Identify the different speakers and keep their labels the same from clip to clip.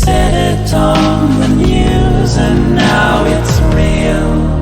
Speaker 1: said it on the news and now it's real.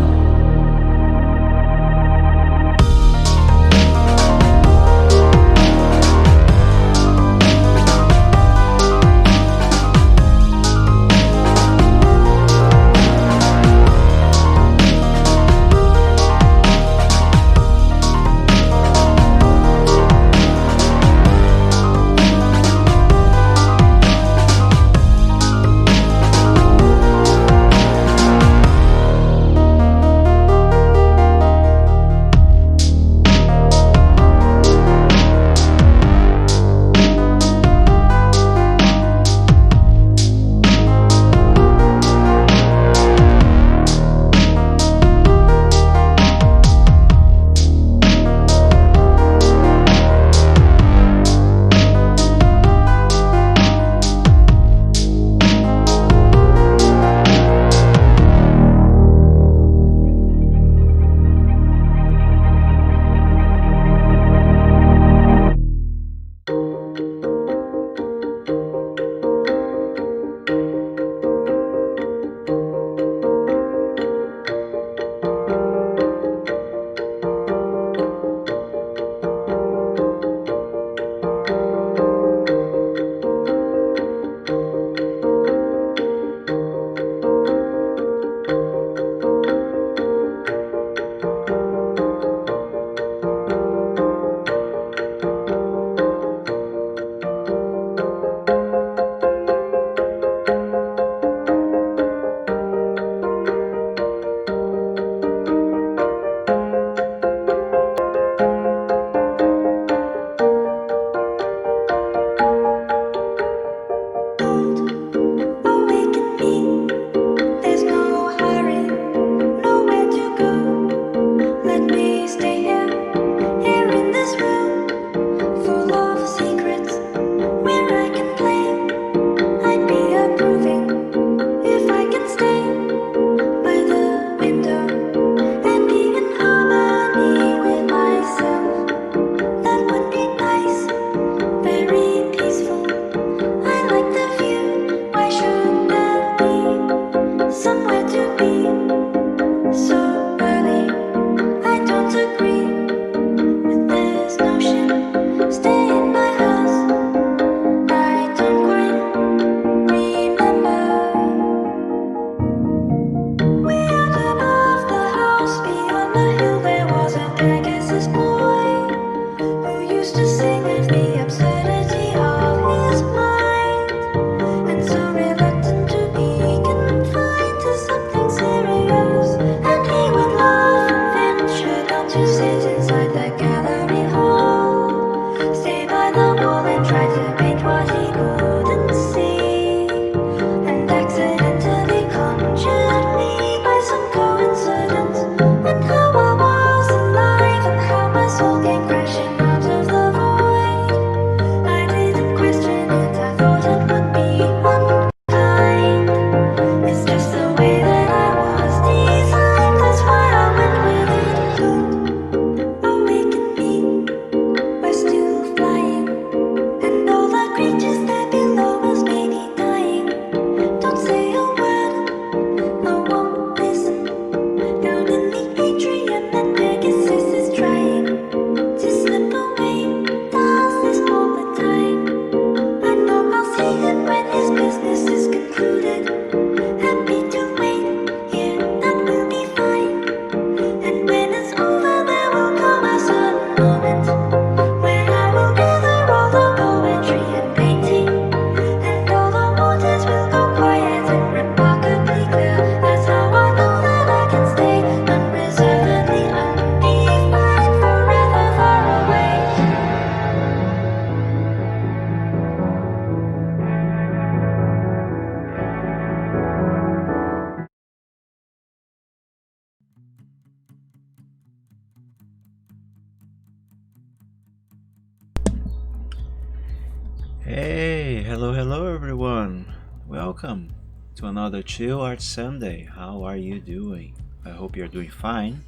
Speaker 1: Hey, hello everyone. Welcome to another Chill Art Sunday. How are you doing? I hope you're doing fine.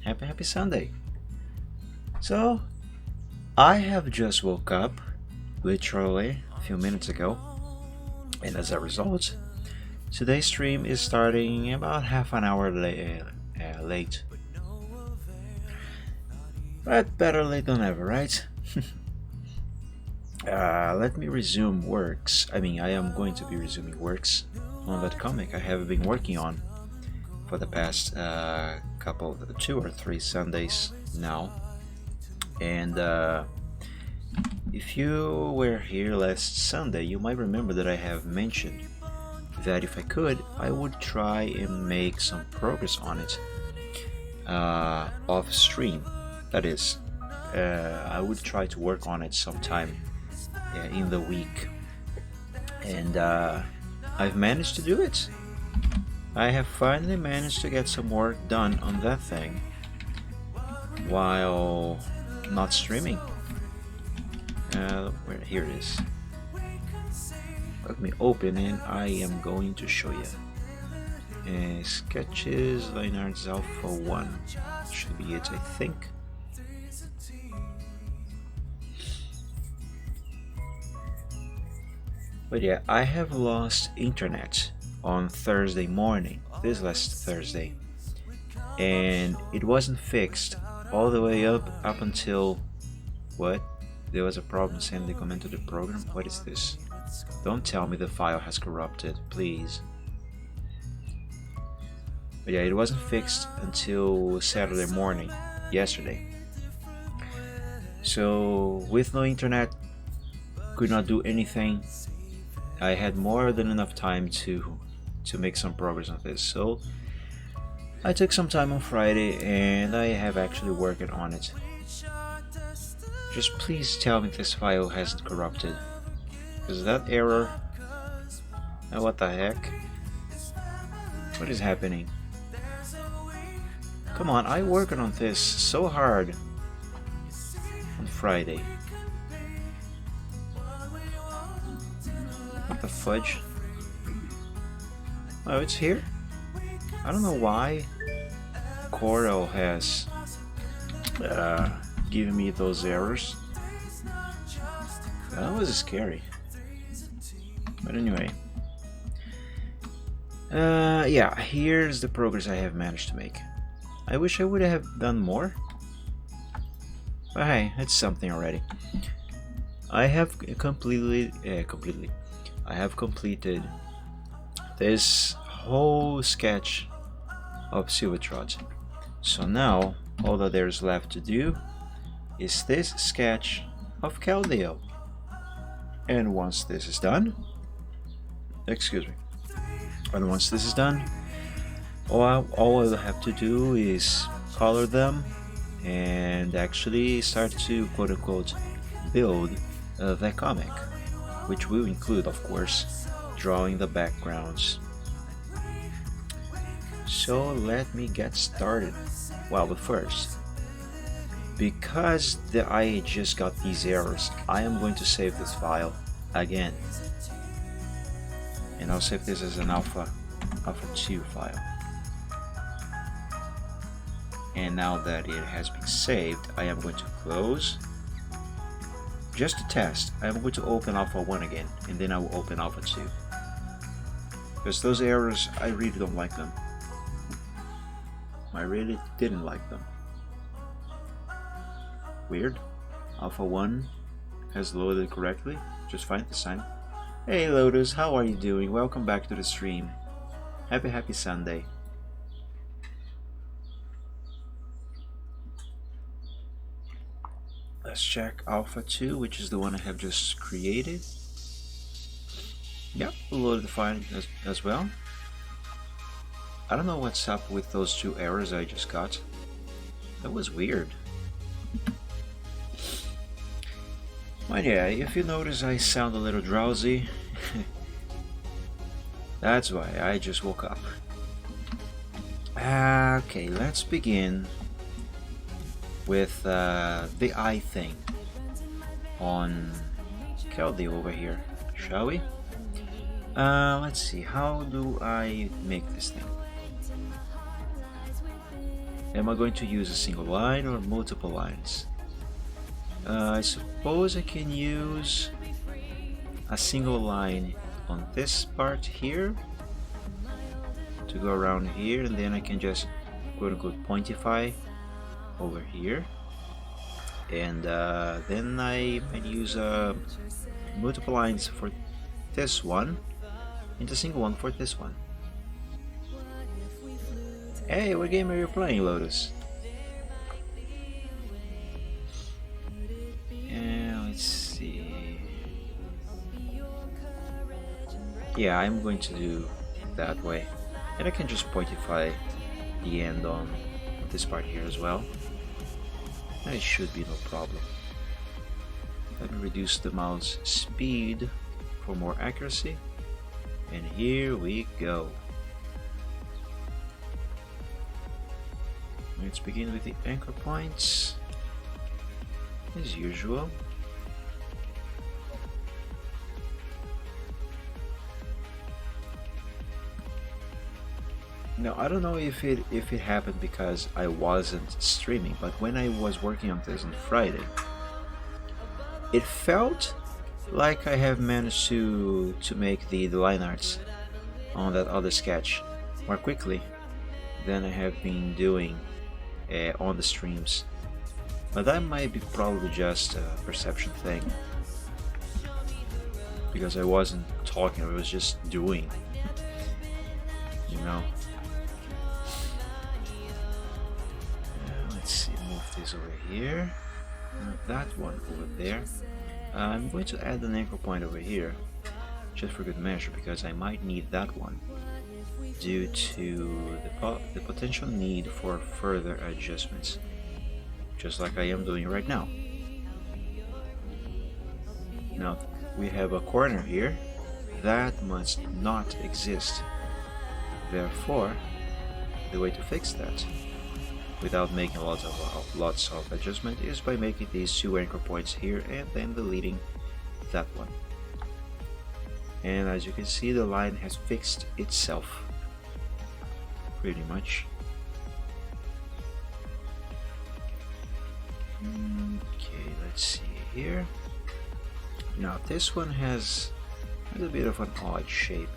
Speaker 1: Happy Sunday. So, I have just woke up literally a few minutes ago. And as a result, today's stream is starting about half an hour late. But better late than ever, right? Let me resume works. I am going to be resuming works on that comic I have been working on for the past couple, 2 or 3 Sundays now. And if you were here last Sunday, you might remember that I have mentioned that if I could, I would try and make some progress on it off stream. That is, I would try to work on it sometime in the week, and I've managed to do it. I have finally managed to get some work done on that thing while not streaming. Here it is. Let me open and I am going to show you. Sketches, Line Arts Alpha 1 should be it, I think. But yeah, I have lost internet on Thursday morning, this last Thursday, and it wasn't fixed all the way up until what? There was a problem sending the comment to the program. What is this? Don't tell me the file has corrupted, please. But yeah, it wasn't fixed until Saturday morning, yesterday. So with no internet, could not do anything. I had more than enough time to make some progress on this. So I took some time on Friday and I have actually worked on it. Just please tell me this file hasn't corrupted. Is that error? What the heck? What is happening? Come on, I worked on this so hard on Friday. What the fudge? Oh, it's here? I don't know why Corel has given me those errors. That was scary. But anyway. Yeah, here's the progress I have managed to make. I wish I would have done more. But hey, it's something already. I have completed this whole sketch of Silvertrot. So now all that there's left to do is this sketch of Keldeo. And once this is done, all I'll have to do is color them and actually start to quote-unquote build the comic, which will include, of course, drawing the backgrounds. So let me get started. Well, but first, because I just got these errors, I am going to save this file again, and I'll save this as an alpha 2 file. And now that it has been saved, I am going to close. Just to test, I am going to open alpha 1 again, and then I will open alpha 2. Because those errors, I really don't like them. I really didn't like them. Weird. Alpha 1 has loaded correctly, just fine this time. Hey Lotus, how are you doing? Welcome back to the stream. Happy Sunday. Let's check Alpha 2, which is the one I have just created. Yep, loaded fine as well. I don't know what's up with those 2 errors I just got. That was weird. But yeah, if you notice I sound a little drowsy, that's why I just woke up. Okay, let's begin with the eye thing on Keldeo over here, shall we? Let's see, how do I make this thing? Am I going to use a single line or multiple lines? I suppose I can use a single line on this part here to go around here, and then I can just quote-unquote pointify over here, and then I might use multiple lines for this one and a single one for this one. Hey, what game are you playing, Lotus? Let's see. Yeah, I'm going to do that way, and I can just pointify the end on this part here as well. It should be no problem. Let me reduce the mouse speed for more accuracy, and here we go. Let's begin with the anchor points as usual. Now, I don't know if it happened because I wasn't streaming, but when I was working on this on Friday, it felt like I have managed to make the line arts on that other sketch more quickly than I have been doing on the streams. But that might be probably just a perception thing, because I wasn't talking, I was just doing, you know. Let's see, move this over here, that one over there. I'm going to add an anchor point over here, just for good measure, because I might need that one due to the potential need for further adjustments, just like I am doing right now. Now, we have a corner here that must not exist. Therefore, the way to fix that without making lots of adjustment is by making these two anchor points here and then deleting that one. And as you can see, the line has fixed itself pretty much. Okay, let's see here. Now this one has a bit of an odd shape,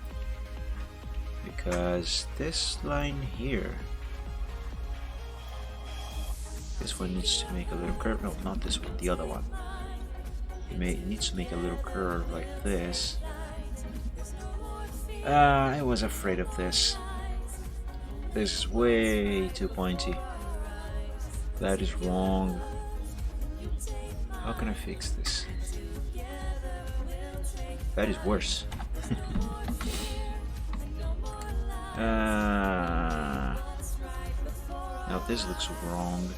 Speaker 1: because this line here, this one needs to make a little curve. No, not this one, the other one. It needs to make a little curve like this. I was afraid of this. This is way too pointy. That is wrong. How can I fix this? That is worse. Now this looks wrong.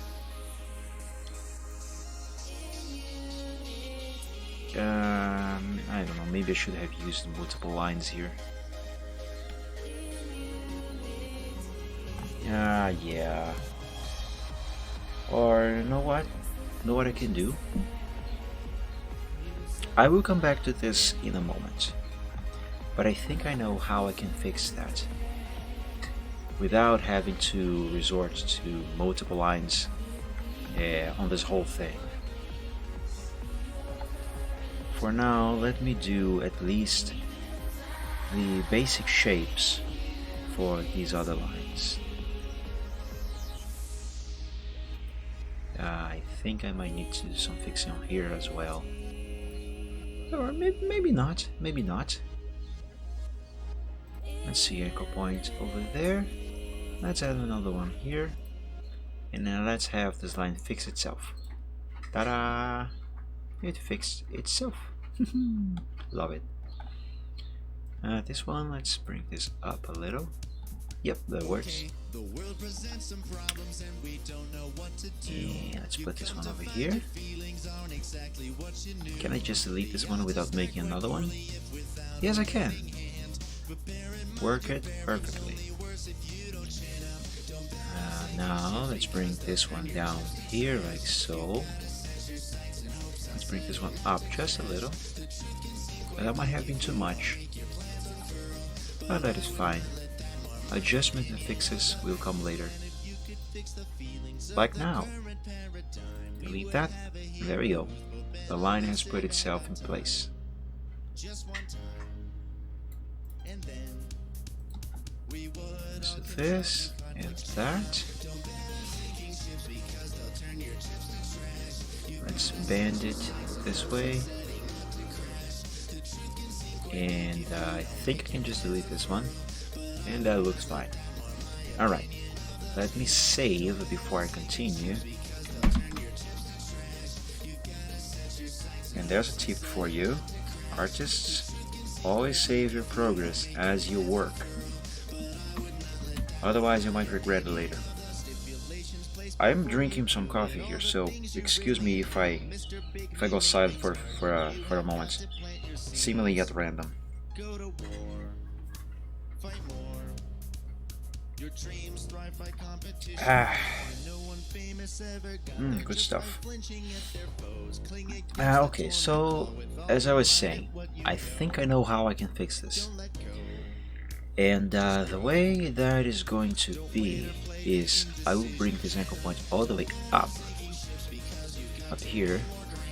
Speaker 1: I don't know, maybe I should have used multiple lines here. Yeah. Or you know what? Know what I can do? I will come back to this in a moment, but I think I know how I can fix that without having to resort to multiple lines on this whole thing. For now, let me do at least the basic shapes for these other lines. I think I might need to do some fixing on here as well. Or maybe not, maybe not. Let's see, anchor point over there. Let's add another one here. And then let's have this line fix itself. Ta-da! It fixed itself. Love it. This one, let's bring this up a little. Yep, that works. Yeah, let's put this one over here. Can I just delete this one without making another one? Yes, I can. Work it perfectly. Now let's bring this one down here like so. Let's bring this one up just a little. That might have been too much, but that is fine. Adjustment and fixes will come later. Like now. Delete that. There we go. The line has put itself in place. So this and that. Let's bend it this way. And I think I can just delete this one. And that looks fine. Alright, let me save before I continue. And there's a tip for you, artists. Always save your progress as you work. Otherwise you might regret it later. I'm drinking some coffee here, so excuse me if I go silent for a moment, seemingly at random. Good stuff. Okay, so as I was saying, I think I know how I can fix this. And the way that is going to be is I will bring this ankle point all the way up here,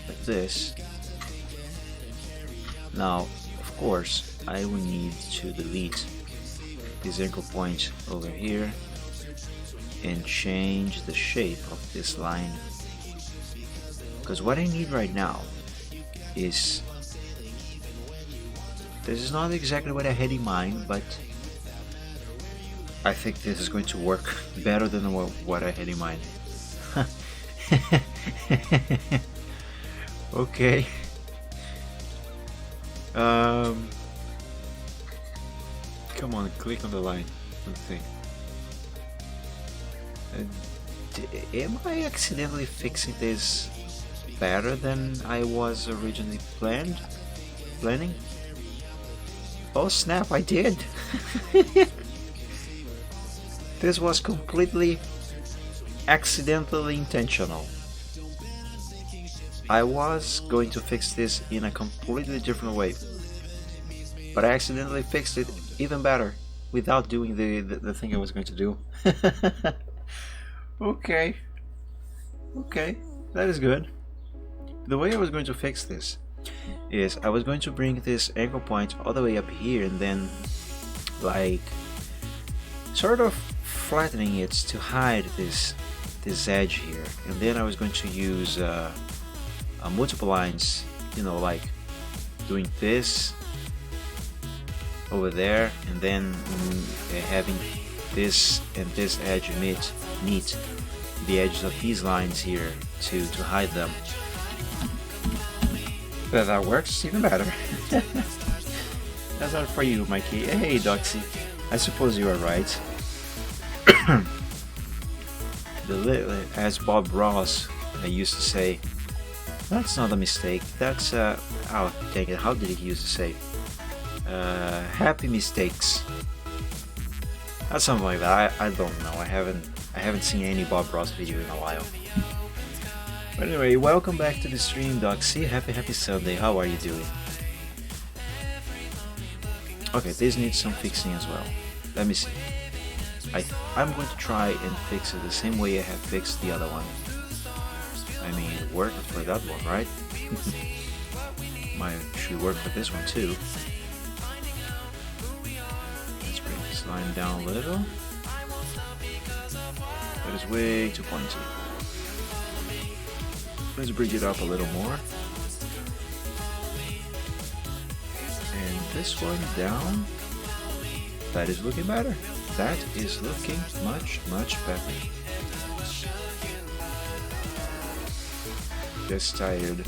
Speaker 1: like this. Now, of course, I will need to delete this ankle point over here and change the shape of this line, because what I need right now is, this is not exactly what I had in mind, but I think this is going to work better than what I had in mind. Okay. Come on, click on the line. Let's see. Am I accidentally fixing this better than I was originally planning? Oh snap, I did! This was completely accidentally intentional. I was going to fix this in a completely different way, but I accidentally fixed it even better without doing the thing I was going to do. Okay, that is good. The way I was going to fix this is I was going to bring this ankle point all the way up here and then like sort of flattening it to hide this edge here, and then I was going to use multiple lines, you know, like doing this over there and then having this and this edge meet the edges of these lines here to hide them. But that works even better. That's not for you, Mikey. Hey, Doxy. I suppose you are right. As Bob Ross used to say, that's not a mistake. That's oh dang it! How did he used to say? Happy mistakes. That's something like that. I don't know. I haven't seen any Bob Ross video in a while. But anyway, welcome back to the stream, Doxy. Happy Sunday. How are you doing? Okay, this needs some fixing as well. Let me see. I'm going to try and fix it the same way I have fixed the other one. I mean, it worked for that one, right? Might should work for this one too. Let's bring this line down a little. That is way too pointy. Let's bring it up a little more. And this one down. That is looking better. That is looking much better. Just tired.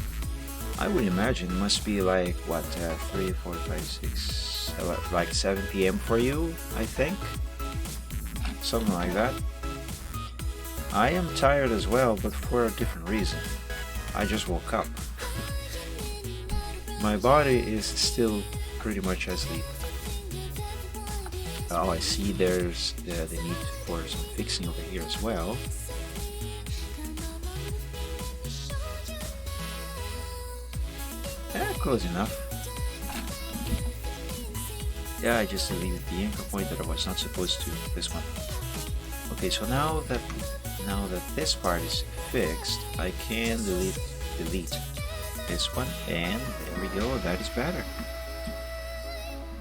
Speaker 1: I would imagine it must be like what 3, 4, 5, 6, like 7 p.m. for you, I think. Something like that. I am tired as well, but for a different reason. I just woke up. My body is still pretty much asleep. Oh, I see there's the need for some fixing over here as well. Close enough. Yeah, I just deleted the anchor point that I was not supposed to. This one. Okay, so now that this part is fixed, I can delete this one, and there we go. That is better.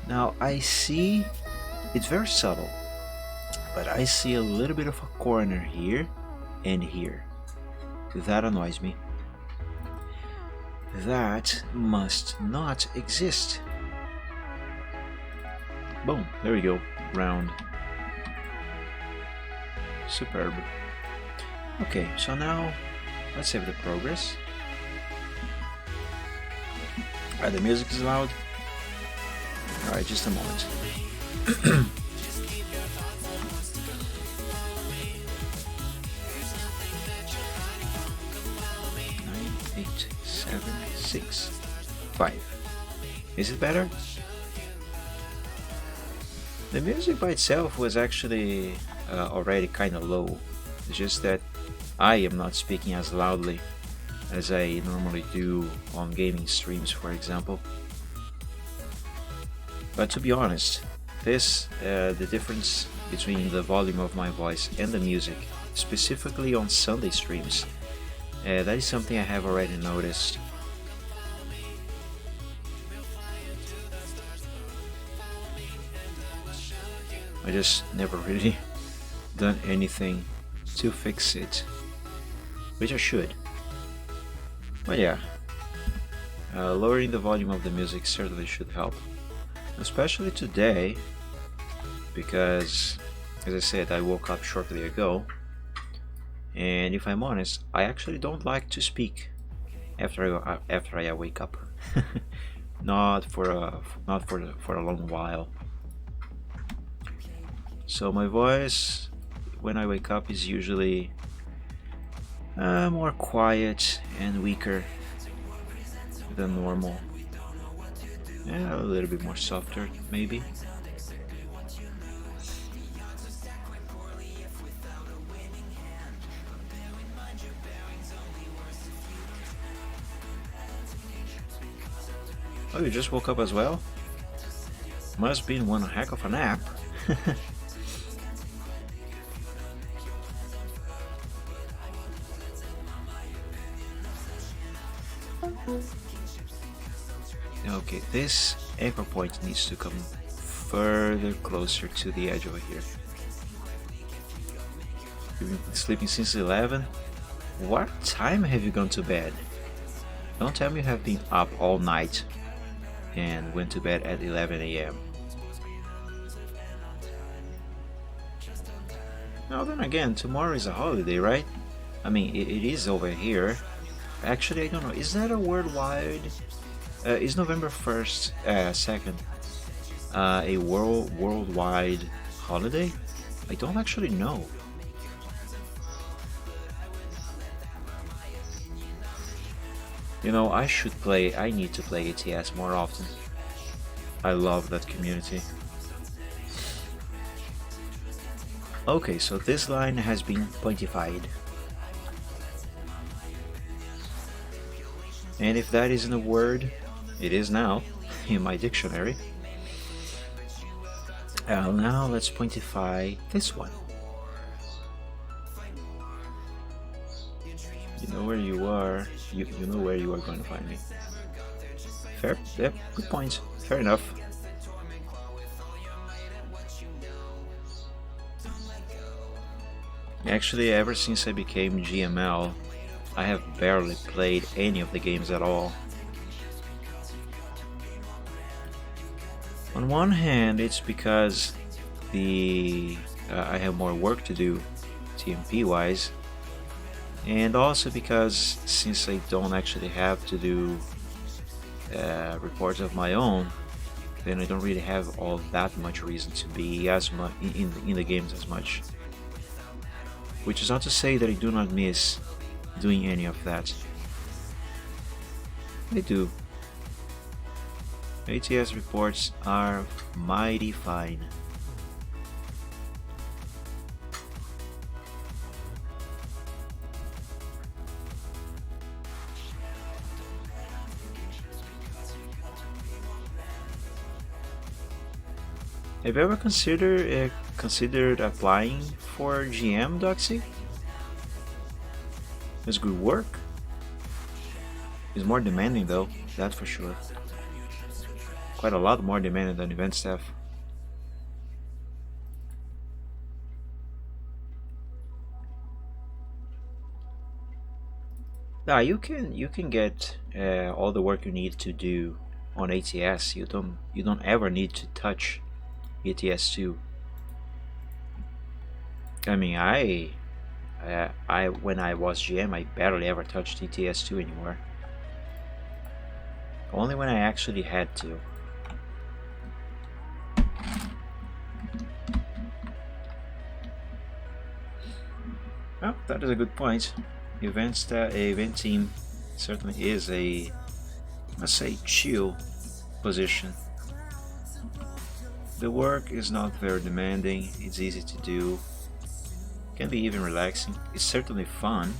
Speaker 1: Now I see it's very subtle, but I see a little bit of a corner here and here. That annoys me. That must not exist. Boom, there we go, round. Superb. Okay, so now let's save the progress. The music is loud. Alright, just a moment. 9, 8, 7, 6, 5. Is it better? The music by itself was actually already kind of low. It's just that I am not speaking as loudly as I normally do on gaming streams, for example. But to be honest, the difference between the volume of my voice and the music, specifically on Sunday streams, that is something I have already noticed. I just never really done anything to fix it, which I should. But yeah, lowering the volume of the music certainly should help, especially today, because as I said, I woke up shortly ago, and if I'm honest, I actually don't like to speak after I wake up. Not for a long while. So my voice when I wake up is usually more quiet and weaker than normal. Yeah, a little bit more softer, maybe. Oh, you just woke up as well? Must been one heck of a nap. Okay, this anchor point needs to come further closer to the edge over here. You've been sleeping since 11? What time have you gone to bed? Don't tell me you have been up all night and went to bed at 11 a.m. Now then again, tomorrow is a holiday, right? I mean, it is over here. Actually, I don't know. Is that a worldwide? Is November 1st, 2nd, a worldwide holiday? I don't actually know. You know, I need to play ATS more often. I love that community. Okay, so this line has been pointified. And if that isn't a word, it is now in my dictionary. Now let's pointify this one. You know where you are. You know where you are going to find me. Fair? Yep, good point. Fair enough. Actually, ever since I became GML, I have barely played any of the games at all. On one hand, it's because I have more work to do, TMP wise, and also because since I don't actually have to do reports of my own, then I don't really have all that much reason to be as much in the games as much. Which is not to say that I do not miss doing any of that. I do. ATS reports are mighty fine. Have you ever considered applying for GM, Doxy? It's good work. It's more demanding though, that's for sure. quite a lot more demanding than event staff. Now you can get all the work you need to do on ATS. You don't ever need to touch ATS 2. I mean, I when I was GM, I barely ever touched ETS 2 anymore. Only when I actually had to. Well, that is a good point. Event team certainly is a, let's say, chill position. The work is not very demanding. It's easy to do. Can be even relaxing. It's certainly fun.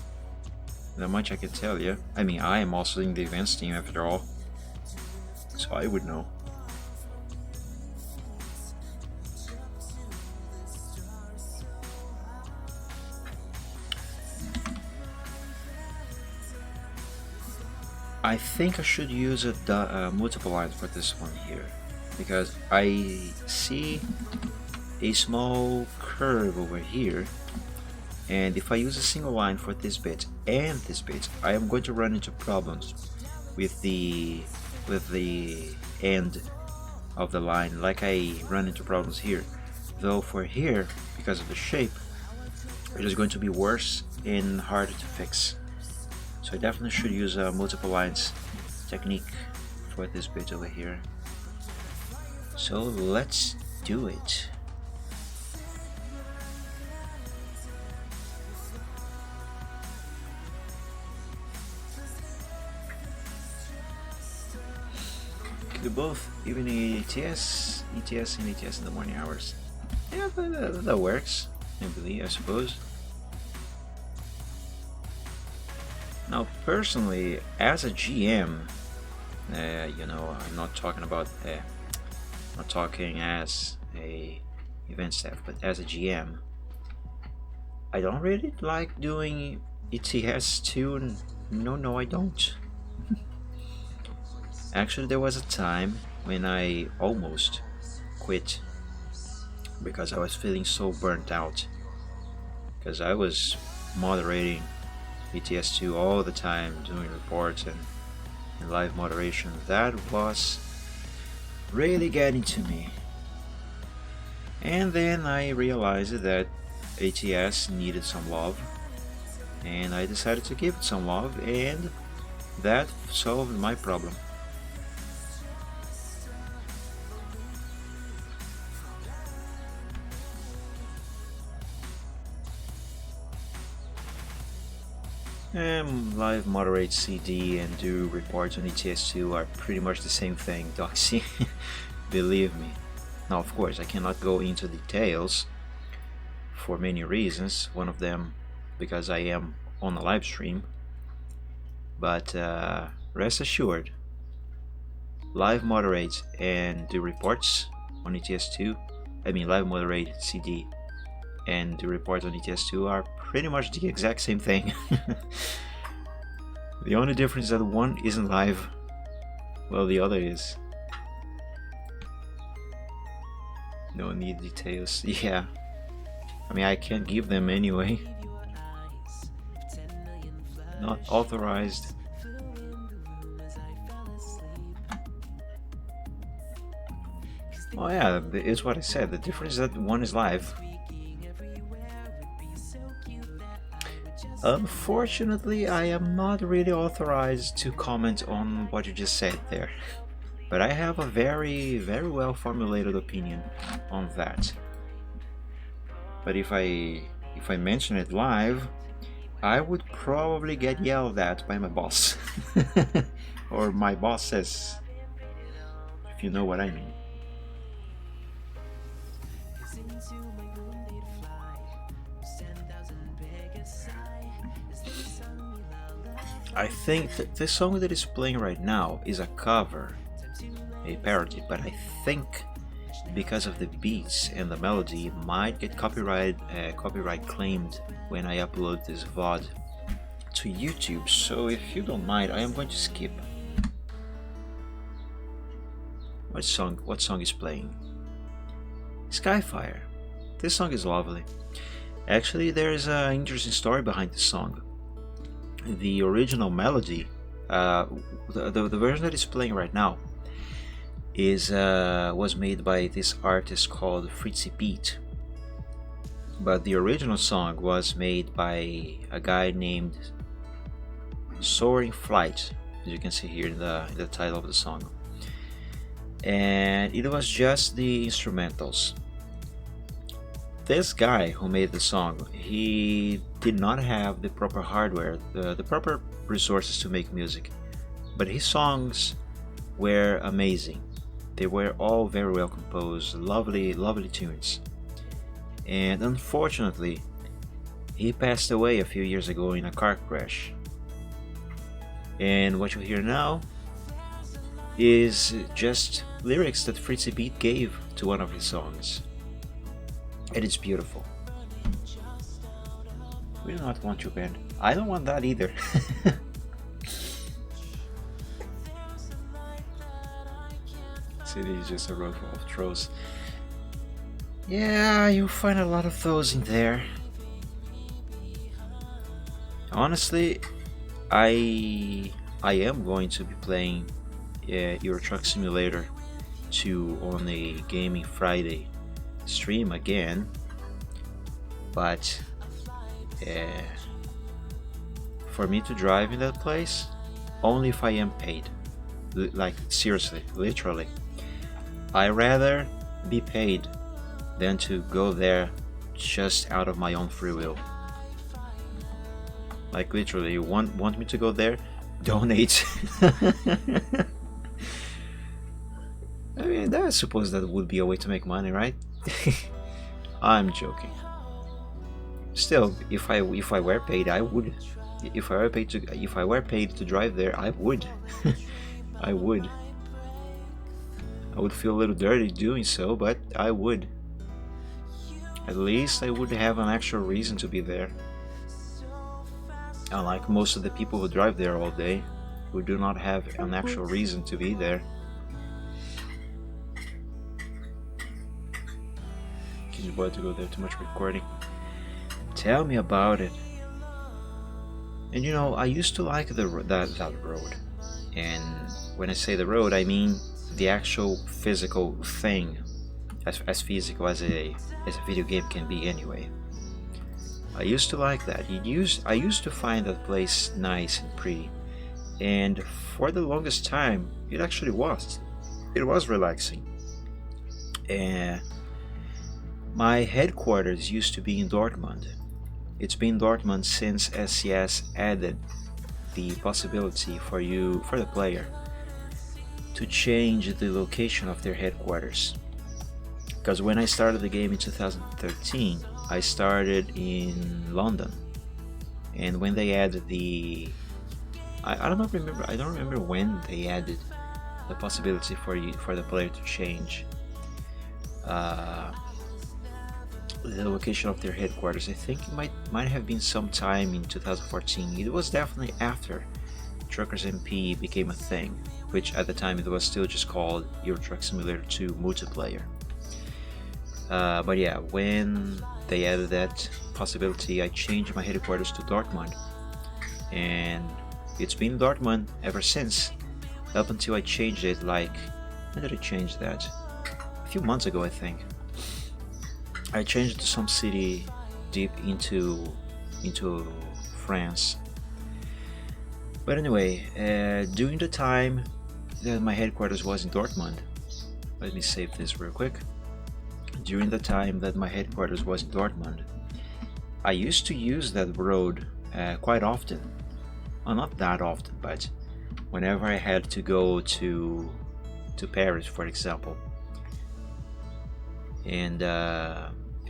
Speaker 1: Not much I can tell you. I mean, I am also in the events team after all, so I would know. I think I should use a multiple line for this one here, because I see a small curve over here, and if I use a single line for this bit and this bit, I am going to run into problems with the end of the line, like I run into problems here. Though for here, because of the shape, it is going to be worse and harder to fix. So I definitely should use a multiple lines technique for this bit over here. So let's do it. Do both, even ETS and ETS in the morning hours. Yeah, that works, I suppose. Now, personally, as a GM, you know, I'm not talking about, not talking as a event staff, but as a GM, I don't really like doing ETS 2. No, I don't. Actually, there was a time when I almost quit because I was feeling so burnt out, because I was moderating ETS2 all the time, doing reports and live moderation. That was really getting to me. And then I realized that ATS needed some love, and I decided to give it some love, and that solved my problem. Live moderate CD and do reports on ETS2 are pretty much the same thing, Doxy. Believe me. Now, of course, I cannot go into details for many reasons. One of them because I am on a live stream. But rest assured, live moderate and do reports on ETS2. I mean, live moderate CD and do reports on ETS2 are pretty much the exact same thing. The only difference is that one isn't live, while the other is. No need details. Yeah, I mean, I can't give them anyway. Not authorized. Oh yeah, it's what I said. The difference is that one is live. Unfortunately, I am not really authorized to comment on what you just said there, but I have a very well formulated opinion on that. But if I mention it live, I would probably get yelled at by my boss. Or my bosses, if you know what I mean. I think that this song that is playing right now is a cover, a parody, but I think because of the beats and the melody, it might get copyright claimed when I upload this VOD to YouTube. So if you don't mind, I am going to skip. What song is playing? Skyfire. This song is lovely. Actually, there is an interesting story behind the song. The original melody, the version that is playing right now, was made by this artist called Fritzy Pete. But the original song was made by a guy named Soaring Flight, as you can see here in the title of the song. And it was just the instrumentals. This guy who made the song, he did not have the proper hardware, the proper resources to make music. But his songs were amazing. They were all very well composed, lovely, lovely tunes. And unfortunately, he passed away a few years ago in a car crash. And what you hear now is just lyrics that Fritzy Beat gave to one of his songs. And it's beautiful. We do not want your band. I don't want that either. City is just a road full of trolls. Yeah, you'll find a lot of those in there. Honestly, I am going to be playing Euro Truck Simulator 2 on a Gaming Friday stream again, but for me to drive in that place, only if I am paid. Like, seriously, literally. I rather be paid than to go there just out of my own free will. Like, literally, you want me to go there? Donate. I mean, I suppose that would be a way to make money, right? I'm joking. Still, if I were paid, I would. If I were paid to drive there, I would. I would. I would feel a little dirty doing so, but I would. At least I would have an actual reason to be there. Unlike most of the people who drive there all day, who do not have an actual reason to be there. Can you bother to go there? Too much recording. Tell me about it. And you know, I used to like that road. And when I say the road, I mean the actual physical thing, as physical as a video game can be anyway. I used to like that. I used to find that place nice and pretty, and for the longest time, it actually was. It was relaxing. And my headquarters used to be in Dortmund. It's been Dortmund since SCS added the possibility for the player, to change the location of their headquarters. Because when I started the game in 2013, I started in London, and when they added I don't remember when they added the possibility for the player to change the location of their headquarters. I think it might have been sometime in 2014. It was definitely after Truckers MP became a thing, which at the time it was still just called Euro Truck Simulator 2 multiplayer. But yeah, when they added that possibility, I changed my headquarters to Dortmund, and it's been Dortmund ever since, up until I changed it. Like, when did I change that? A few months ago, I think. I changed it to some city deep into France. But anyway, during the time that my headquarters was in Dortmund, let me save this real quick. During the time that my headquarters was in Dortmund, I used to use that road quite often. Well, not that often, but whenever I had to go to Paris, for example. And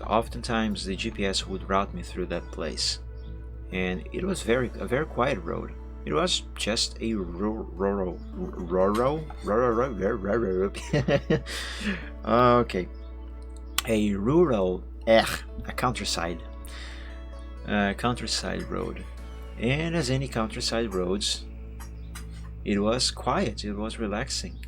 Speaker 1: oftentimes the GPS would route me through that place, and it was a very quiet road. It was just a okay, a countryside road. And as any countryside roads, it was quiet, it was relaxing.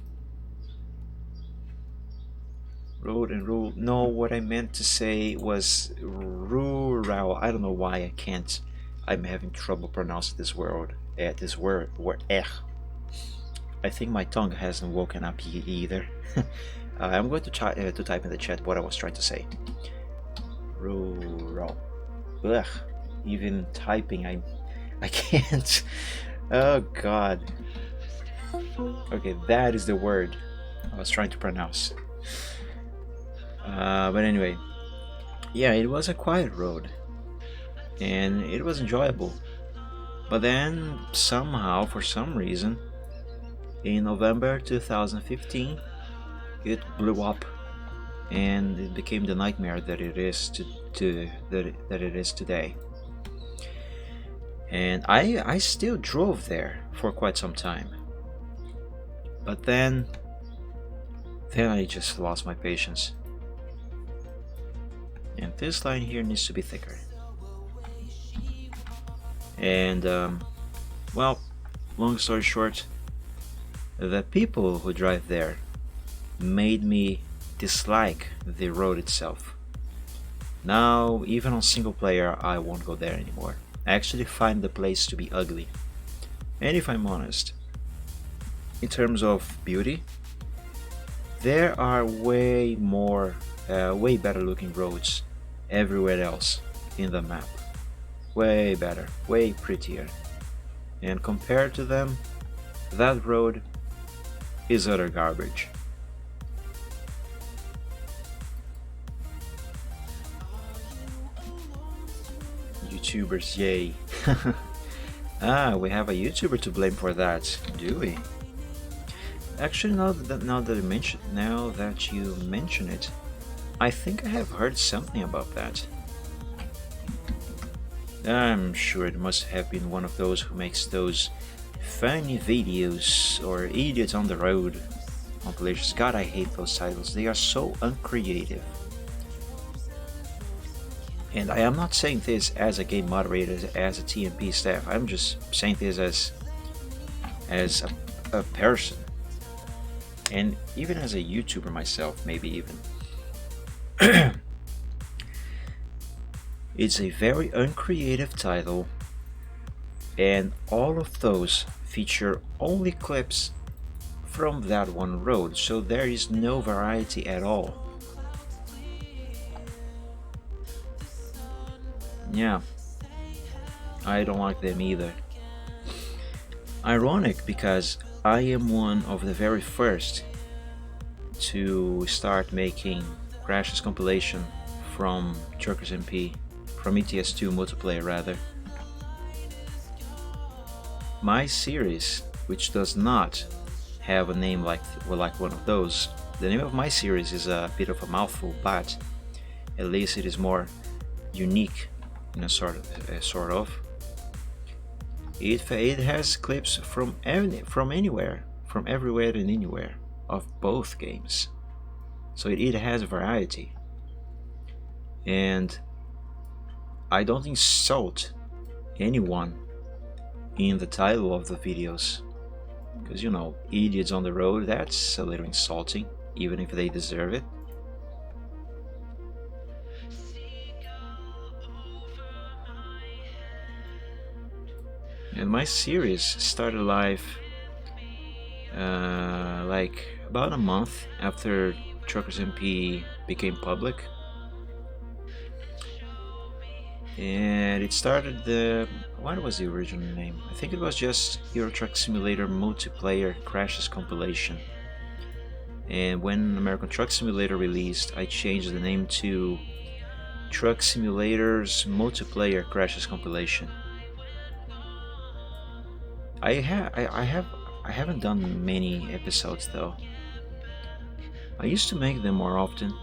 Speaker 1: Road and rule. No, what I meant to say was rural. I don't know why I can't. I'm having trouble pronouncing this word. This word. I think my tongue hasn't woken up either. I'm going to type in the chat what I was trying to say. Rural. Ugh. Even typing, I can't. Oh God. Okay, that is the word I was trying to pronounce. But anyway, yeah, it was a quiet road, and it was enjoyable. But then somehow, for some reason, in November 2015, it blew up, and it became the nightmare that it is that it is today. And I still drove there for quite some time, but then I just lost my patience. And this line here needs to be thicker. And well, long story short, the people who drive there made me dislike the road itself. Now, even on single player, I won't go there anymore. I actually find the place to be ugly. And if I'm honest, in terms of beauty, there are way better looking roads everywhere else in the map. Way better, way prettier. And compared to them, that road is utter garbage. YouTubers, yay. We have a YouTuber to blame for that, do we? Actually, now that you mention it, I think I have heard something about that. I'm sure it must have been one of those who makes those funny videos or idiots on the road compilations. God, I hate those titles. They are so uncreative. And I am not saying this as a game moderator, as a TMP staff. I'm just saying this as a person, and even as a YouTuber myself, maybe even. It's a very uncreative title, and all of those feature only clips from that one road, so there is no variety at all. Yeah, I don't like them either. Ironic, because I am one of the very first to start making Crash's compilation from Truckers MP, from ETS2 multiplayer rather. My series, which does not have a name like one of those, the name of my series is a bit of a mouthful, but at least it is more unique in a sort of. It has clips from anywhere, from everywhere and anywhere of both games, so it has variety. And I don't insult anyone in the title of the videos, because you know, idiots on the road, that's a little insulting, even if they deserve it. And my series started life like about a month after Truckers MP became public. And it started what was the original name? I think it was just Euro Truck Simulator Multiplayer Crashes Compilation. And when American Truck Simulator released, I changed the name to Truck Simulator's Multiplayer Crashes Compilation. I haven't done many episodes though. I used to make them more often,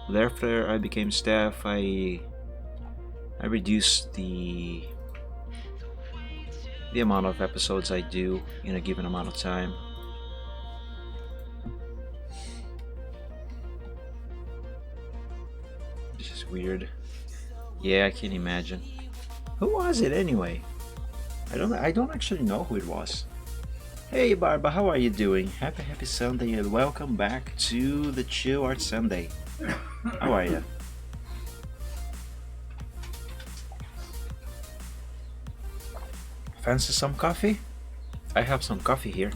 Speaker 1: but after I became staff, I reduced the amount of episodes I do in a given amount of time. This is weird. Yeah, I can imagine. Who was it anyway? I don't actually know who it was. Hey Barbara, how are you doing? Happy Sunday and welcome back to the Chill Art Sunday. How are you? Fancy some coffee? I have some coffee here.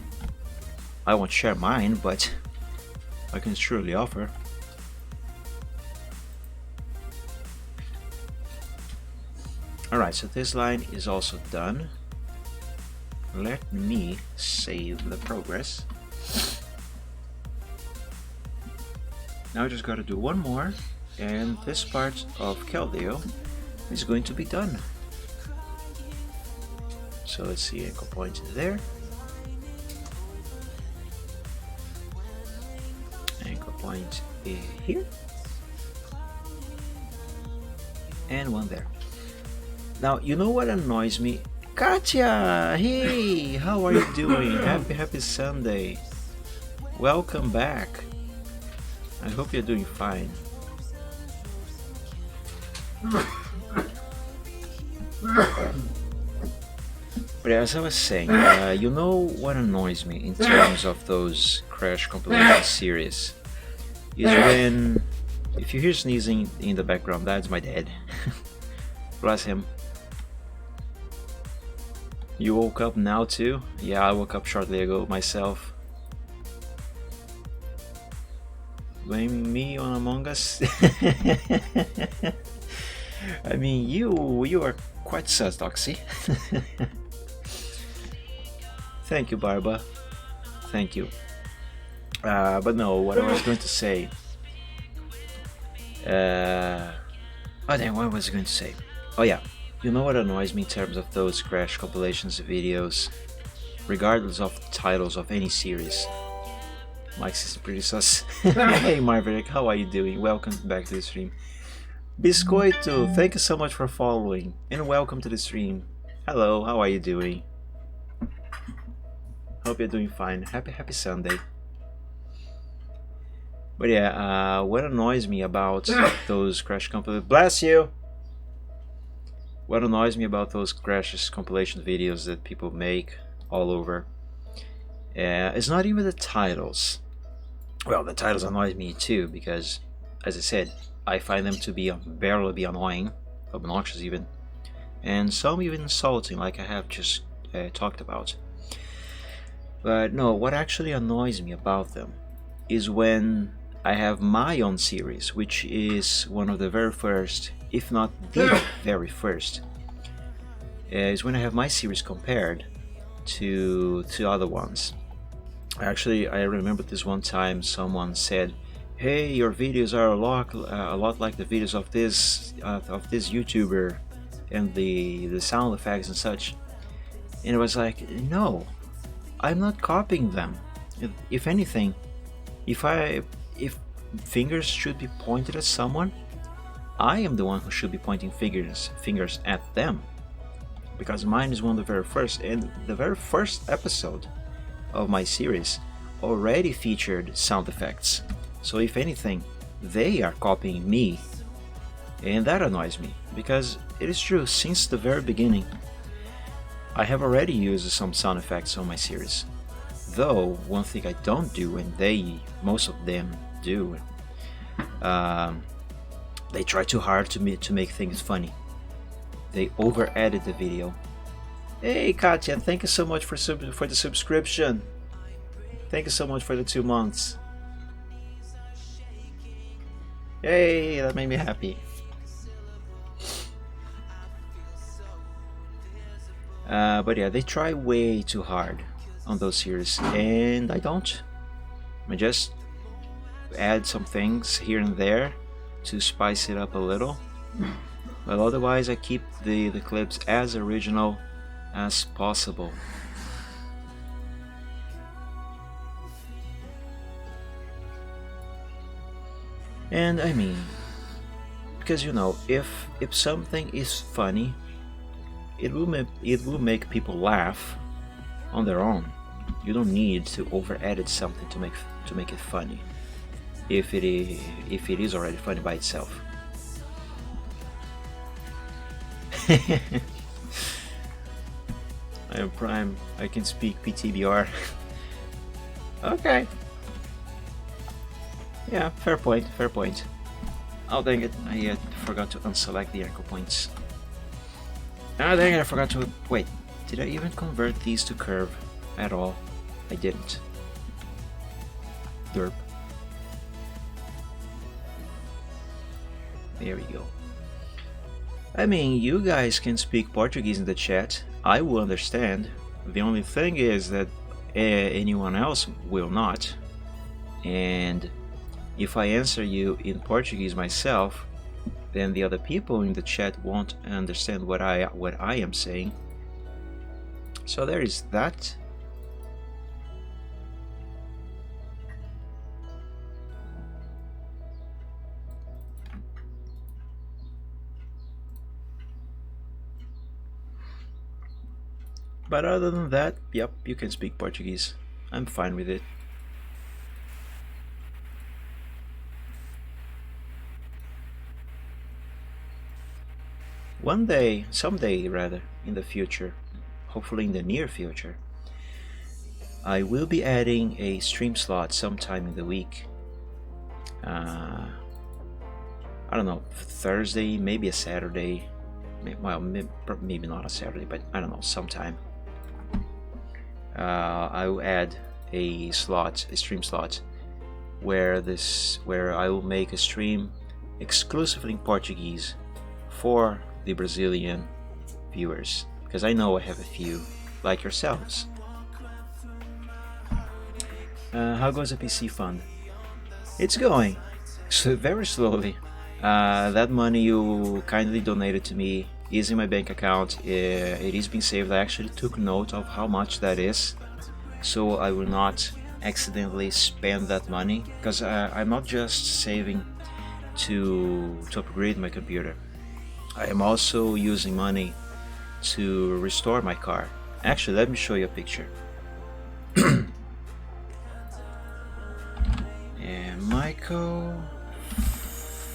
Speaker 1: I won't share mine, but I can surely offer. Alright, so this line is also done. Let me save the progress. Now I just gotta do one more, and this part of Keldeo is going to be done. So let's see, anchor point there. Anchor point here. And one there. Now, you know what annoys me? Katya! Hey! How are you doing? Happy Sunday. Welcome back. I hope you're doing fine. But as I was saying, you know what annoys me in terms of those Crash compilation series is when, if you hear sneezing in the background, that's my dad. Bless him. You woke up now too? Yeah, I woke up shortly ago myself. Blaming me on Among Us? I mean, you are quite sus, Doxy. Thank you, Barba. Thank you. But no, what I was going to say. Oh damn, what was I going to say? Oh yeah, you know what annoys me in terms of those Crash compilations videos, regardless of the titles of any series. Mike's is pretty sus. Hey Marverick, how are you doing? Welcome back to the stream. Biscoito, thank you so much for following, and welcome to the stream. Hello, how are you doing? Hope you're doing fine. Happy Sunday. But yeah, what annoys me about those Crash compilations... Bless you! What annoys me about those Crashes compilation videos that people make all over is not even the titles. Well, the titles annoy me too, because, as I said, I find them to be unbearably annoying, obnoxious even, and some even insulting, like I have just talked about. But no, what actually annoys me about them is when I have my own series, which is one of the very first, if not the very first, is when I have my series compared to other ones. Actually, I remember this one time someone said, "Hey, your videos are a lot like the videos of this YouTuber, and the sound effects and such." And it was like, no, I'm not copying them. If anything, if fingers should be pointed at someone, I am the one who should be pointing fingers at them, because mine is one of the very first, and the very first episode of my series already featured sound effects. So if anything, they are copying me, and that annoys me, because it is true, since the very beginning I have already used some sound effects on my series. Though one thing I don't do, and most of them do, they try too hard to make things funny. They over-edit the video. Hey Katya, thank you so much for the subscription. Thank you so much for the 2 months. Yay, that made me happy. But yeah, they try way too hard on those series, and I don't. I just add some things here and there to spice it up a little, but otherwise I keep the clips as original as possible. And I mean, because you know, if something is funny, it will make people laugh on their own. You don't need to over edit something to make it funny, if it is already funny by itself. I am Prime. I can speak PTBR. Okay. Yeah, fair point, fair point. Oh dang it, I forgot to unselect the anchor points. Ah dang it, I forgot to... Wait, did I even convert these to curve at all? I didn't. Derp. There we go. I mean, you guys can speak Portuguese in the chat. I will understand. The only thing is that anyone else will not. And if I answer you in Portuguese myself, then the other people in the chat won't understand what I am saying. So there is that. But other than that, yep, you can speak Portuguese. I'm fine with it. One day, someday rather, in the future, hopefully in the near future, I will be adding a stream slot sometime in the week. I don't know, Thursday, maybe a Saturday. Well, maybe not a Saturday, but I don't know, sometime. I will add a stream slot, where I will make a stream exclusively in Portuguese for the Brazilian viewers, because I know I have a few like yourselves. How goes the PC fund? It's going so very slowly. That money you kindly donated to me is in my bank account. It is being saved. I actually took note of how much that is, so I will not accidentally spend that money, because I'm not just saving to upgrade my computer. I am also using money to restore my car. Actually, let me show you a picture. And Michael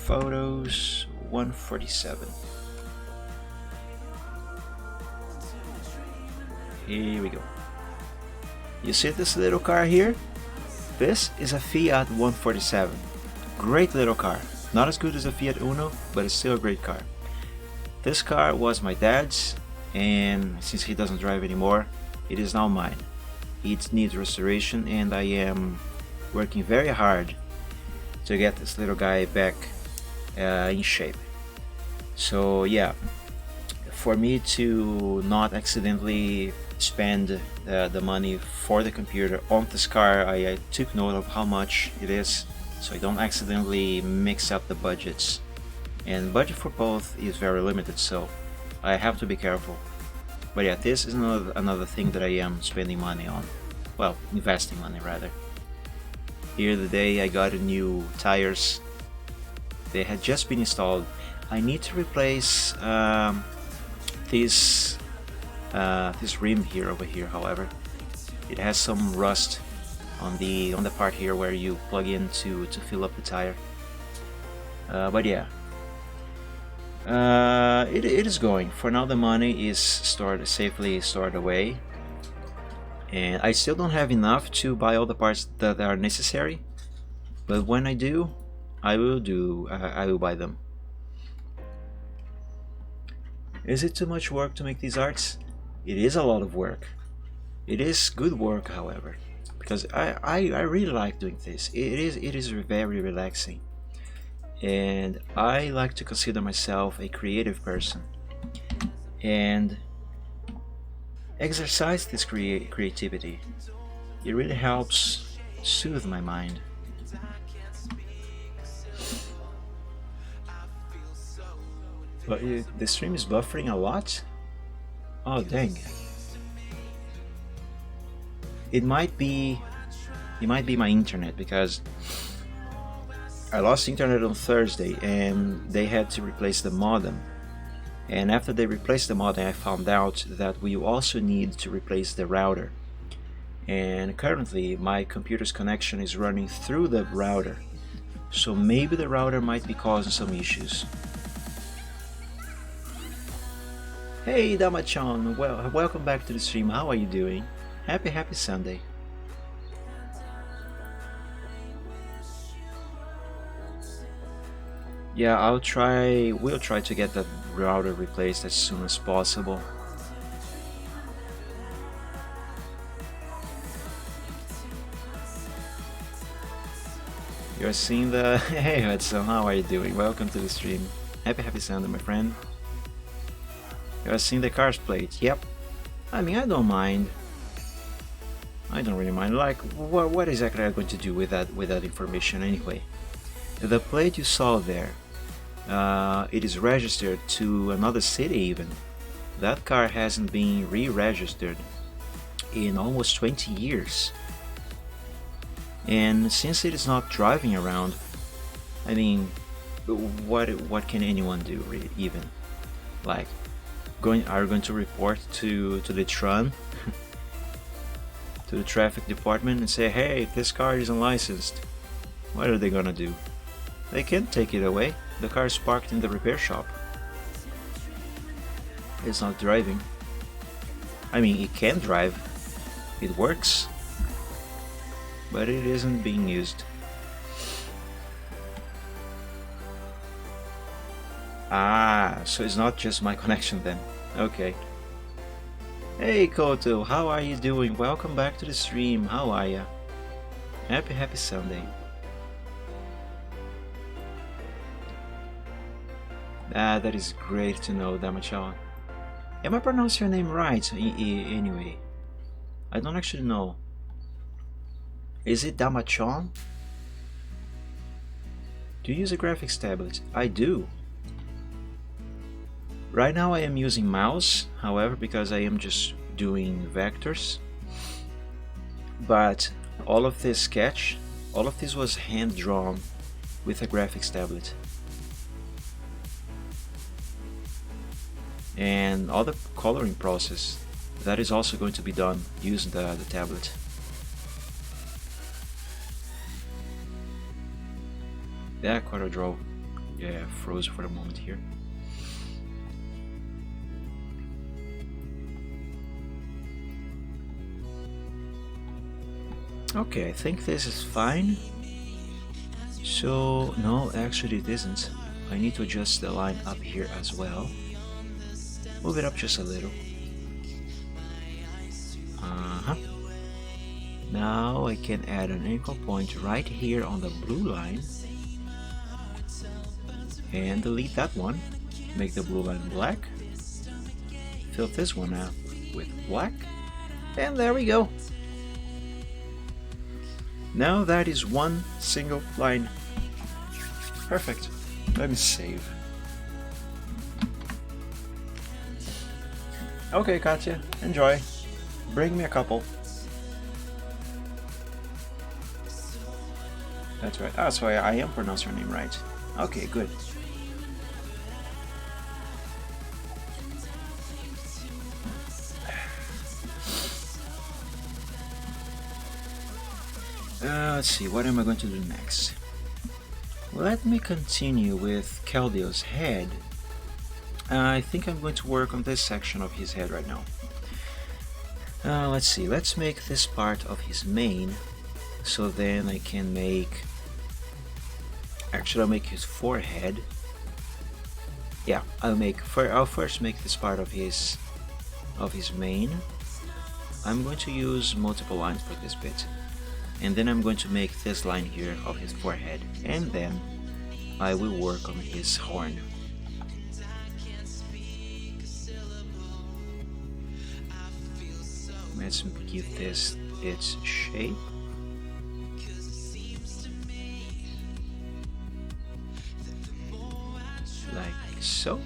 Speaker 1: Photos 147. Here we go. You see this little car here? This is a Fiat 147. Great little car. Not as good as a Fiat Uno, but it's still a great car. This car was my dad's, and since he doesn't drive anymore, it is now mine. It needs restoration, and I am working very hard to get this little guy back in shape. So yeah, for me to not accidentally spend the money for the computer on this car, I took note of how much it is, so I don't accidentally mix up the budgets. And budget for both is very limited, so I have to be careful. But yeah, this is another thing that I am spending money on. Well, investing money rather. Here the day I got new tires. They had just been installed. I need to replace this rim here over here. However, it has some rust on the part here where you plug in to fill up the tire. But yeah. It is going. For now, the money is safely stored away, and I still don't have enough to buy all the parts that are necessary. But when I do, I will buy them. Is it too much work to make these arts? It is a lot of work. It is good work, however, because I really like doing this. It is very relaxing. And I like to consider myself a creative person, and exercise this creativity. It really helps soothe my mind. But the stream is buffering a lot? Oh dang. It might be my internet, because I lost internet on Thursday and they had to replace the modem. And after they replaced the modem, I found out that we also need to replace the router. And currently my computer's connection is running through the router. So maybe the router might be causing some issues. Hey Dama-chan, well, welcome back to the stream. How are you doing? Happy Sunday. Yeah, we'll try to get that router replaced as soon as possible. You're seeing the... Hey Hudson, how are you doing? Welcome to the stream. Happy Sunday, my friend. You're seeing the car's plate. Yep. I mean, I don't mind. I don't really mind. Like, what exactly are you going to do with that information anyway? The plate you saw there, it is registered to another city even. That car hasn't been re-registered in almost 20 years. And since it is not driving around, I mean, what can anyone do really, even? Like, are you going to report to the Tron, to the traffic department and say, hey, this car isn't licensed? What are they gonna do? They can't take it away. The car is parked in the repair shop. It's not driving. I mean, it can drive. It works. But it isn't being used. Ah, so it's not just my connection then. Okay. Hey Koto, how are you doing? Welcome back to the stream. How are ya? Happy Sunday. Ah, that is great to know, Dama-chan. Am I pronouncing your name right? Anyway, I don't actually know. Is it Dama-chan? Do you use a graphics tablet? I do. Right now I am using mouse, however, because I am just doing vectors. But all of this sketch, all of this was hand drawn with a graphics tablet. And all the coloring process, that is also going to be done using the tablet. Yeah, CorelDRAW, yeah, froze for a moment here. Okay, I think this is fine. So, no, actually it isn't. I need to adjust the line up here as well. Move it up just a little. Now I can add an anchor point right here on the blue line. And delete that one. Make the blue line black. Fill this one up with black. And there we go. Now that is one single line. Perfect. Let me save. Okay, Katya, enjoy. Bring me a couple. That's right. Ah, so I am pronouncing your name right. Okay, good. Let's see, what am I going to do next? Let me continue with Keldeo's head. I think I'm going to work on this section of his head right now. Let's see, let's make this part of his mane, so then I can make... Actually, I'll make his forehead. Yeah, I'll first make this part of his mane. I'm going to use multiple lines for this bit. And then I'm going to make this line here of his forehead, and then I will work on his horn. Let's give this its shape. Like so.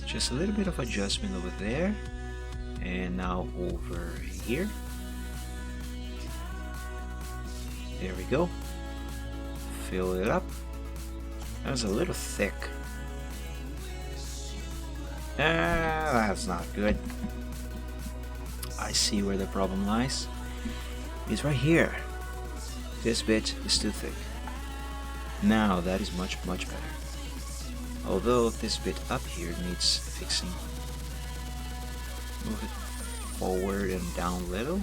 Speaker 1: Just a little bit of adjustment over there. And now over here. There we go. Fill it up. That was a little thick. That's not good. I see where the problem lies. It's right here. This bit is too thick. Now that is much better. Although this bit up here needs fixing. Move it forward and down a little.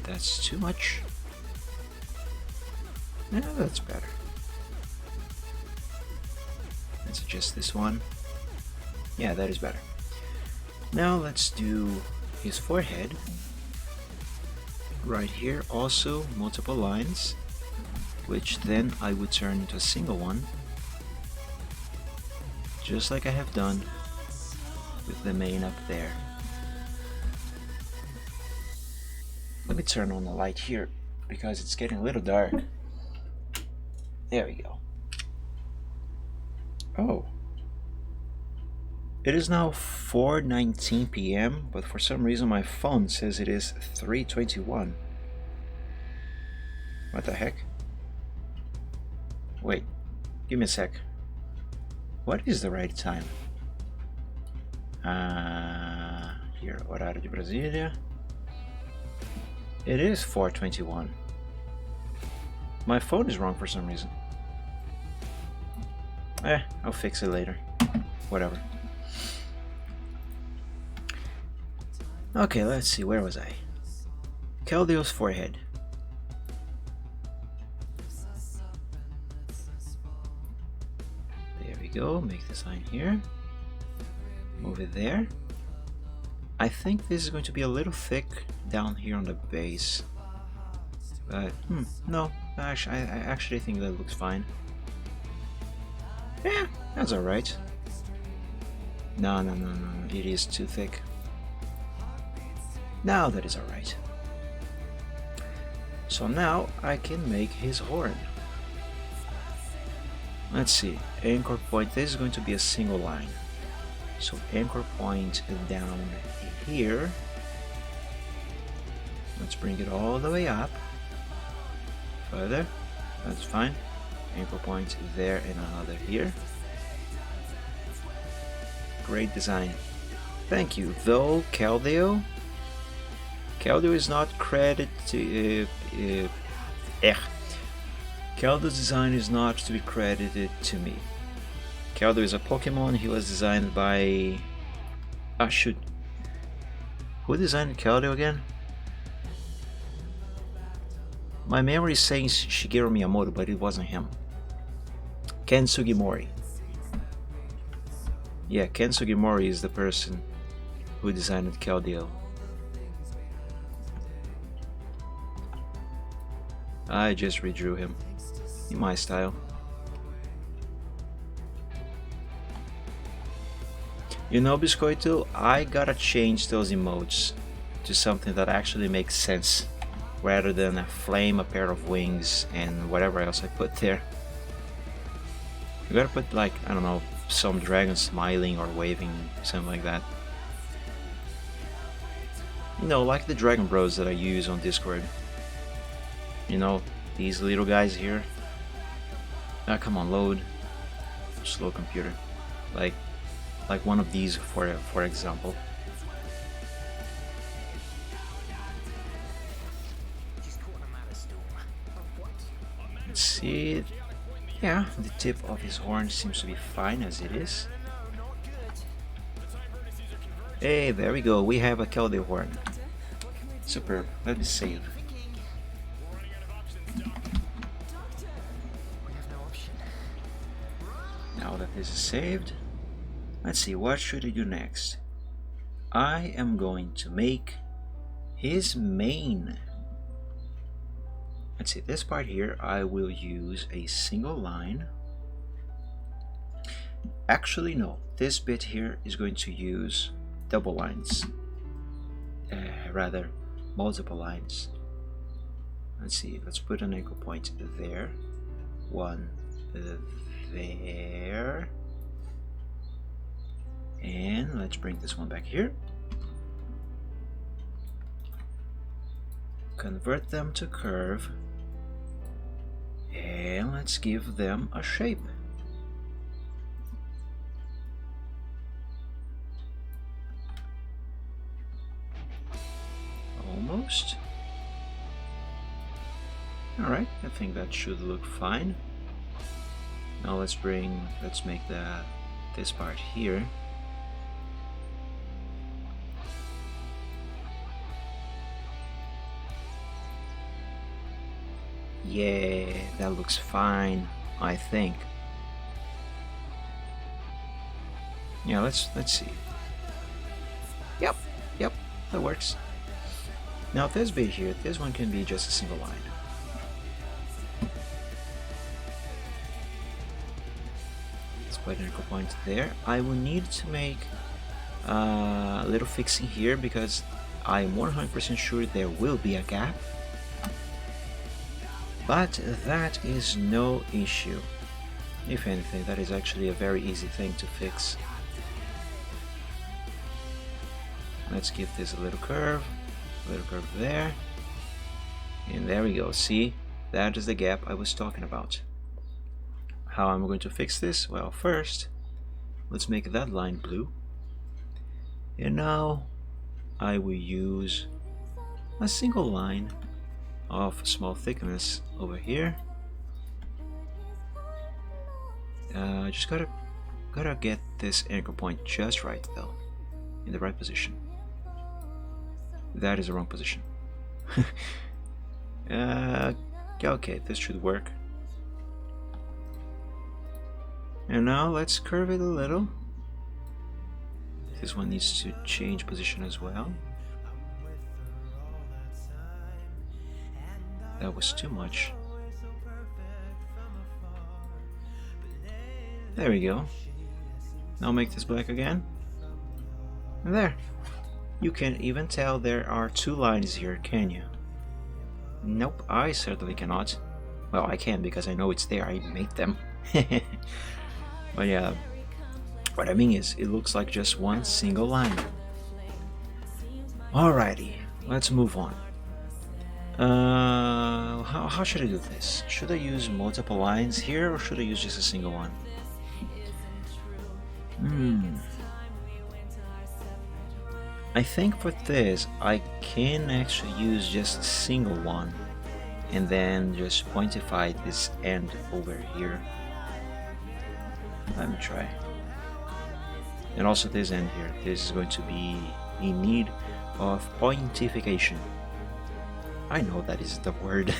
Speaker 1: That's too much. Yeah, that's better. Let's adjust this one. Yeah, that is better. Now let's do his forehead. Right here also multiple lines, which then I would turn into a single one, just like I have done with the mane up there. Let me turn on the light here because it's getting a little dark. There we go. Oh. It is now 4:19 p.m., but for some reason my phone says it is 3:21. What the heck? Wait, give me a sec. What is the right time? Here, horário de Brasília. It is 4:21. My phone is wrong for some reason. I'll fix it later. Whatever. Okay, let's see, where was I? Keldeo's forehead. There we go, make the sign here. Move it there. I think this is going to be a little thick down here on the base. But, no, I actually think that looks fine. Yeah, that's alright. No, it is too thick. Now that is alright. So now I can make his horn. Let's see, anchor point, this is going to be a single line. So anchor point down here. Let's bring it all the way up. Further, that's fine. Anchor point there and another here. Great design. Thank you. Though Keldeo is not credited to Keldeo's design is not to be credited to me. Keldeo is a Pokemon. He was designed by shoot. Who designed Keldeo again? My memory is saying Shigeru Miyamoto, but it wasn't him. Ken Sugimori. Yeah, Ken Sugimori is the person who designed Keldeo. I just redrew him in my style. You know, Biscoito, I gotta change those emotes to something that actually makes sense, rather than a flame, a pair of wings, and whatever else I put there. You gotta put, like, I don't know, some dragon smiling or waving, something like that. You know, like the Dragon Bros that I use on Discord. You know, these little guys here. Ah, come on, load. Slow computer. Like one of these, for example. Let's see. Yeah, the tip of his horn seems to be fine as it is. Hey, there we go. We have a Keldeo horn. Superb. Let me save. Now that this is saved, let's see, what should I do next? I am going to make his mane. Let's see, this part here I will use a single line. Actually no, this bit here is going to use double lines. Rather, multiple lines. Let's see, let's put an anchor point there. One there. And let's bring this one back here. Convert them to curve. And let's give them a shape. Almost. Alright, I think that should look fine. Now let's make the this part here. Yeah, that looks fine, I think. Yeah, let's see. Yep, that works. Now this bit here, this one can be just a single line. Let's put an anchor point there. I will need to make a little fixing here because I'm 100% sure there will be a gap. But that is no issue. If anything, that is actually a very easy thing to fix. Let's give this a little curve there. And there we go. See, that is the gap I was talking about. How am I going to fix this? Well, first, let's make that line blue. And now I will use a single line of small thickness over here. Just gotta get this anchor point just right though, in the right position. That is the wrong position. Okay, this should work. And now let's curve it a little. This one needs to change position as well. That was too much. There we go. Now make this black again. And there. You can even tell there are two lines here, can you? Nope, I certainly cannot. Well, I can because I know it's there, I made them. But yeah, what I mean is, it looks like just one single line. Alrighty, let's move on. How should I do this? Should I use multiple lines here or should I use just a single one? I think for this I can actually use just a single one and then just pointify this end over here. Let me try. And also this end here. This is going to be in need of pointification. I know that is the word.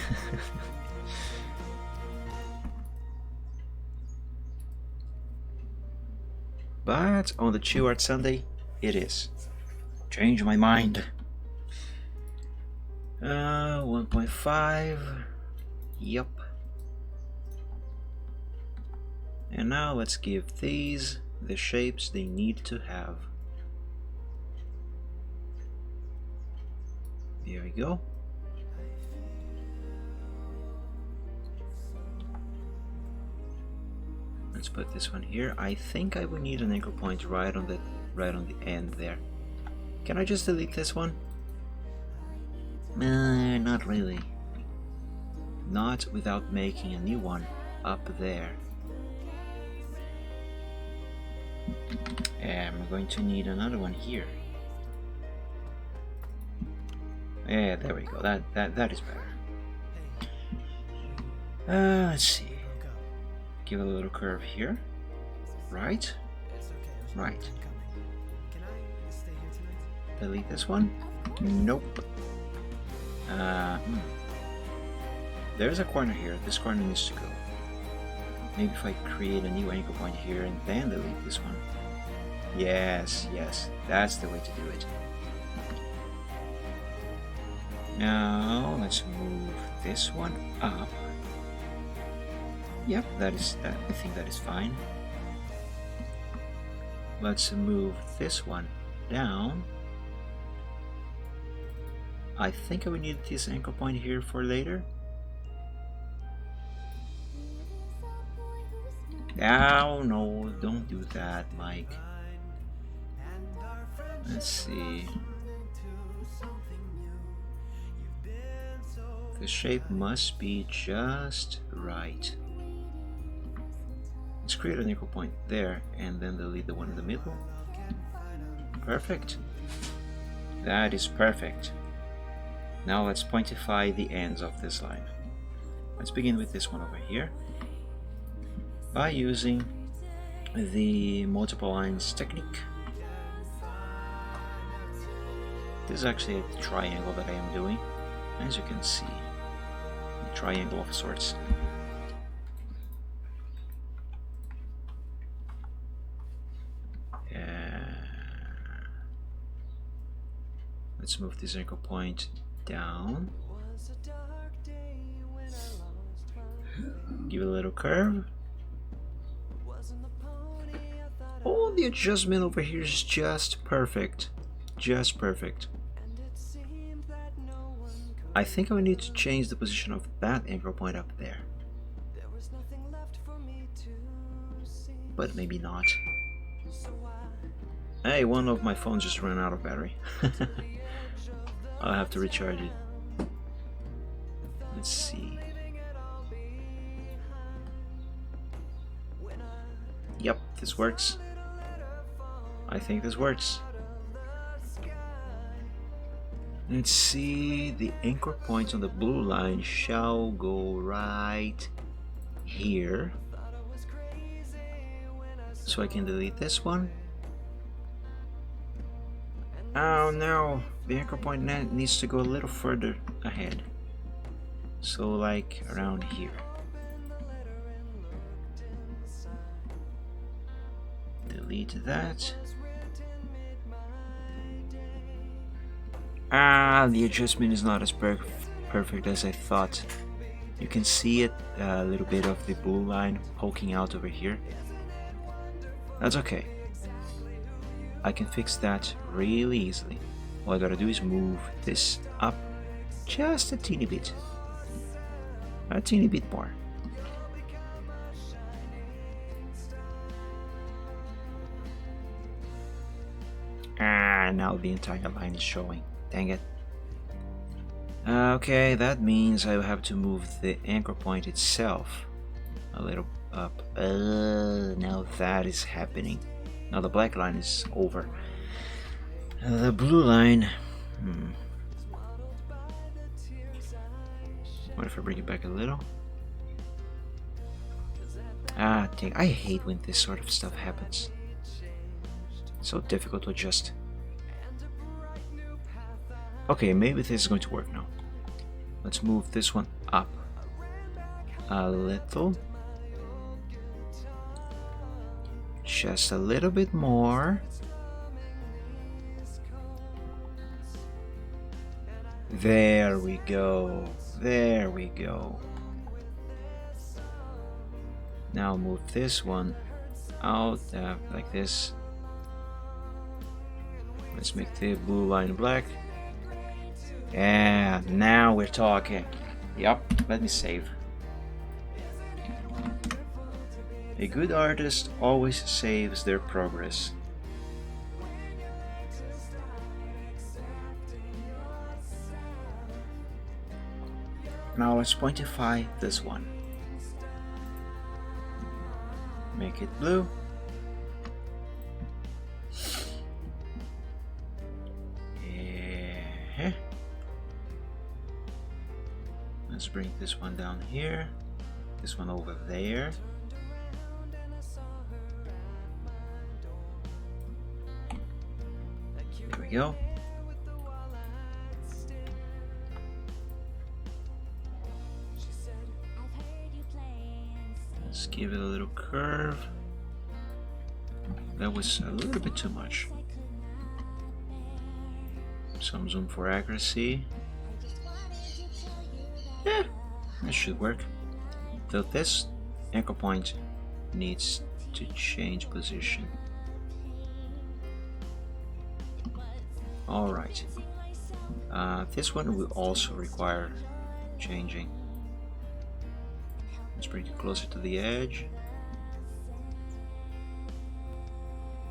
Speaker 1: But on the Chill Art Sunday, it is. Change my mind. 1.5. Yep. And now let's give these the shapes they need to have. There we go. Let's put this one here. I think I will need an anchor point right on the end there. Can I just delete this one? Not really. Not without making a new one up there. And I'm going to need another one here. Yeah, there we go. That is better. Let's see. Give a little curve here. Right. Delete this one. Nope. There's a corner here. This corner needs to go. Maybe if I create a new anchor point here and then delete this one. Yes, that's the way to do it. Now let's move this one up. Yep, I think that is fine. Let's move this one down. I think I will need this anchor point here for later. Oh no, don't do that, Mike. Let's see. The shape must be just right. Let's create an anchor point there and then delete the one in the middle. Perfect. That is perfect. Now let's pointify the ends of this line. Let's begin with this one over here by using the multiple lines technique. This is actually a triangle that I am doing, as you can see, a triangle of sorts. Let's move this anchor point down. Give it a little curve. Oh, the adjustment over here is just perfect. Just perfect. I think I will need to change the position of that anchor point up there. But maybe not. Hey, one of my phones just ran out of battery. I'll have to recharge it. Let's see. Yep, this works. I think this works. Let's see, the anchor points on the blue line shall go right here. So I can delete this one. Oh no, the anchor point needs to go a little further ahead. So like around here. Delete that. Ah, the adjustment is not as perfect as I thought. You can see it, a little bit of the blue line poking out over here. That's okay. I can fix that really easily. All I gotta do is move this up just a teeny bit. A teeny bit more. Ah, now the entire line is showing. Dang it. Okay, that means I will have to move the anchor point itself a little up. Now that is happening. Now the black line is over. The blue line. What if I bring it back a little? Ah, dang, I hate when this sort of stuff happens. It's so difficult to adjust. Okay, maybe this is going to work now. Let's move this one up a little. Just a little bit more. There we go. There we go. Now move this one out like this. Let's make the blue line black. Yeah, now we're talking. Yep, let me save. A good artist always saves their progress. Now let's pointify this one. Make it blue. Let's bring this one down here. This one over there. There we go. Let's give it a little curve. That was a little bit too much. Some zoom for accuracy. Yeah, that should work. Though this anchor point needs to change position. Alright. This one will also require changing. Let's bring it closer to the edge.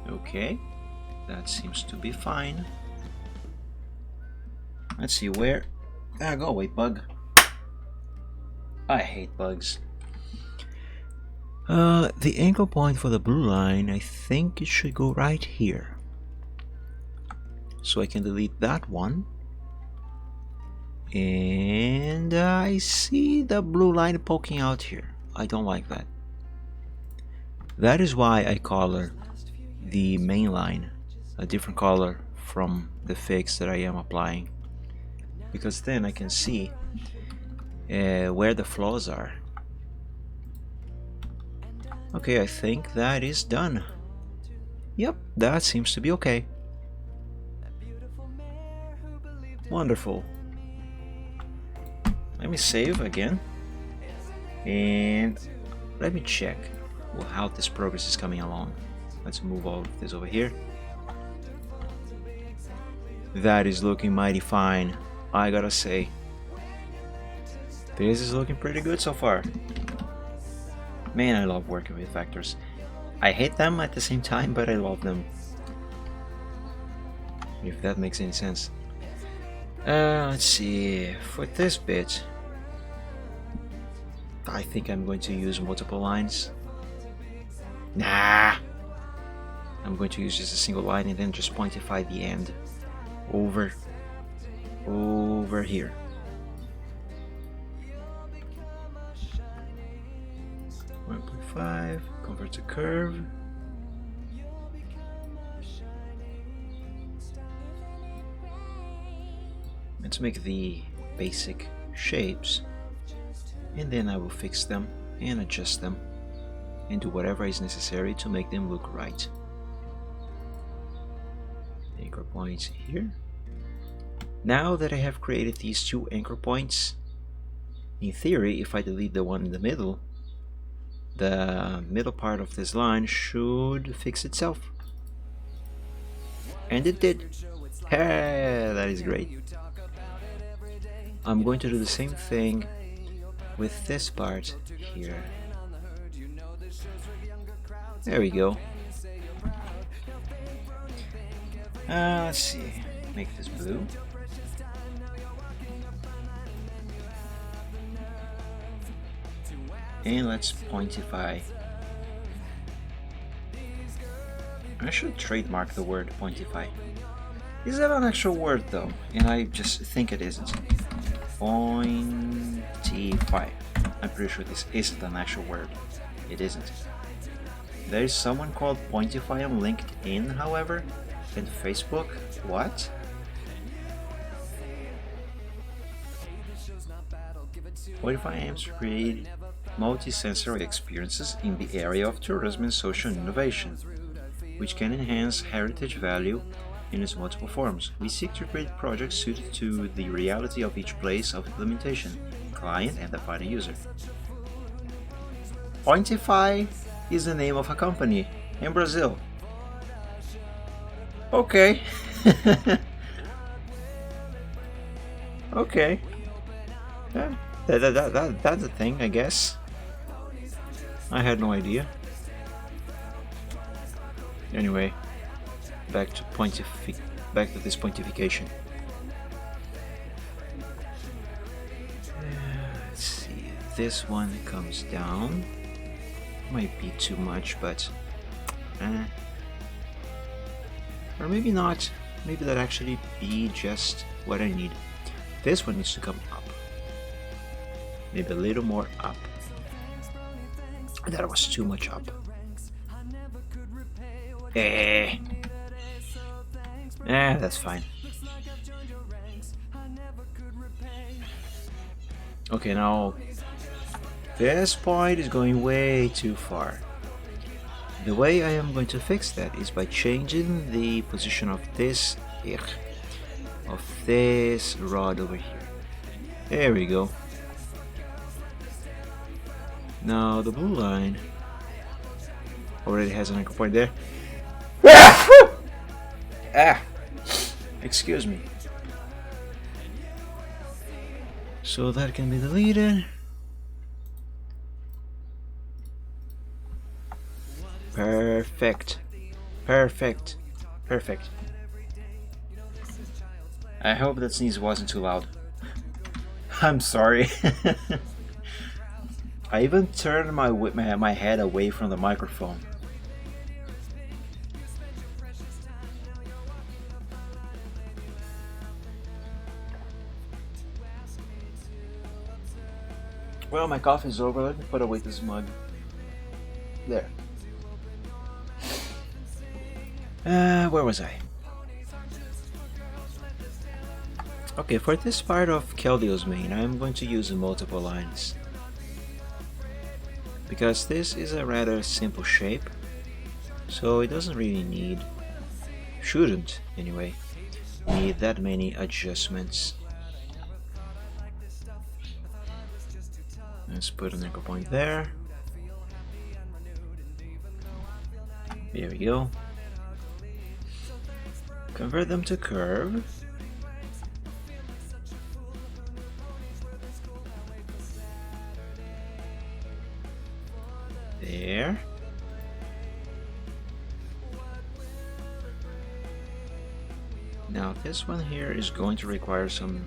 Speaker 1: Okay, that seems to be fine. Let's see where. Go away, bug. I hate bugs. The anchor point for the blue line, I think it should go right here. So I can delete that one. And I see the blue line poking out here. I don't like that. That is why I color the main line a different color from the fix that I am applying, because then I can see where the flaws are. Okay, I think that is done. Yep, that seems to be okay. Wonderful. Let me save again. And let me check how this progress is coming along. Let's move all of this over here. That is looking mighty fine, I gotta say. This is looking pretty good so far. Man, I love working with vectors. I hate them at the same time, but I love them. If that makes any sense. Let's see. For this bit, I think I'm going to use multiple lines. Nah! I'm going to use just a single line and then just pointify the end over here. Convert to curve. Let's make the basic shapes, and then I will fix them and adjust them and do whatever is necessary to make them look right. Anchor points here. Now that I have created these two anchor points, in theory, if I delete the one in the middle part of this line should fix itself. And it did. Hey, that is great. I'm going to do the same thing with this part here. There we go. Let's see. Make this blue. And let's pointify. I should trademark the word pointify. Is that an actual word though? And I just think it isn't. Pointify. I'm pretty sure this isn't an actual word. It isn't. There is someone called Pointify on LinkedIn, however, and Facebook. What? Pointify aims to create multi-sensory experiences in the area of tourism and social innovation, which can enhance heritage value in its multiple forms. We seek to create projects suited to the reality of each place of implementation, client, and the final user. Pointify is the name of a company in Brazil. Okay. Okay. Yeah, that's a thing, I guess. I had no idea. Anyway, back to this pontification. Let's see. This one comes down. Might be too much, but or maybe not. Maybe that actually be just what I need. This one needs to come up. Maybe a little more up. That was too much up. That's fine. Okay, now this point is going way too far. The way I am going to fix that is by changing the position of this rod over here. There we go. Now the blue line already has an anchor point there. Excuse me. So that can be deleted. Perfect. Perfect. Perfect. I hope that sneeze wasn't too loud. I'm sorry. I even turned my head away from the microphone. Well, my coffee is over. Let me put away this mug. There. Where was I? Okay, for this part of Keldeo's main, I'm going to use multiple lines. Because this is a rather simple shape, so it doesn't really shouldn't anyway, need that many adjustments. Let's put an anchor point there. There we go. Convert them to curve. There. Now this one here is going to require some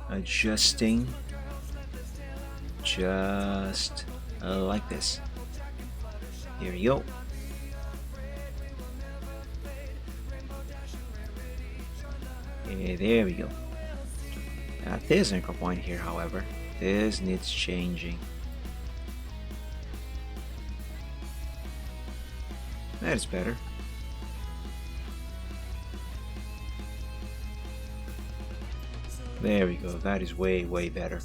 Speaker 1: adjusting, just like this. Here we go. There we go. This anchor point here, however, this needs changing. That is better. There we go, that is way better.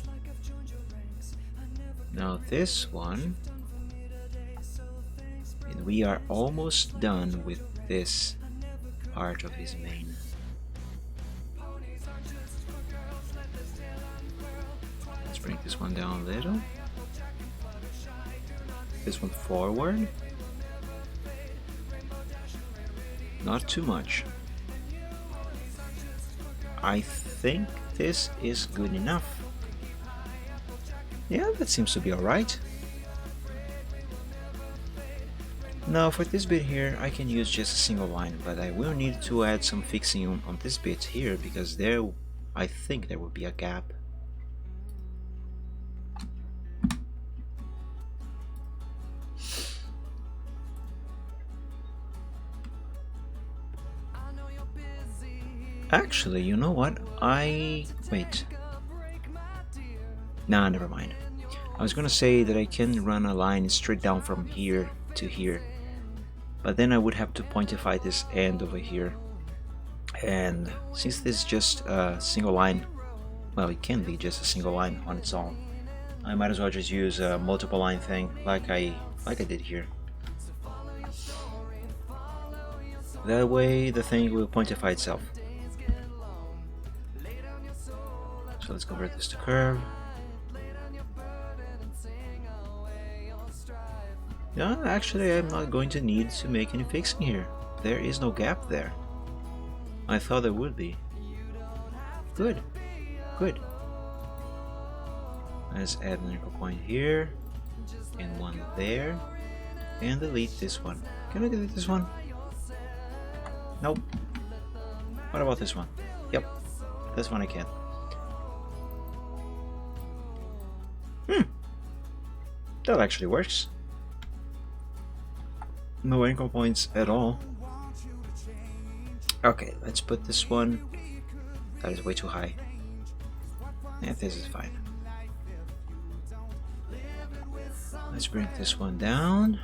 Speaker 1: Now this one, and we are almost done with this part of his main. Let's bring this one down a little. This one forward. Not too much. I think this is good enough. Yeah, that seems to be alright. Now for this bit here, I can use just a single line, but I will need to add some fixing on this bit here, because there, I think there will be a gap. Actually, you know what? Wait. Nah, never mind. I was gonna say that I can run a line straight down from here to here, but then I would have to pointify this end over here. And since this is just a single line, well, it can be just a single line on its own, I might as well just use a multiple line thing like I did here. That way the thing will pointify itself. So let's convert this to curve. Yeah, actually I'm not going to need to make any fixing here. There is no gap there. I thought there would be. Good. Good. Let's add an anchor point here and one there, and delete this one. Can I delete this one? Nope. What about this one? Yep, this one I can. That actually works. No anchor points at all. Okay, let's put this one. That is way too high. Yeah, this is fine. Let's bring this one down.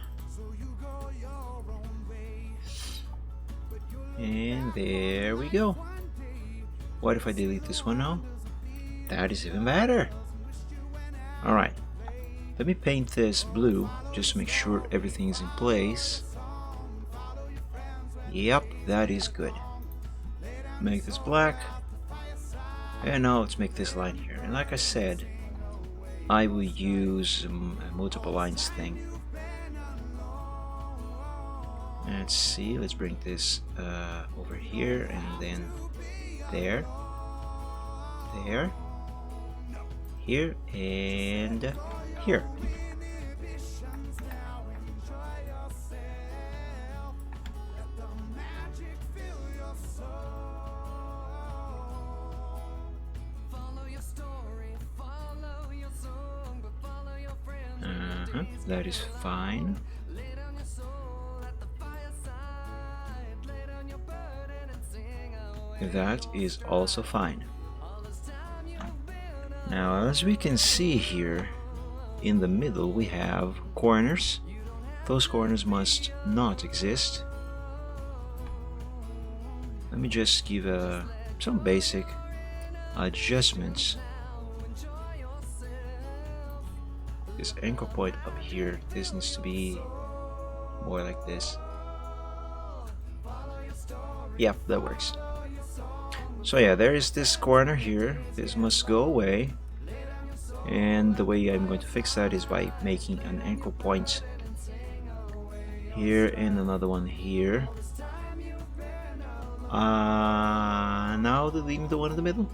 Speaker 1: And there we go. What if I delete this one now? That is even better. Alright. Let me paint this blue just to make sure everything is in place. Yep, that is good. Make this black. And now let's make this line here. And like I said, I will use a multiple lines thing. Let's see, let's bring this over here and then there. There. Here and here. That is fine. That is also fine. Now, as we can see here, in the middle we have corners. Those corners must not exist. Let me just give some basic adjustments. This anchor point up here, this needs to be more like this. Yeah, that works. So yeah, there is this corner here. This must go away. And the way I'm going to fix that is by making an anchor point here and another one here. Now leaving the one in the middle.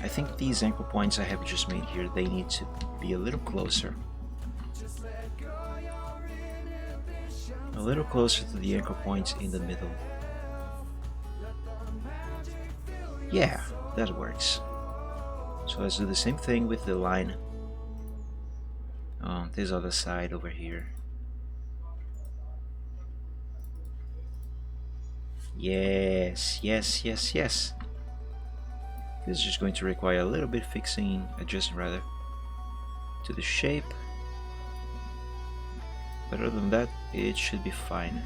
Speaker 1: I think these anchor points I have just made here, they need to be a little closer. A little closer to the anchor points in the middle. Yeah, that works. So let's do the same thing with the line on this other side over here. Yes, yes, yes, yes. This is just going to require a little bit fixing, adjusting rather, to the shape. But other than that, it should be fine.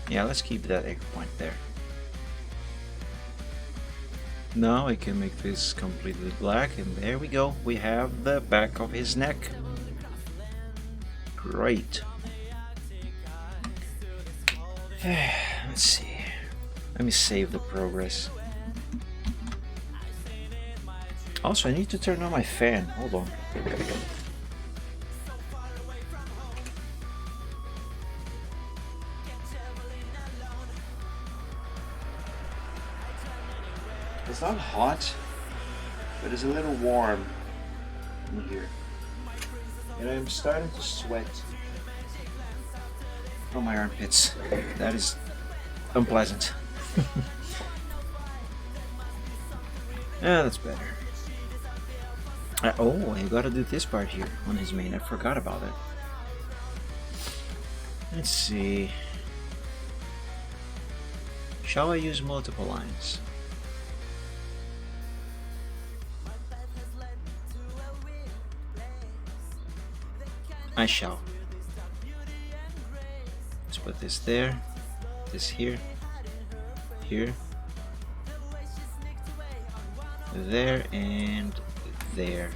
Speaker 1: Yeah, let's keep that anchor point there. Now I can make this completely black, and there we go. We have the back of his neck. Great. Let's see. Let me save the progress. Also, I need to turn on my fan. Hold on. It's not hot, but it's a little warm in here. And I'm starting to sweat from my armpits. That is unpleasant. Yeah, that's better. Oh, I gotta do this part here on his mane. I forgot about it. Let's see. Shall I use multiple lines? I shall. Let's put this there, this here, here, there, and there.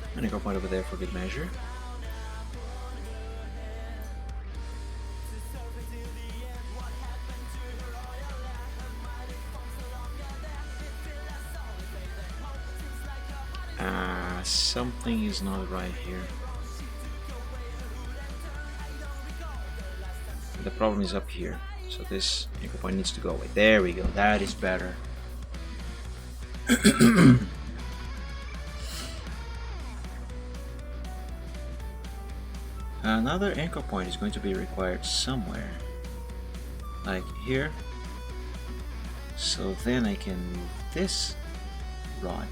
Speaker 1: I'm gonna go point over there for good measure. Something is not right here. The problem is up here, so this anchor point needs to go away. There we go, that is better. Another anchor point is going to be required somewhere, like here. So then I can move this rod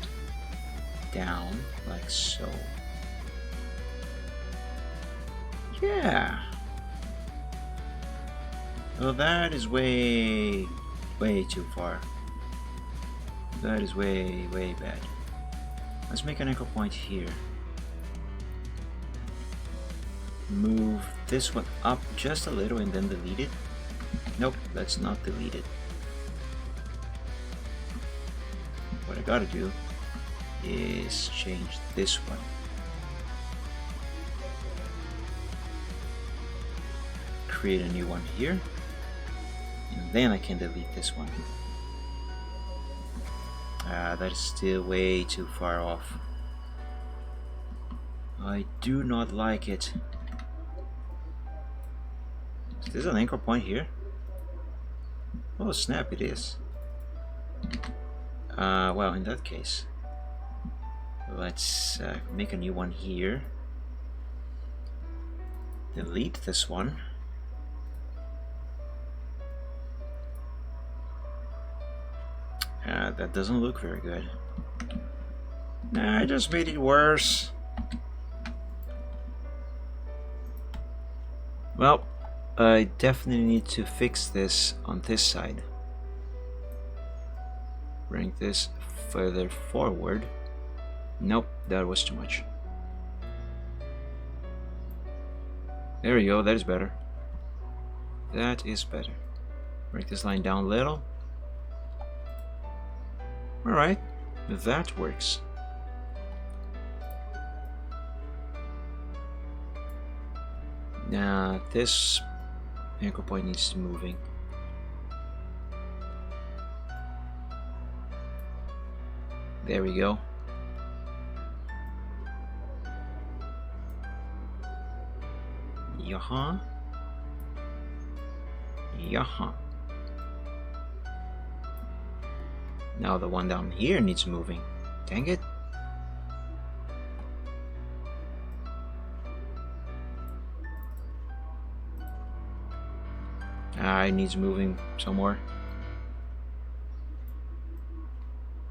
Speaker 1: down like so. Yeah. Well, that is way too far. That is way bad. Let's make an anchor point here. Move this one up just a little and then delete it. Nope, let's not delete it. What I gotta do is change this one. Create a new one here, and then I can delete this one. That is still way too far off. I do not like it. Is this an anchor point here? Oh snap, it is. Well, in that case, let's make a new one here. Delete this one. That doesn't look very good. I just made it worse. Well, I definitely need to fix this on this side. Bring this further forward. Nope, that was too much. There we go, that is better. That is better. Bring this line down a little. Alright, that works. Now this anchor point needs to be moving. There we go. Yaha. Yaha. Now the one down here needs moving. Dang it. It needs moving some more.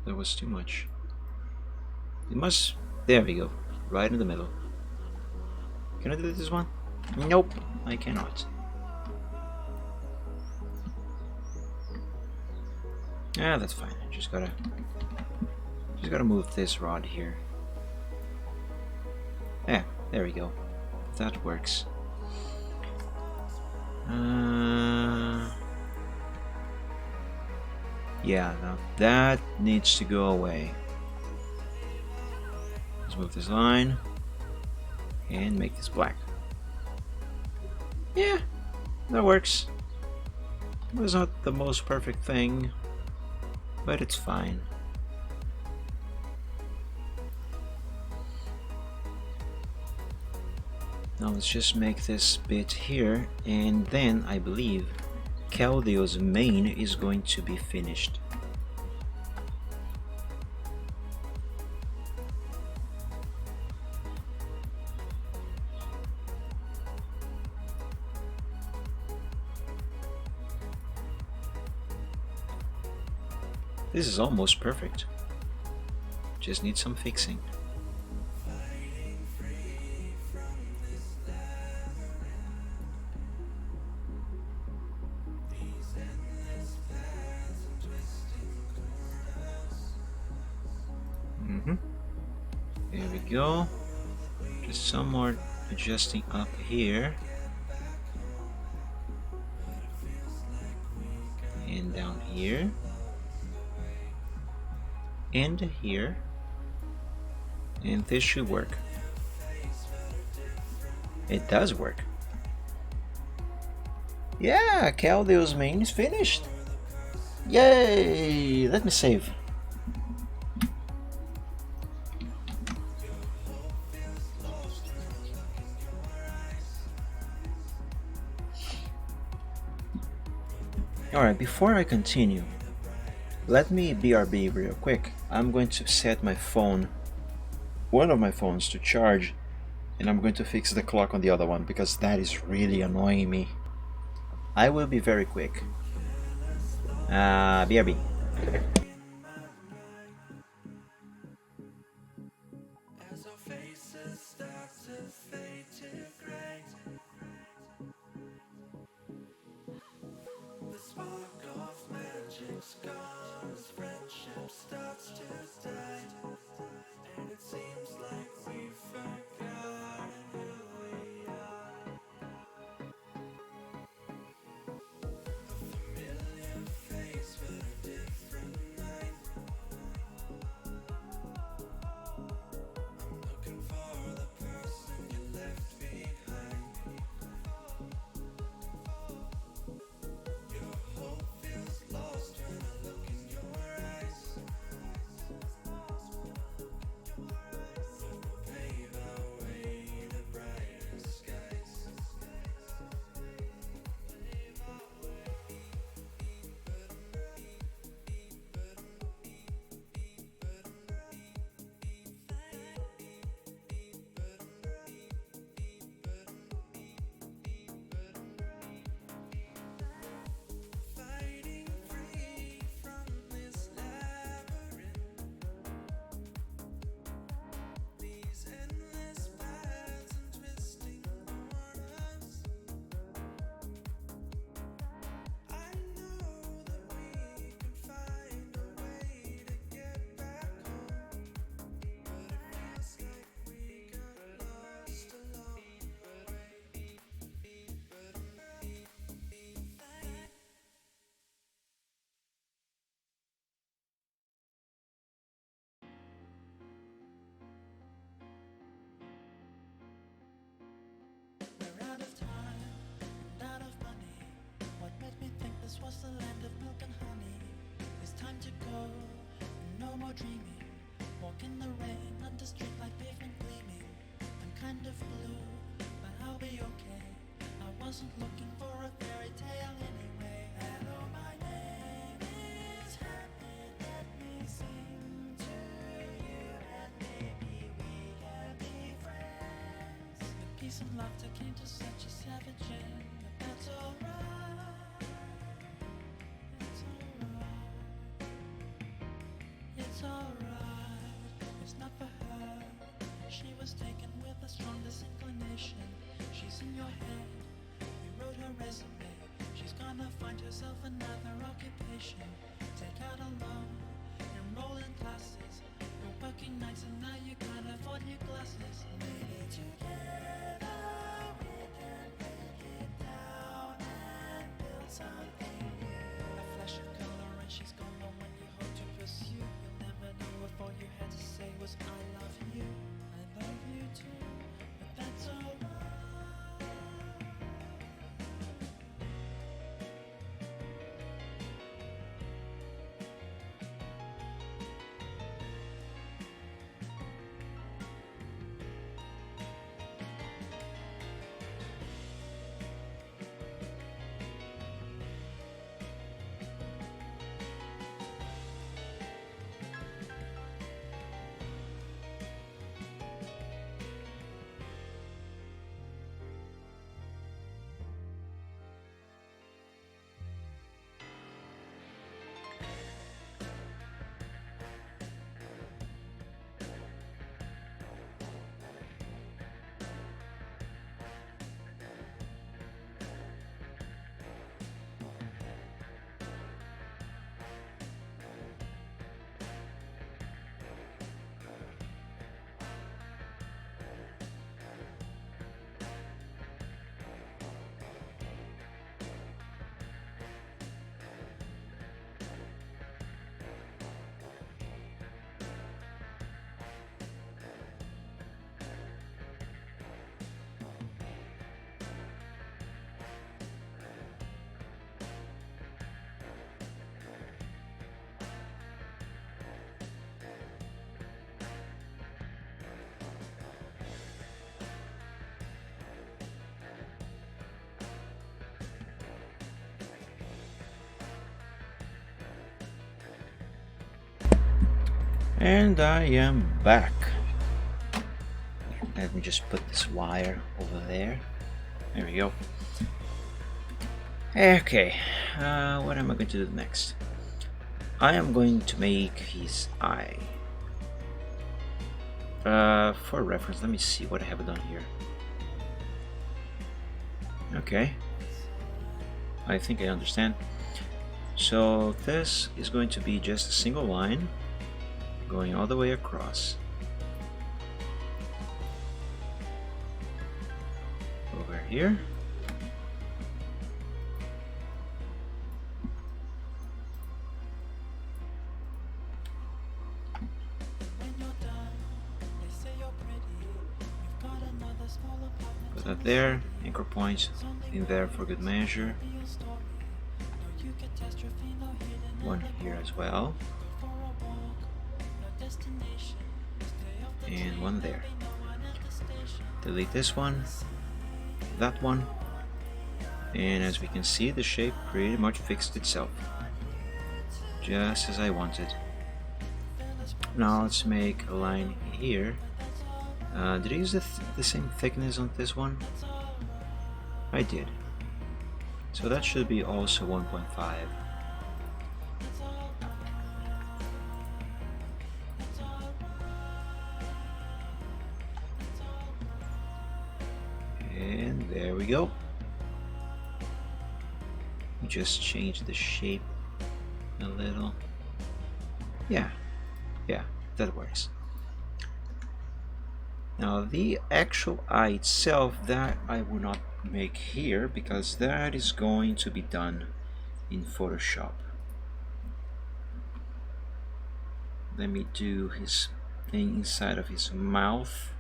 Speaker 1: That was too much. It must... There we go. Right in the middle. Can I do this one? Nope, I cannot. Yeah, that's fine. Just gotta move this rod here. Yeah, there we go. That works. Yeah, now that needs to go away. Let's move this line and make this black. Yeah, that works. It was not the most perfect thing, but it's fine. Now let's just make this bit here, and then I believe Keldeo's main is going to be finished. This is almost perfect. Just needs some fixing. There we go. Just some more adjusting up here. And down here. And here. And this should work. It does work. Yeah, Keldeo's main is finished. Yay! Let me save. Alright, before I continue, let me BRB real quick. I'm going to set my phone, one of my phones, to charge, and I'm going to fix the clock on the other one because that is really annoying me. I will be very quick. BRB.
Speaker 2: or dreaming. Walk in the rain under streetlight pavement gleaming. I'm kind of blue, but I'll be okay. I wasn't looking for a fairy tale anyway. Hello, my name is Happy. Let me sing to you, and maybe we can be friends. With peace and laughter came to such a savage end, but that's alright. It's alright. It's alright. It's not for her. She was taken with a strong disinclination. She's in your head. You wrote her resume. She's gonna find herself another occupation. Take out a loan, enroll in classes. You're working nights and now you can't afford your glasses. Maybe together we can break it down and build something new. A flash of color and she's gone. But when you hope to pursue, you'll never know if all you had to say was I love you. I love you too, but that's alright.
Speaker 1: And I am back. Let me just put this wire over there. There we go. Okay, what am I going to do next? I am going to make his eye. For reference, let me see what I have done here. Okay, I think I understand. So this is going to be just a single line going all the way across. Over here. Put that there, anchor points in there for good measure. One here as well. And one there. Delete this one, that one, and as we can see, the shape pretty much fixed itself, just as I wanted. Now let's make a line here. Did I use the same thickness on this one? I did. So that should be also 1.5. And there we go. Just change the shape a little. Yeah, that works. Now the actual eye itself, that I will not make here because that is going to be done in Photoshop. Let me do his thing inside of his mouth.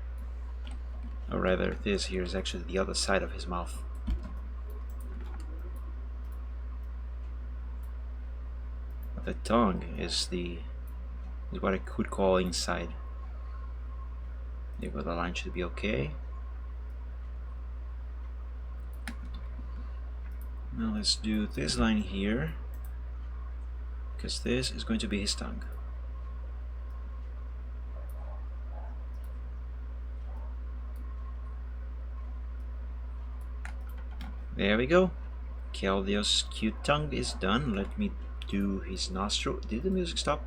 Speaker 1: Or rather, this here is actually the other side of his mouth. The tongue is the is what I could call inside. Maybe the line should be okay. Now let's do this line here, because this is going to be his tongue. There we go. Keldeo's cute tongue is done. Let me do his nostril. Did the music stop?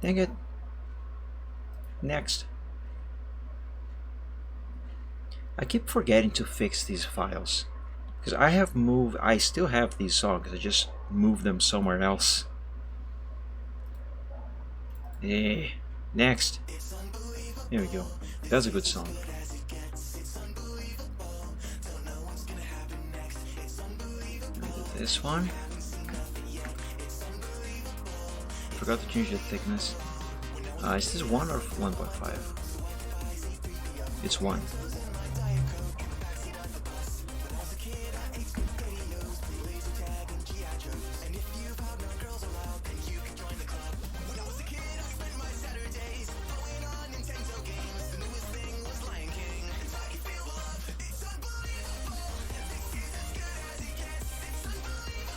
Speaker 1: Dang it. Next. I keep forgetting to fix these files, because I still have these songs, I just moved them somewhere else. Next. Here we go. That's a good song. This one. Forgot to change the thickness. Is this 1 or 1.5? It's 1.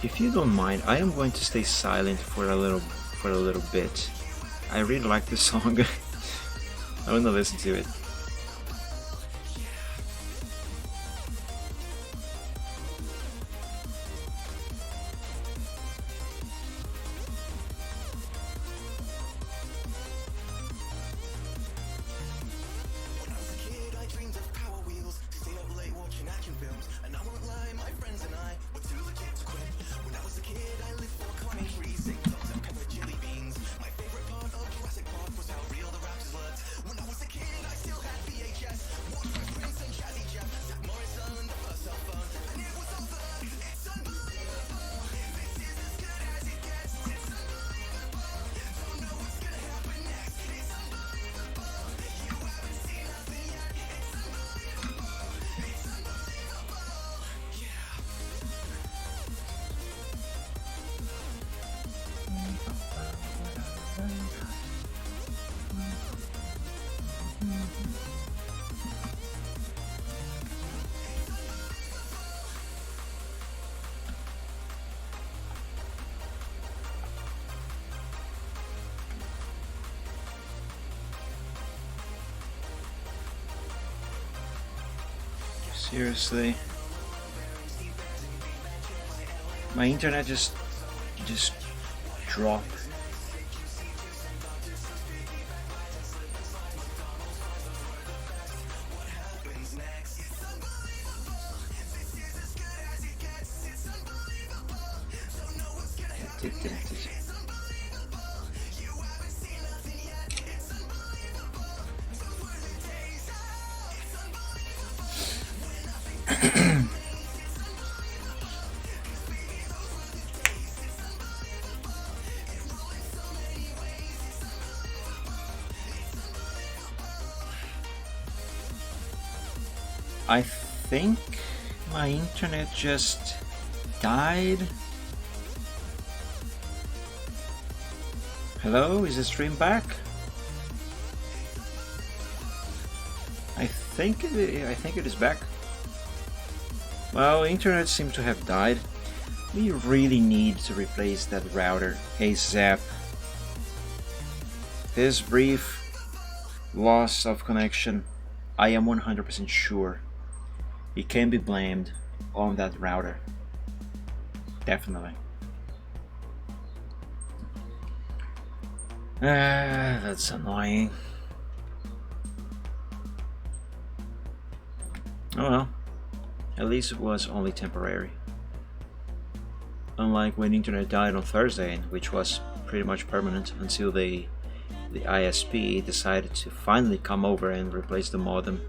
Speaker 1: If you don't mind, I am going to stay silent for a little bit. I really like this song. I want to listen to it. Seriously, my internet just dropped. I think my internet just died. Hello, is the stream back? I think it is back. Well, internet seems to have died. We really need to replace that router ASAP. This brief loss of connection, I am 100% sure it can be blamed on that router. Definitely. That's annoying. Oh well, at least it was only temporary. Unlike when internet died on Thursday, which was pretty much permanent until the ISP decided to finally come over and replace the modem.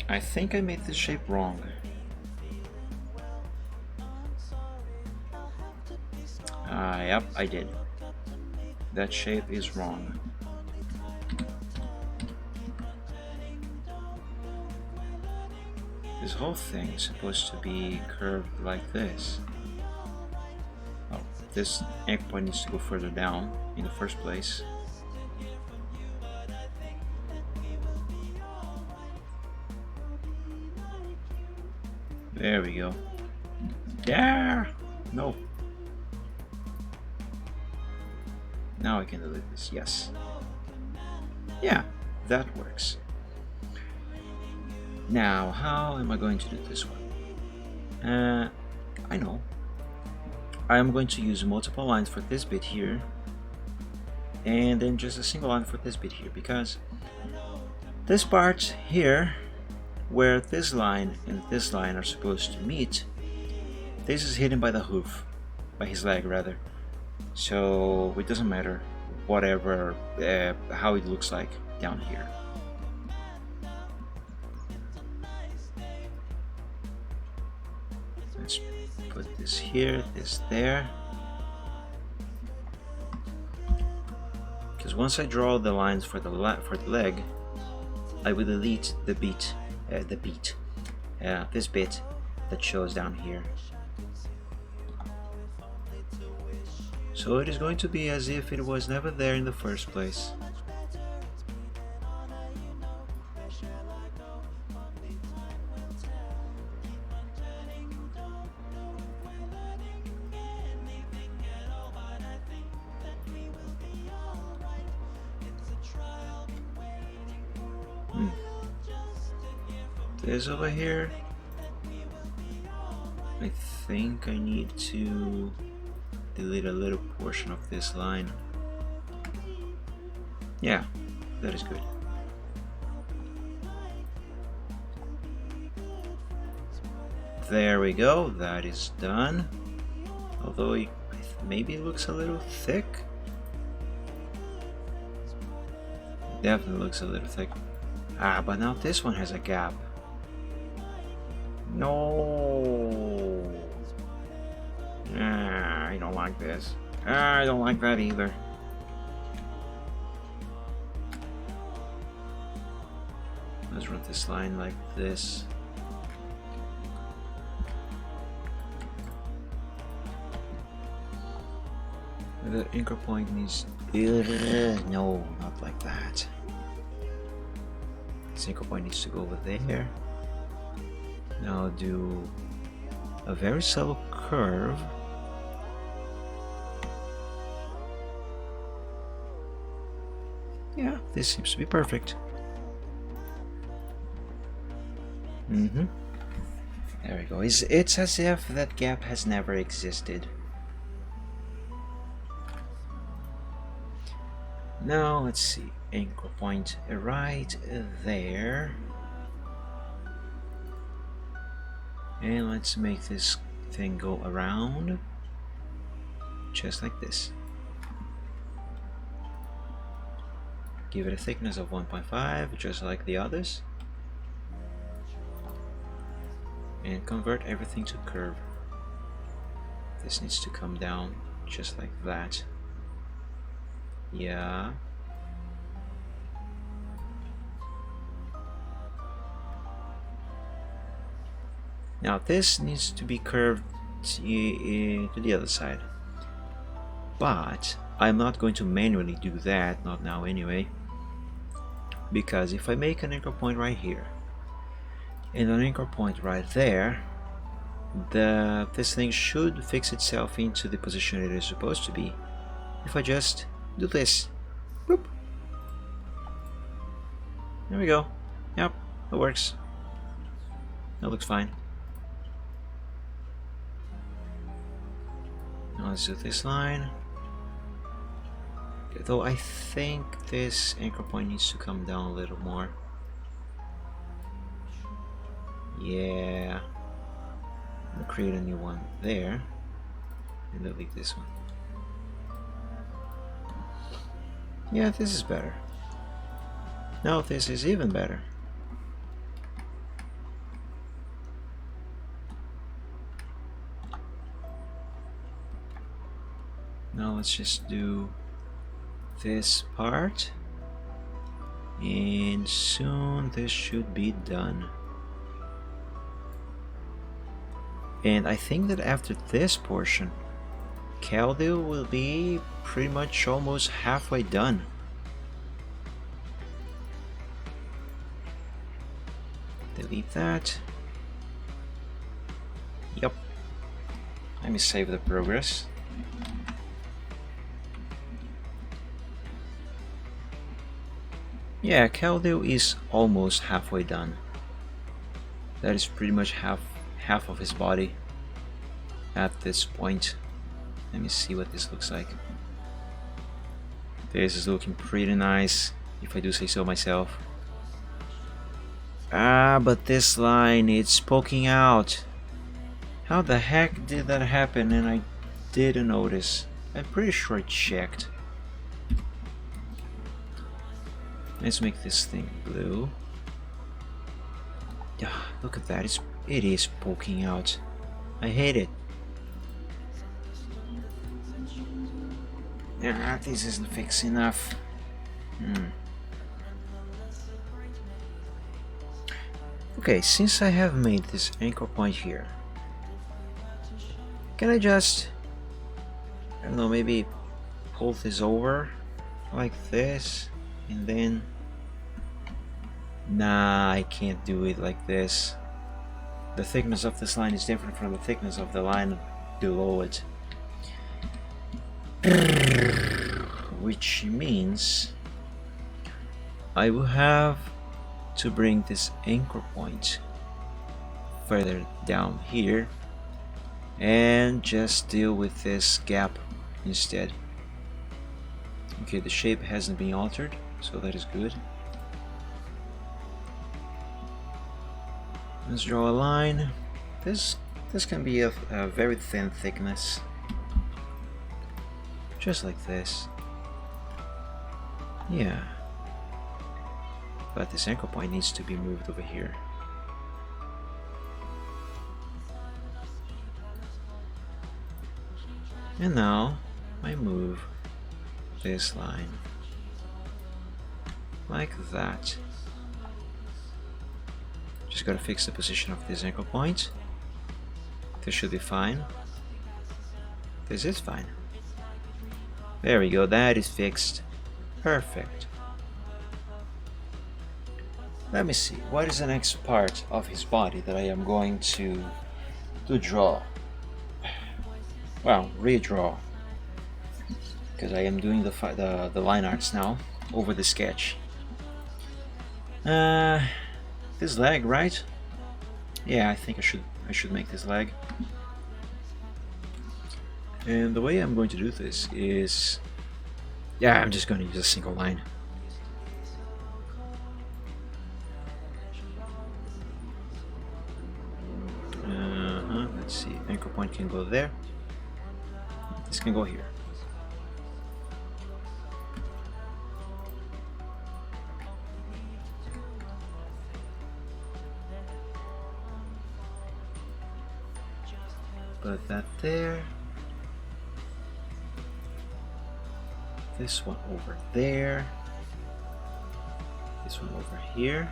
Speaker 1: I think I made this shape wrong. Yep, I did. That shape is wrong. This whole thing is supposed to be curved like this. Oh, this anchor point needs to go further down in the first place. There we go. Yeah! No. Now I can delete this. Yes. Yeah, that works. Now, how am I going to do this one? I know. I am going to use multiple lines for this bit here, and then just a single line for this bit here, because this part here, where this line and this line are supposed to meet, this is hidden by the hoof, by his leg rather. So it doesn't matter whatever how it looks like down here. Let's put this here, this there, because once I draw the lines for the leg, I will delete the beat, this bit that shows down here. So it is going to be as if it was never there in the first place. This over here, I think I need to delete a little portion of this line. Yeah, that is good. There we go, that is done. Although it maybe looks a little thick. Definitely looks a little thick. Ah, but now this one has a gap. No. Ah, I don't like this. Ah, I don't like that either. Let's run this line like this. The anchor point needs... No, not like that. This anchor point needs to go over there. Now do a very subtle curve. Yeah, this seems to be perfect. There we go. It's as if that gap has never existed. Now let's see. Anchor point right there. And let's make this thing go around. Just like this. Give it a thickness of 1.5, just like the others. And convert everything to curve. This needs to come down just like that. Yeah. Now this needs to be curved to the other side. But I'm not going to manually do that, not now anyway. Because if I make an anchor point right here and an anchor point right there, this thing should fix itself into the position it is supposed to be. If I just do this. Boop. There we go. Yep, that works. That looks fine. Now let's do this line. Though I think this anchor point needs to come down a little more. Yeah. I'll create a new one there. And delete this one. Yeah, this is better. No, this is even better. Now let's just do this part, and soon this should be done. And I think that after this portion, Keldeo will be pretty much almost halfway done. Delete that. Yep. Let me save the progress. Yeah, Keldeo is almost halfway done. That is pretty much half of his body at this point. Let me see what this looks like. This is looking pretty nice, if I do say so myself. Ah, but this line, it's poking out. How the heck did that happen and I didn't notice? I'm pretty sure I checked. Let's make this thing blue. Yeah, look at that, it is poking out. I hate it. Yeah, this isn't fixed enough. Okay, since I have made this anchor point here, can I just, I don't know, maybe pull this over like this and then... Nah, I can't do it like this. The thickness of this line is different from the thickness of the line below it. Which means I will have to bring this anchor point further down here and just deal with this gap instead. Okay, the shape hasn't been altered, so that is good. Let's draw a line. This can be a very thin thickness, just like this. Yeah, but this anchor point needs to be moved over here. And now I move this line like that. Just gotta fix the position of this anchor point. This should be fine. This is fine. There we go, that is fixed. Perfect. Let me see, what is the next part of his body that I am going to draw? Well, redraw. Because I am doing the line arts now over the sketch. This leg, right? Yeah, I think I should make this leg. And the way I'm going to do this is, yeah, I'm just going to use a single line. Let's see, anchor point can go there. This can go here. Put that there. This one over there. This one over here.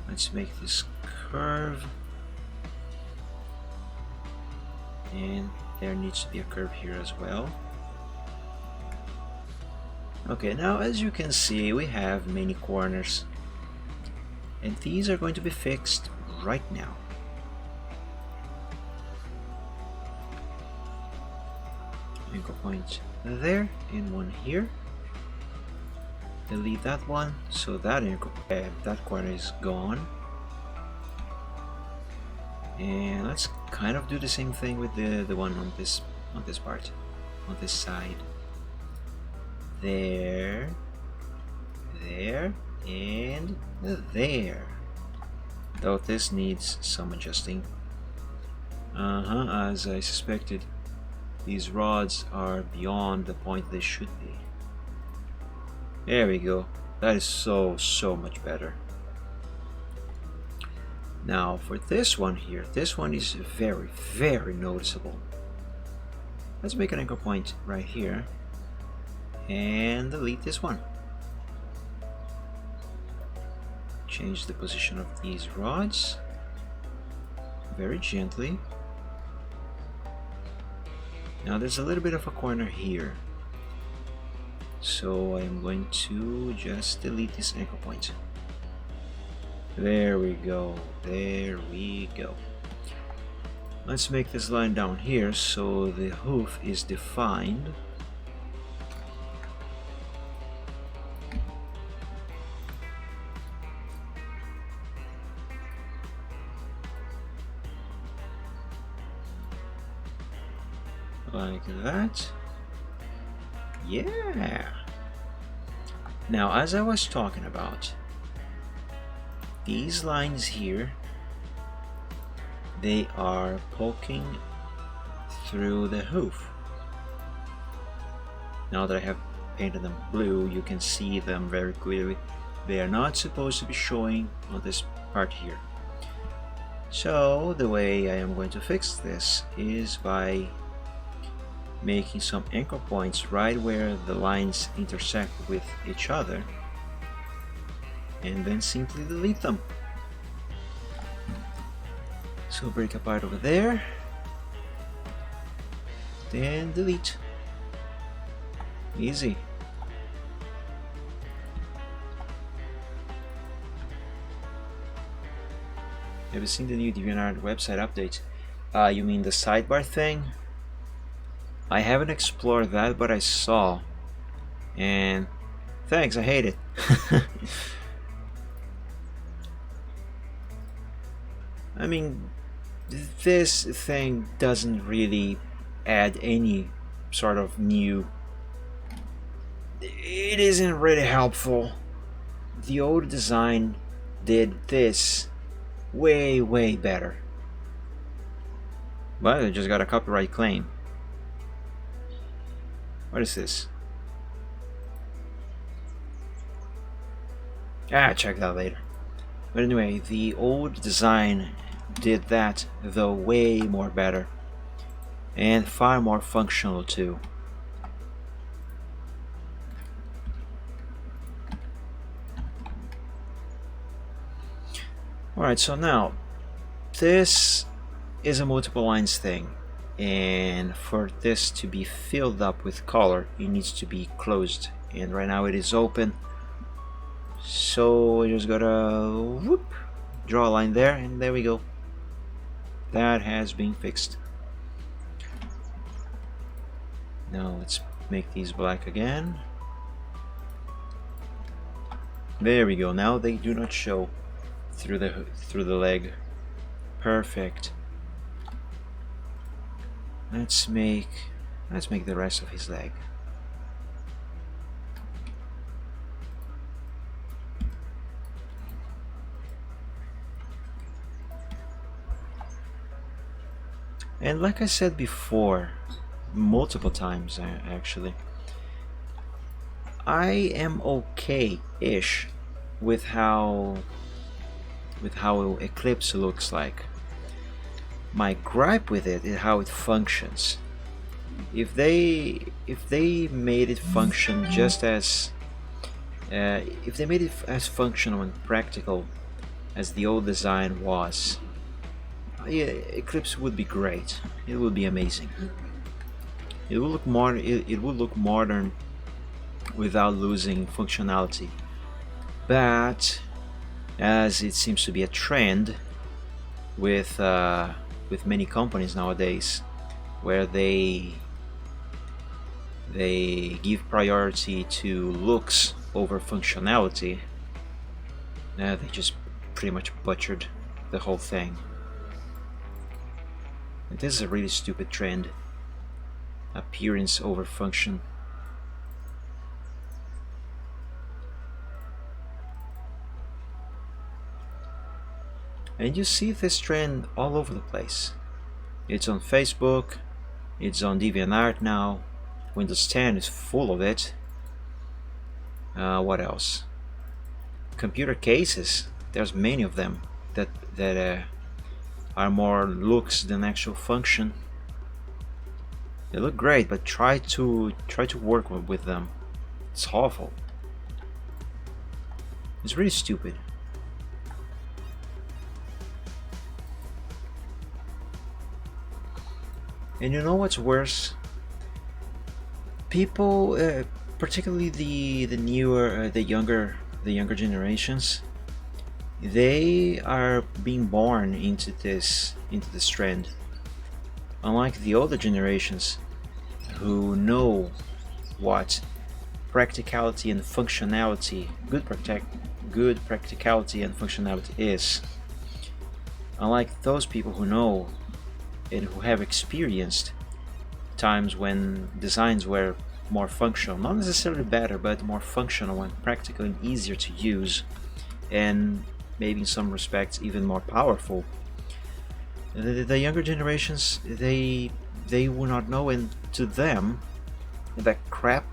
Speaker 1: Let's make this curve. And there needs to be a curve here as well. Okay, now as you can see, we have many corners. And these are going to be fixed right now. Anchor point there and one here. Delete that one, so that that corner is gone. And let's kind of do the same thing with the one on this part, on this side. There, there, and there. Though this needs some adjusting. As I suspected, these rods are beyond the point they should be. There we go. That is so much better. Now for this one here, this one is very noticeable. Let's make an anchor point right here and delete this one. Change the position of these rods very gently. Now there's a little bit of a corner here, so I'm going to just delete this anchor point. There we go, there we go. Let's make this line down here so the hoof is defined. Like that. Yeah. Now, as I was talking about, these lines here, they are poking through the hoof. Now that I have painted them blue, you can see them very clearly. They are not supposed to be showing on this part here. So the way I am going to fix this is by making some anchor points right where the lines intersect with each other, and then simply delete them. So break apart over there, then delete. Easy. Have you seen the new DeviantArt website update? You mean the sidebar thing? I haven't explored that, but I saw. And thanks, I hate it. I mean, this thing doesn't really add any sort of new. It isn't really helpful. The old design did this way better. But I just got a copyright claim. What is this? Check that later. But anyway, the old design did that, though way more better. And far more functional too. Alright, so now, this is a multiple lines thing. And for this to be filled up with color, it needs to be closed, and right now it is open, so I just gotta draw a line there, and there we go. That has been fixed. Now let's make these black again. There we go. Now they do not show through the leg. Perfect. Let's make the rest of his leg. And like I said before, multiple times actually, I am okay-ish with how Eclipse looks like. My gripe with it is how it functions. If they made it function just as if they made it as functional and practical as the old design was, yeah, Eclipse would be great. It would be amazing. It would look more. It would look modern without losing functionality. But as it seems to be a trend with many companies nowadays, where they give priority to looks over functionality, they just pretty much butchered the whole thing. And this is a really stupid trend. Appearance over function. And you see this trend all over the place. It's on Facebook, it's on DeviantArt now, Windows 10 is full of it. What else? Computer cases, there's many of them that are more looks than actual function. They look great, but try to work with them. It's awful. It's really stupid. And you know what's worse? People, particularly the newer, the younger generations, they are being born into this trend. Unlike the older generations, who know what practicality and functionality, good practicality and functionality is. Unlike those people who know and who have experienced times when designs were more functional, not necessarily better, but more functional and practical and easier to use, and maybe in some respects even more powerful. The younger generations, they will not know, and to them, that crap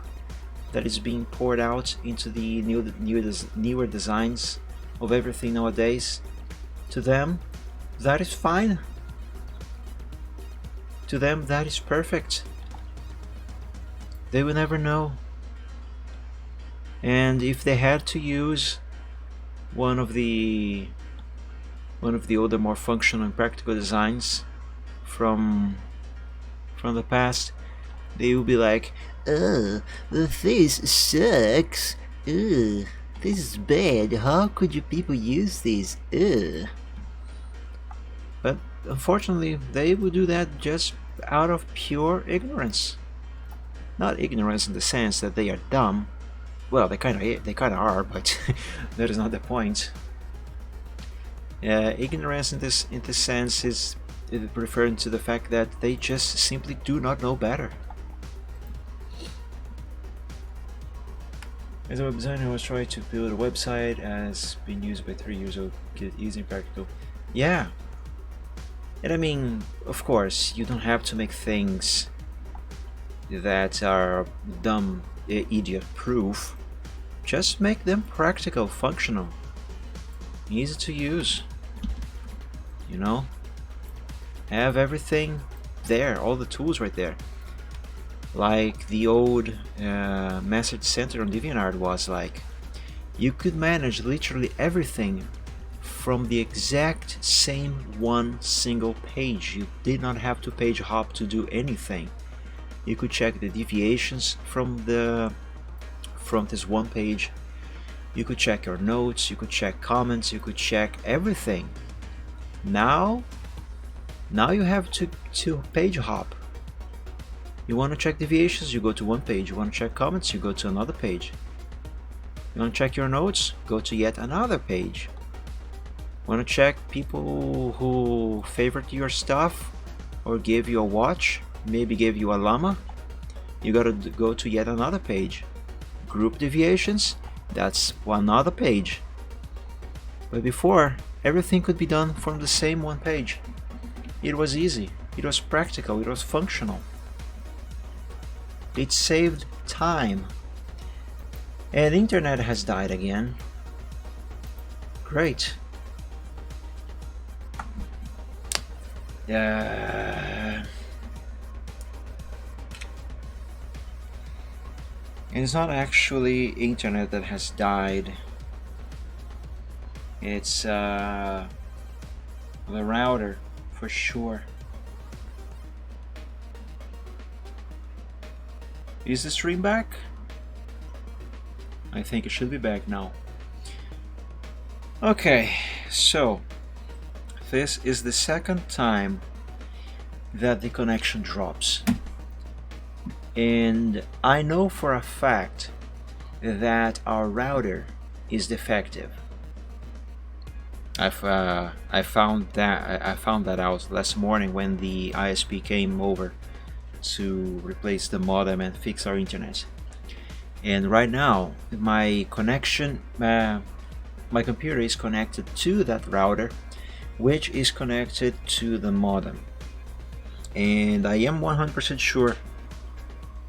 Speaker 1: that is being poured out into the newer designs of everything nowadays, to them, that is fine. To them, that is perfect. They will never know. And if they had to use one of the older, more functional and practical designs from the past, they will be like, "Oh, this sucks. Ugh, this is bad. How could you people use this? Ugh." But unfortunately, they will do that just out of pure ignorance. Not ignorance in the sense that they are dumb. Well, they kind of are, but that is not the point. Ignorance in this sense is referring to the fact that they just simply do not know better. As a web designer who was trying to build a website as being used by 3 years old kid, easy and practical. Yeah. And I mean, of course, you don't have to make things that are dumb, idiot proof. Just make them practical, functional, easy to use. You know? Have everything there, all the tools right there. Like the old message center on DeviantArt was like. You could manage literally everything from the exact same one single page. You did not have to page hop to do anything. You could check the deviations from this one page. You could check your notes, you could check comments, you could check everything. Now you have to page hop. You want to check deviations, you go to one page. You want to check comments, you go to another page. You want to check your notes, go to yet another page. Want to check people who favorite your stuff or gave you a watch, maybe gave you a llama? You gotta go to yet another page. Group deviations, that's another page. But before, everything could be done from the same one page. It was easy, it was practical, it was functional. It saved time. And the internet has died again. Great. And it's not actually internet that has died. It's the router, for sure. Is the stream back? I think it should be back now. Okay, so this is the second time that the connection drops. And I know for a fact that our router is defective. I found that out last morning when the ISP came over to replace the modem and fix our internet. And right now my connection, my computer is connected to that router, which is connected to the modem. And I am 100% sure,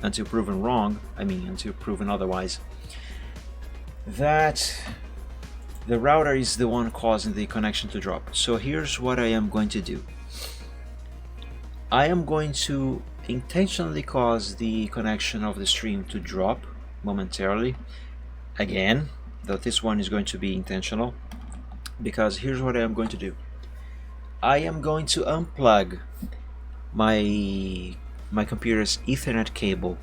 Speaker 1: until proven wrong, until proven otherwise, that the router is the one causing the connection to drop. So here's what I am going to do. I am going to intentionally cause the connection of the stream to drop momentarily again, though this one is going to be intentional, because here's what I am going to do. I am going to unplug my computer's Ethernet cable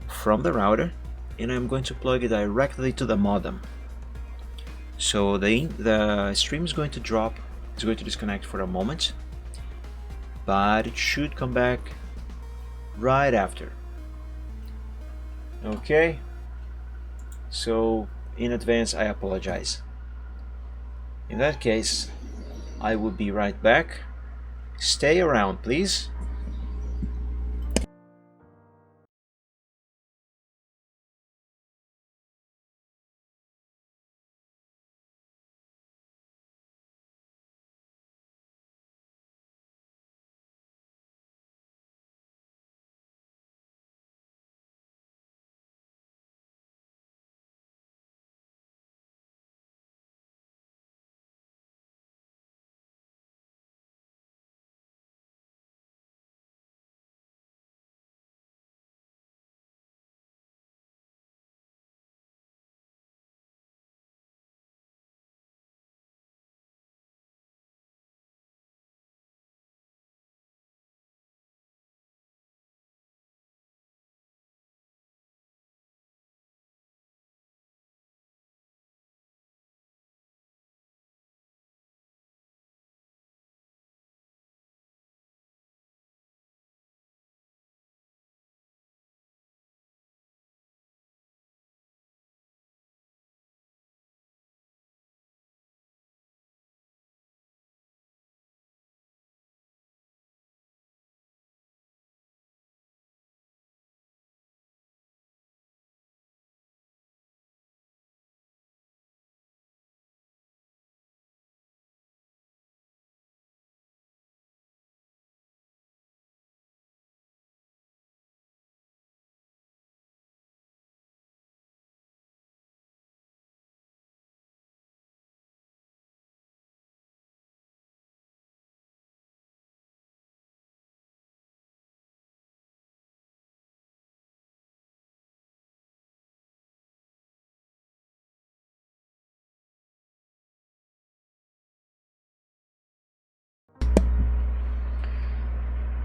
Speaker 1: from the router, and I'm going to plug it directly to the modem. So the stream is going to drop, it's going to disconnect for a moment, but it should come back right after. Okay, so in advance I apologize. In that case, I will be right back. Stay around, please.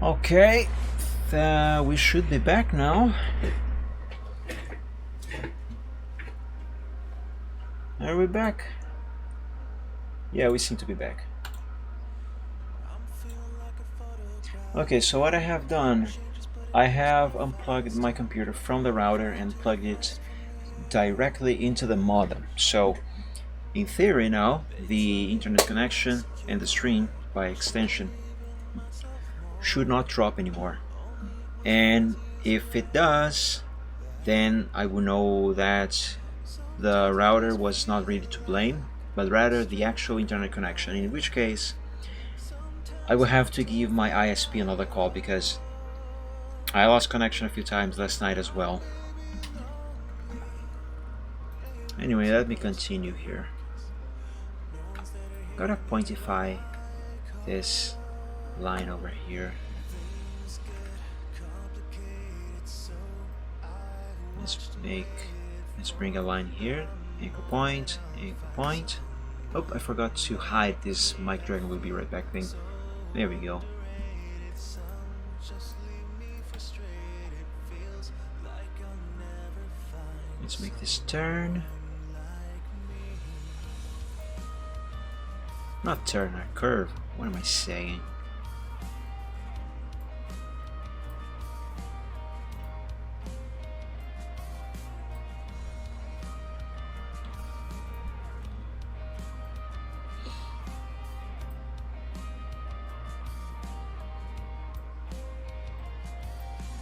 Speaker 1: Okay, we should be back now. Are we back? Yeah, we seem to be back. Okay, so what I have done, I have unplugged my computer from the router and plugged it directly into the modem. So in theory now, the internet connection and the stream by extension should not drop anymore. And if it does, then I will know that the router was not really to blame, but rather the actual internet connection, in which case I will have to give my ISP another call because I lost connection a few times last night as well. Anyway, let me continue here. Gotta pointify this line over here. Let's bring a line here. Anchor point, anchor point. Oh, I forgot to hide this mic dragon will be right back thing. There we go. Let's make this turn. Not turn, a curve. What am I saying?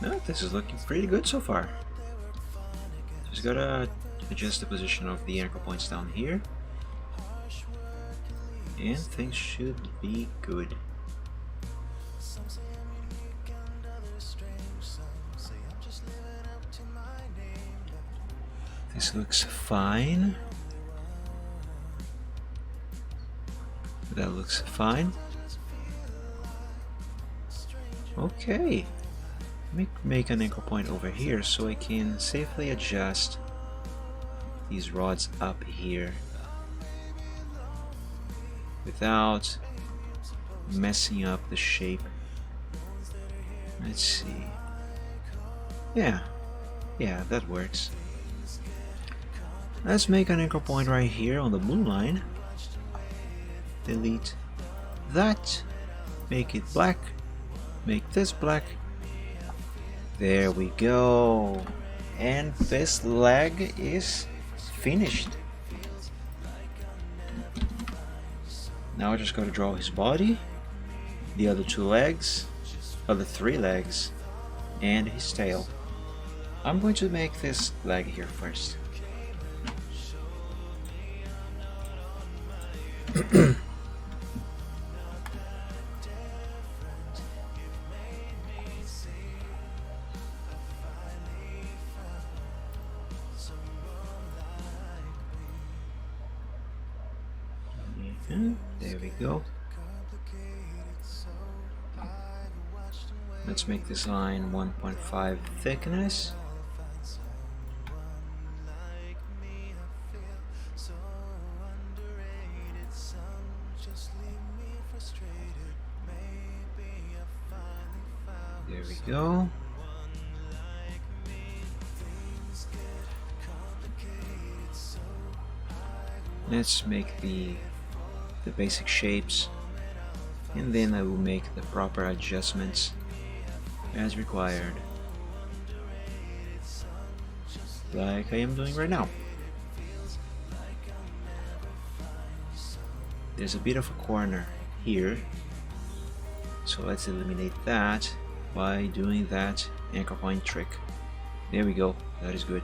Speaker 1: No, this is looking pretty good so far. Just gotta adjust the position of the anchor points down here. And things should be good. This looks fine. That looks fine. Okay. Make an anchor point over here so I can safely adjust these rods up here without messing up the shape. Let's see. Yeah, that works. Let's make an anchor point right here on the blue line. Delete that. Make it black. Make this black. There we go. And this leg is finished. Now I just gotta draw his body, the other two legs, other three legs, and his tail. I'm going to make this leg here first. There we go. Let's make this line 1.5 thickness. There we go. Let's make the basic shapes, and then I will make the proper adjustments as required, like I am doing right now. There's a bit of a corner here, so let's eliminate that by doing that anchor point trick. There we go, that is good.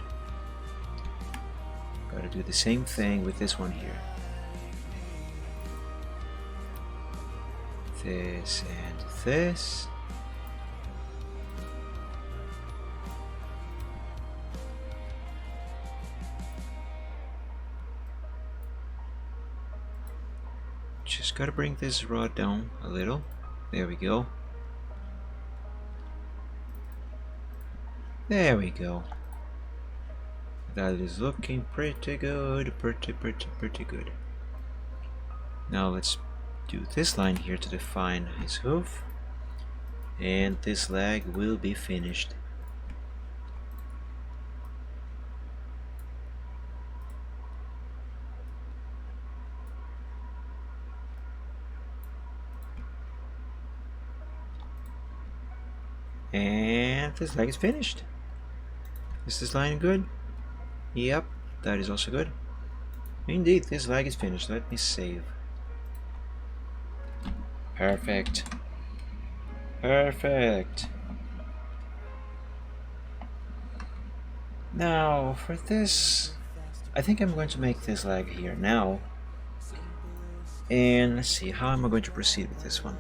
Speaker 1: Gotta do the same thing with this one here. This and this. Just gotta bring this rod down a little. There we go. There we go. That is looking pretty good. Pretty good. Now let's do this line here to define his hoof, and this leg will be finished. And this leg is finished. Is this line good? Yep, that is also good. Indeed, this leg is finished. Let me save. Perfect. Now for this, I think I'm going to make this leg here now, and let's see, how am I going to proceed with this one?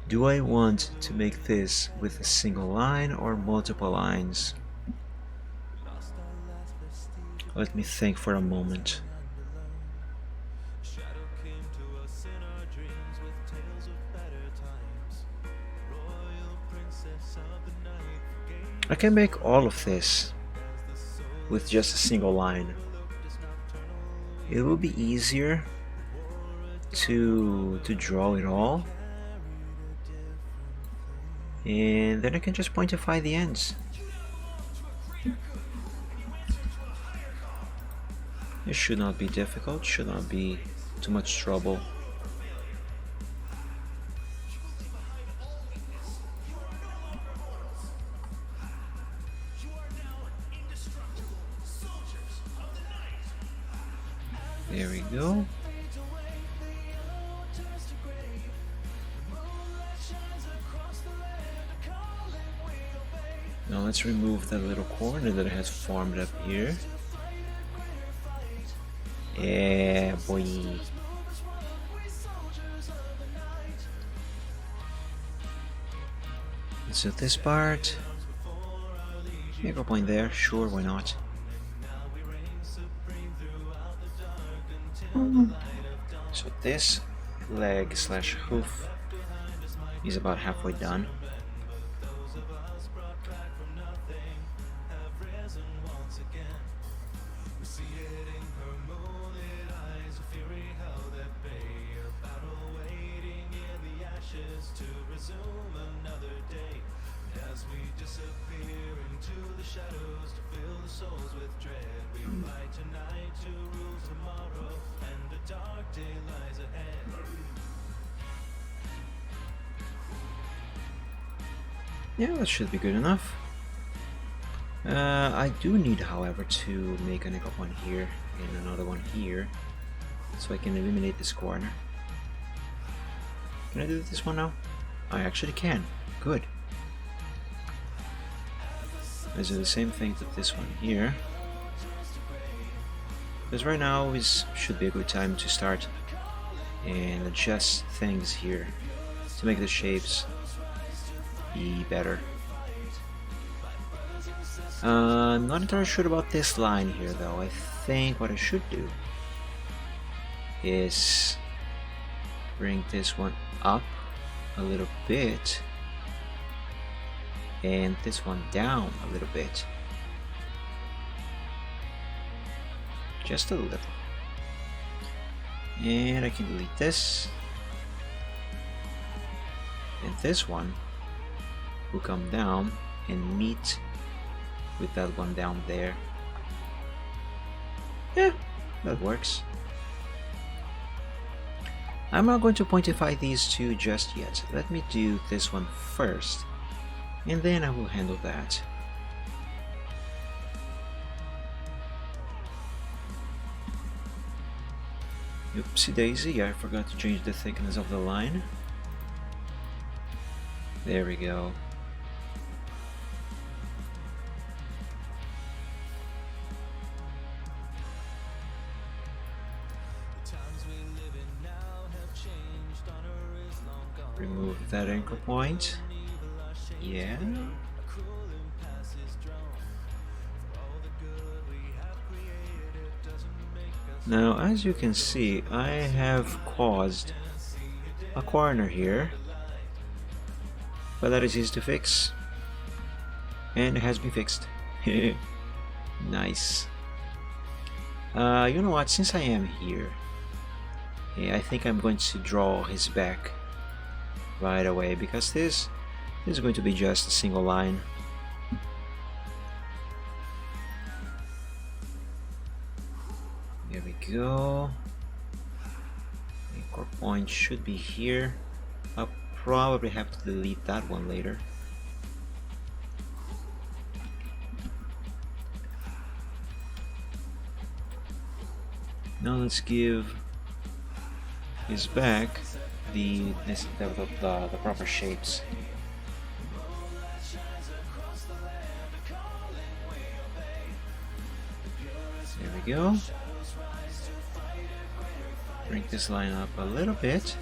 Speaker 1: Do I want to make this with a single line or multiple lines? Let me think for a moment. I can make all of this with just a single line. It will be easier to draw it all, and then I can just pointify the ends. It should not be difficult, should not be too much trouble. There we go. Now let's remove that little corner that has formed up here. Yeah, boy. So this part, make a point there, sure, why not? So this leg slash hoof is about halfway done.
Speaker 2: stars brought back from nothing have risen once again. We see it in her moonlit eyes, a fury held at bay, a battle waiting in the ashes to resume another day. And as we disappear into the shadows to fill the souls with dread, we fight tonight to rule tomorrow, and a dark day lies ahead.
Speaker 1: Yeah, that should be good enough. I do need, however, to make an echo point here and another one here, so I can eliminate this corner. Can I do this one now? I actually can. Good. Let's do the same thing to this one here. Because right now should be a good time to start and adjust things here to make the shapes be better. I'm not entirely sure about this line here though. I think what I should do is bring this one up a little bit and this one down a little bit. Just a little. And I can delete this. And this one will come down and meet with that one down there. Yeah, that works. I'm not going to pointify these two just yet. Let me do this one first, and then I will handle that. Oopsie daisy, I forgot to change the thickness of the line. There we go. Remove that anchor point. Yeah. Now, as you can see, I have caused a corner here, but that is easy to fix, and it has been fixed. Nice. You know what? Since I am here, I think I'm going to draw his back right away, because this is going to be just a single line. There we go. Anchor point should be here. I'll probably have to delete that one later. Now let's give his back the proper shapes. There we go. Bring this line up a little bit.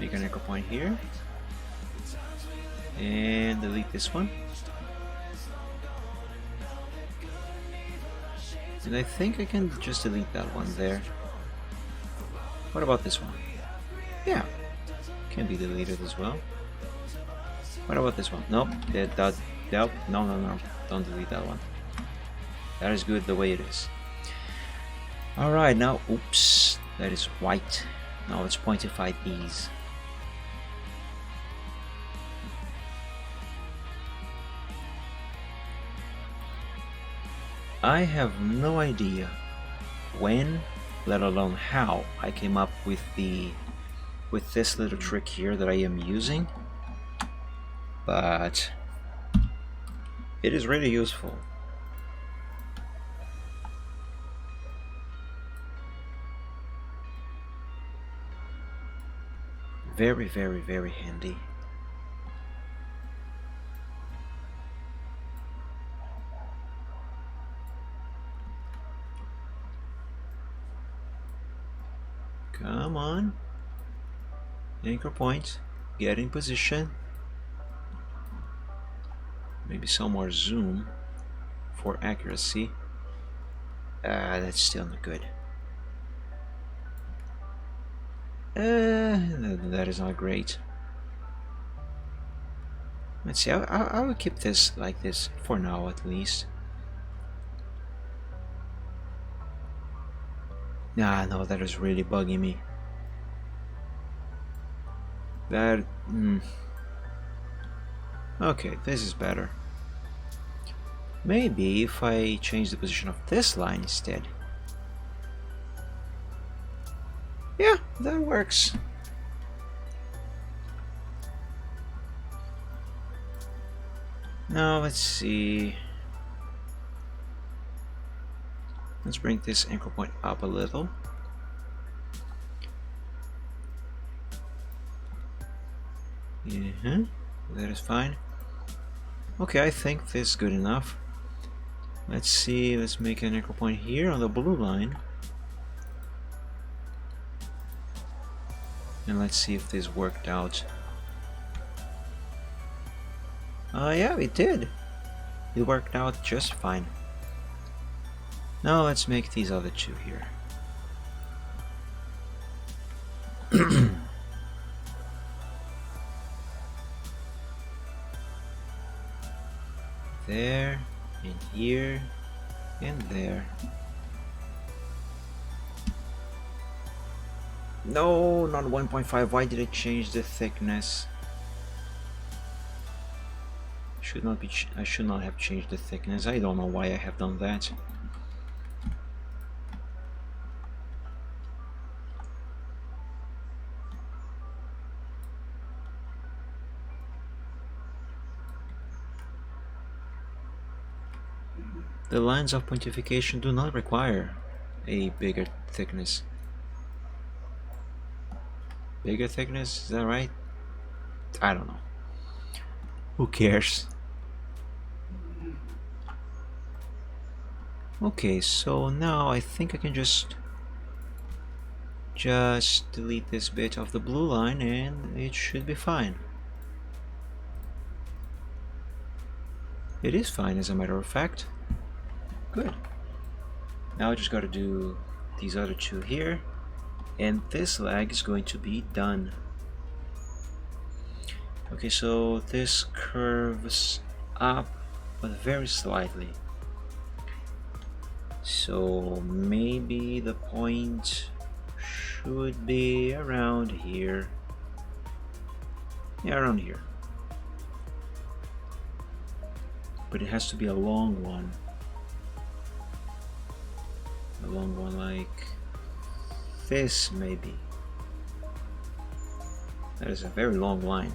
Speaker 1: Make an anchor point here. And delete this one. And I think I can just delete that one there. What about this one? Yeah, can be deleted as well. What about this one? Nope, nope, no, don't delete that one. That is good the way it is. Alright, now, oops, that is white. Now let's pointify these. I have no idea when, let alone how, I came up with this little trick here that I am using, but it is really useful. Very, very, very handy. Come on. Anchor point. Get in position. Maybe some more zoom for accuracy. That's still not good. That is not great. Let's see, I will keep this like this for now at least. Nah, no, that is really bugging me. That... Okay, this is better. Maybe if I change the position of this line instead. Yeah, that works. Now let's see. Let's bring this anchor point up a little. That is fine. Okay, I think this is good enough. Let's see, let's make an anchor point here on the blue line. And let's see if this worked out. Yeah, it did. It worked out just fine. Now let's make these other two here. There, and here, and there. No, not 1.5. Why did I change the thickness? I should not have changed the thickness. I don't know why I have done that. The lines of pontification do not require a bigger thickness. Bigger thickness, is that right? I don't know. Who cares? Okay, so now I think I can just delete this bit of the blue line and it should be fine. It is fine, as a matter of fact. Good. Now I just gotta do these other two here, and this leg is going to be done. Okay, so this curves up, but very slightly. So maybe the point should be around here. Yeah, around here. But it has to be a long one. A long one like this, maybe. That is a very long line.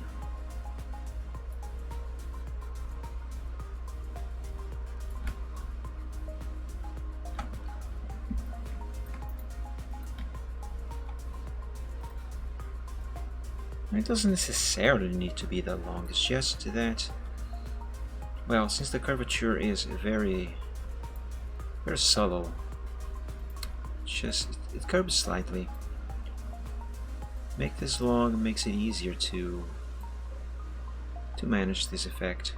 Speaker 1: It doesn't necessarily need to be that long, it's just that, well, since the curvature is very subtle, it curves slightly. Make this long makes it easier to manage this effect.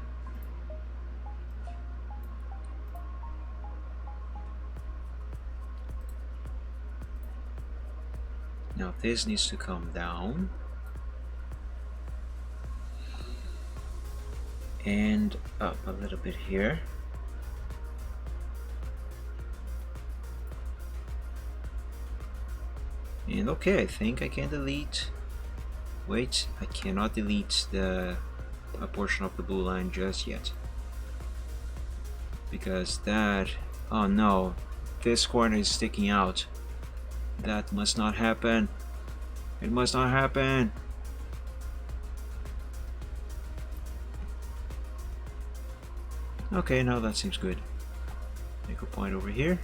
Speaker 1: Now this needs to come down and up a little bit here. And okay, I think I can delete. Wait, I cannot delete a portion of the blue line just yet. Because that... oh no, this corner is sticking out. That must not happen. It must not happen. Okay, now that seems good. Make a point over here.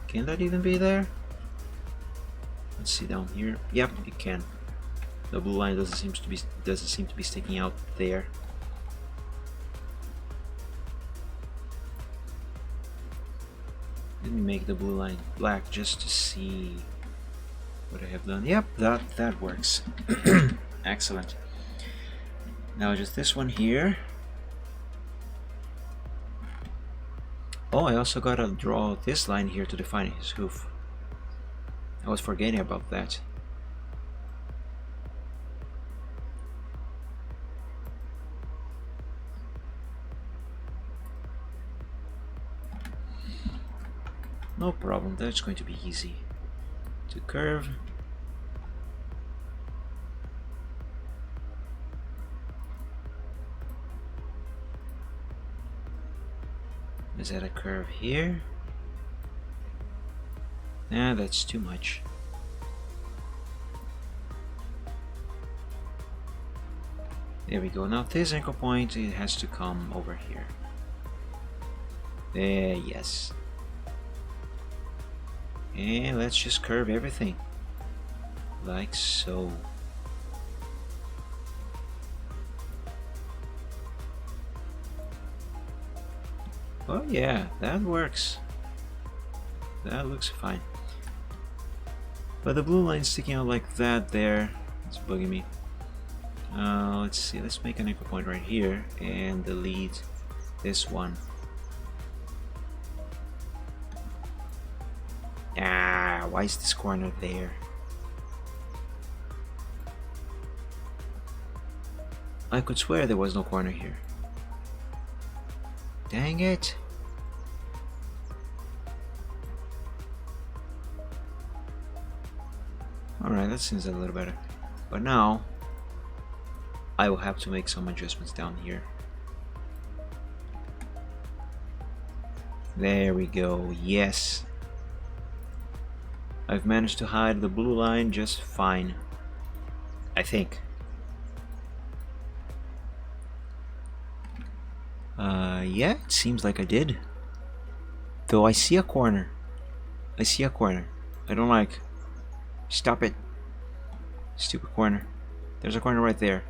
Speaker 1: Can that even be there? Let's see down here. Yep, it can. The blue line doesn't seem to be sticking out there. Let me make the blue line black just to see what I have done. Yep, that works. Excellent. Now just this one here. Oh, I also gotta draw this line here to define his hoof. I was forgetting about that. No problem, that's going to be easy. To curve. Is that a curve here? Nah, that's too much. There we go. Now this anchor point, it has to come over here. There, yes. And let's just curve everything. Like so. Oh yeah, that works. That looks fine. But the blue line sticking out like that there, it's bugging me. Let's see, let's make an anchor point right here and delete this one. Ah, why is this corner there? I could swear there was no corner here. Dang it. Alright, that seems a little better. But now, I will have to make some adjustments down here. There we go, yes. I've managed to hide the blue line just fine. I think. Yeah, it seems like I did. Though I see a corner. I see a corner. I don't like. Stop it. Stupid corner. There's a corner right there.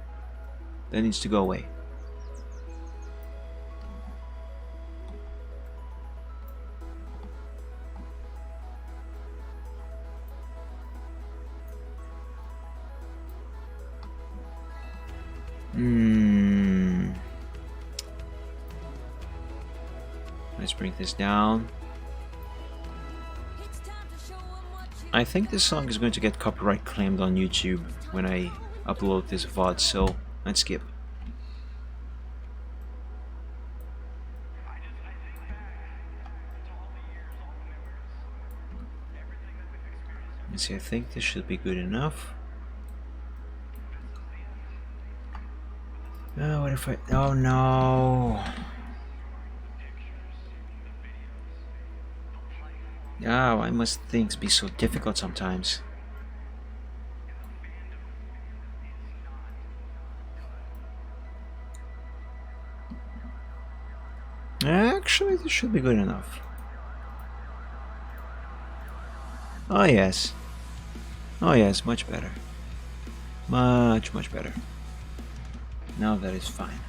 Speaker 1: That needs to go away. Let's bring this down. I think this song is going to get copyright claimed on YouTube when I upload this VOD, so let's skip. Let's see, I think this should be good enough. Oh, what if I... Oh no! Ah, why must things be so difficult sometimes? Actually, this should be good enough. Oh yes. Oh yes, much better. Much better. Now that is fine.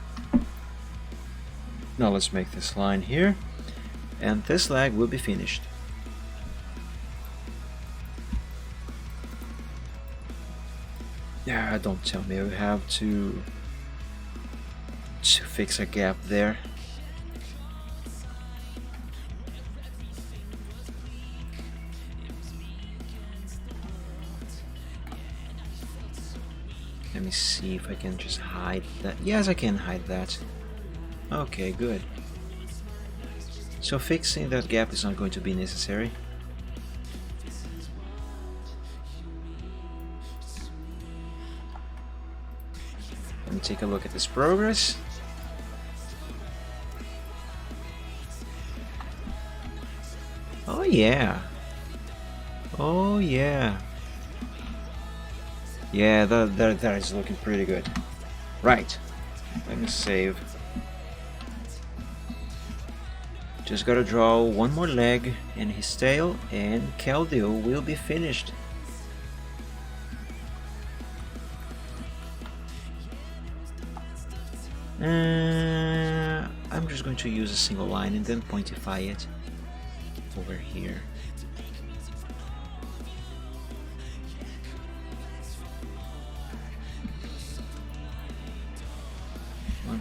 Speaker 1: Now let's make this line here, and this leg will be finished. Yeah, don't tell me we have to fix a gap there. Let me see if I can just hide that. Yes, I can hide that. Okay, good. So fixing that gap is not going to be necessary. Let me take a look at this progress. Oh yeah. Oh yeah. Yeah, that is looking pretty good. Right. Let me save. Just gotta draw one more leg and his tail, and Keldeo will be finished. I'm just going to use a single line and then pointify it over here.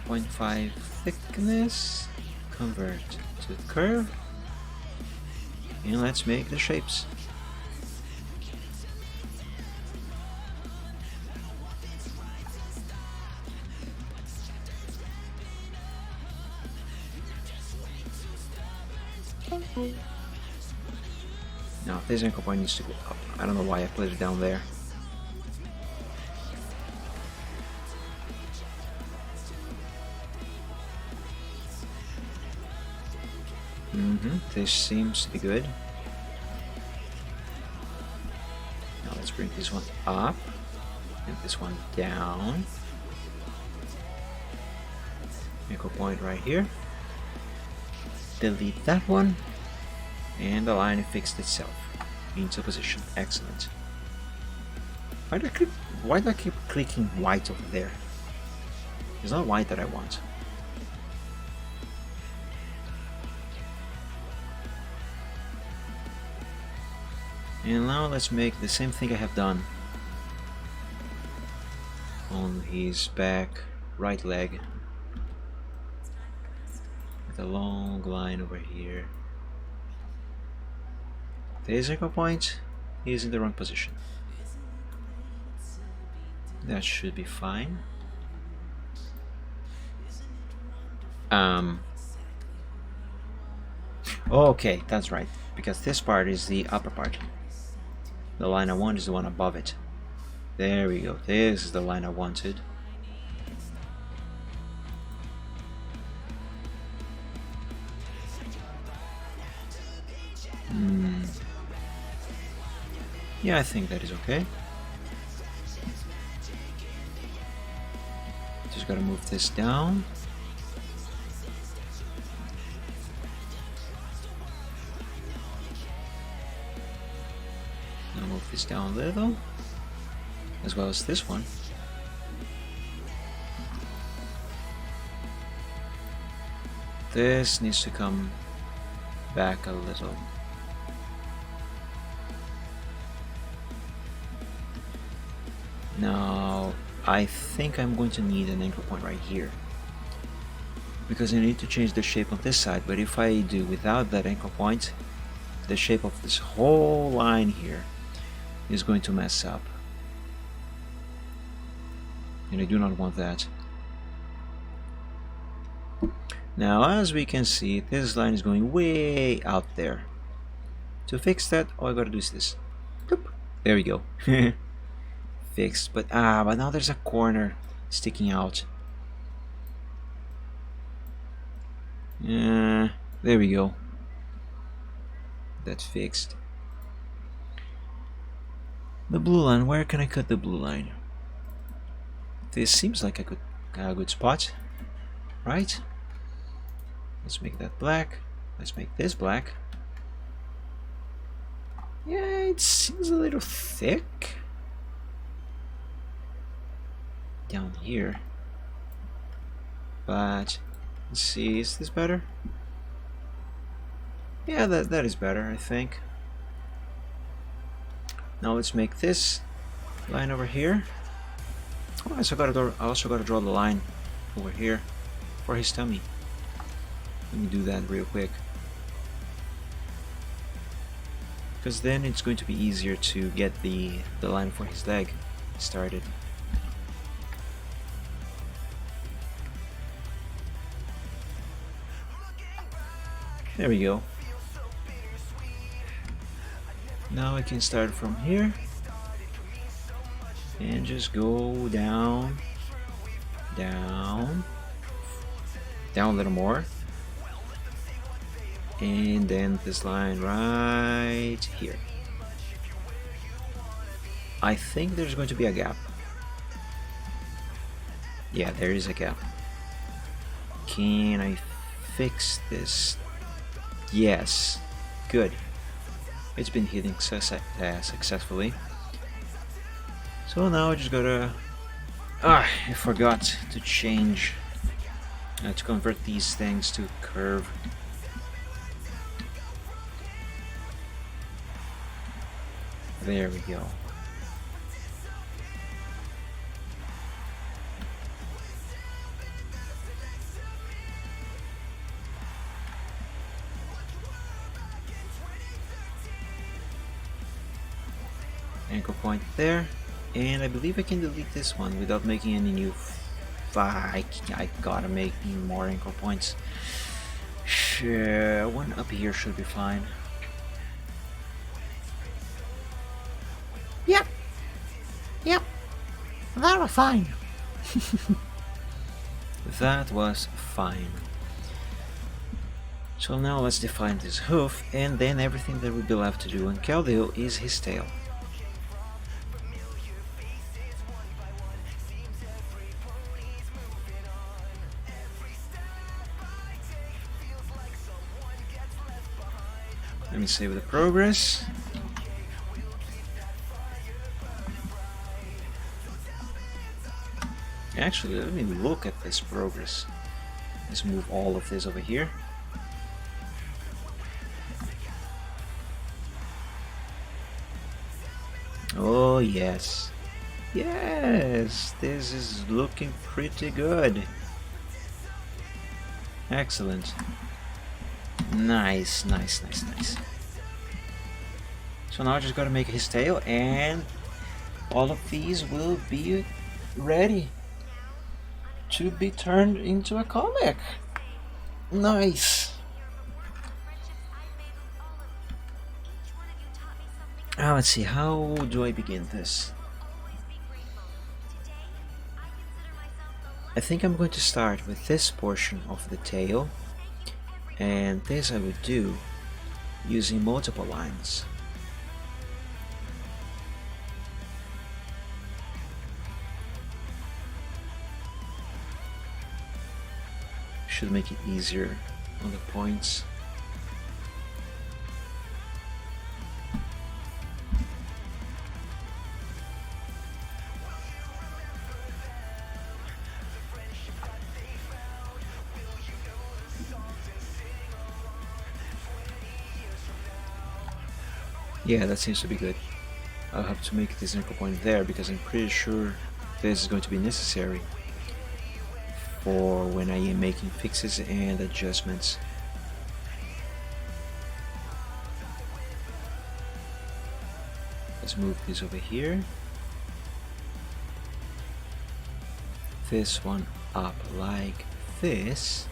Speaker 1: .5 thickness, convert to curve, and let's make the shapes. Now this anchor point needs to go up. I don't know why I put it down there. This seems to be good. Now let's bring this one up and this one down. Anchor point right here. Delete that one, and the line fixed itself into position. Excellent. Why do I keep clicking white over there? It's not white that I want. And now let's make the same thing I have done on his back right leg, with a long line over here. This anchor point is in the wrong position. That should be fine. Okay, that's right, because this part is the upper part. The line I want is the one above it. There we go. This is the line I wanted. Yeah, I think that is okay. Just gotta move this down. Now move this down a little, as well as this one. This needs to come back a little. Now, I think I'm going to need an anchor point right here, because I need to change the shape of this side, but if I do without that anchor point, the shape of this whole line here is going to mess up. And I do not want that. Now, as we can see, this line is going way out there. To fix that, all I gotta do is this. Boop. There we go. Fixed, but now there's a corner sticking out. There we go. That's fixed. The blue line, where can I cut the blue line? This seems like a good spot, right? Let's make that black. Let's make this black. Yeah, it seems a little thick down here, but let's see, is this better? Yeah, that is better, I think. Now let's make this line over here. Oh, I also gotta draw the line over here for his tummy. Let me do that real quick, because then it's going to be easier to get the line for his leg started. There we go. Now I can start from here and just go down, down, down a little more, and then this line right here. I think there's going to be a gap. Yeah, there is a gap. Can I fix this? Yes, good. It's been hitting successfully. So now I just gotta... I forgot to change, to convert these things to curve. There we go. Anchor point there, and I believe I can delete this one without making any new. I gotta make more anchor points. Sure, one up here should be fine. Very fine. That was fine. So now let's define this hoof, and then everything that would be left to do on Keldeo is his tail. Let me save the progress. Actually, let me look at this progress. Let's move all of this over here. Oh yes. Yes, this is looking pretty good. Excellent. Nice, nice, nice, nice. So now I just gotta make his tail, and all of these will be ready to be turned into a comic. Nice. Let's see, how do I begin this? I think I'm going to start with this portion of the tail, and this I would do using multiple lines. Should make it easier on the points. Yeah, that seems to be good. I'll have to make this anchor point there because I'm pretty sure this is going to be necessary for when I am making fixes and adjustments. Let's move this over here. This one up like this.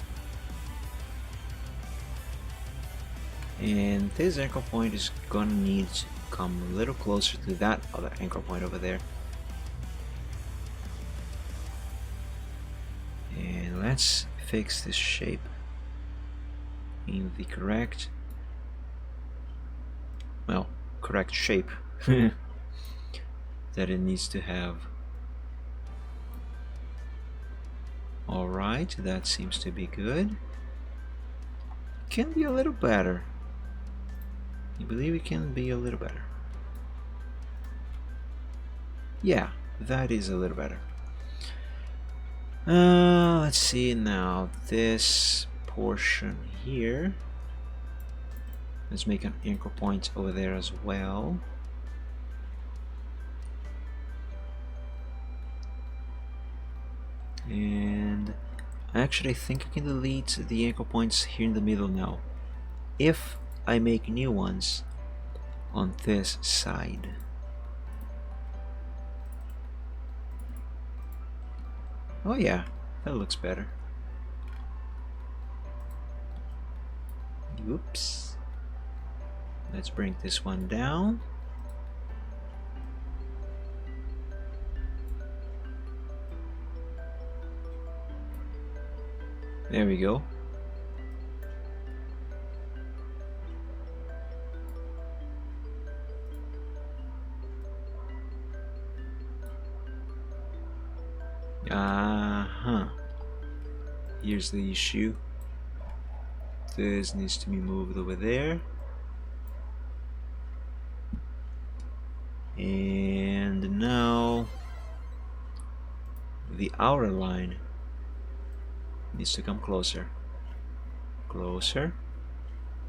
Speaker 1: And this anchor point is gonna need to come a little closer to that other anchor point over there. And let's fix this shape in the correct shape that it needs to have. Alright, that seems to be good. Can be a little better. I believe it can be a little better. Yeah, that is a little better. Let's see now, this portion here. Let's make an anchor point over there as well. And actually I think I can delete the anchor points here in the middle now, if I make new ones on this side. Oh yeah, that looks better. Oops. Let's bring this one down. There we go. Here's the issue. This needs to be moved over there. And now the outer line needs to come closer. Closer.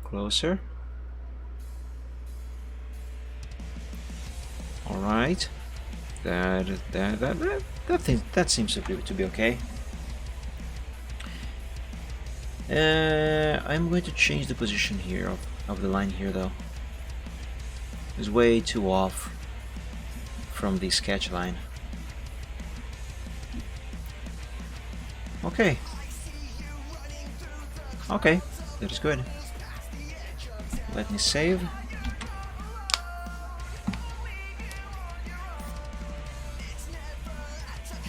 Speaker 1: Closer. Alright. That seems to be okay. I'm going to change the position here of the line here though. It's way too off from the sketch line. Okay. Okay, that is good. Let me save.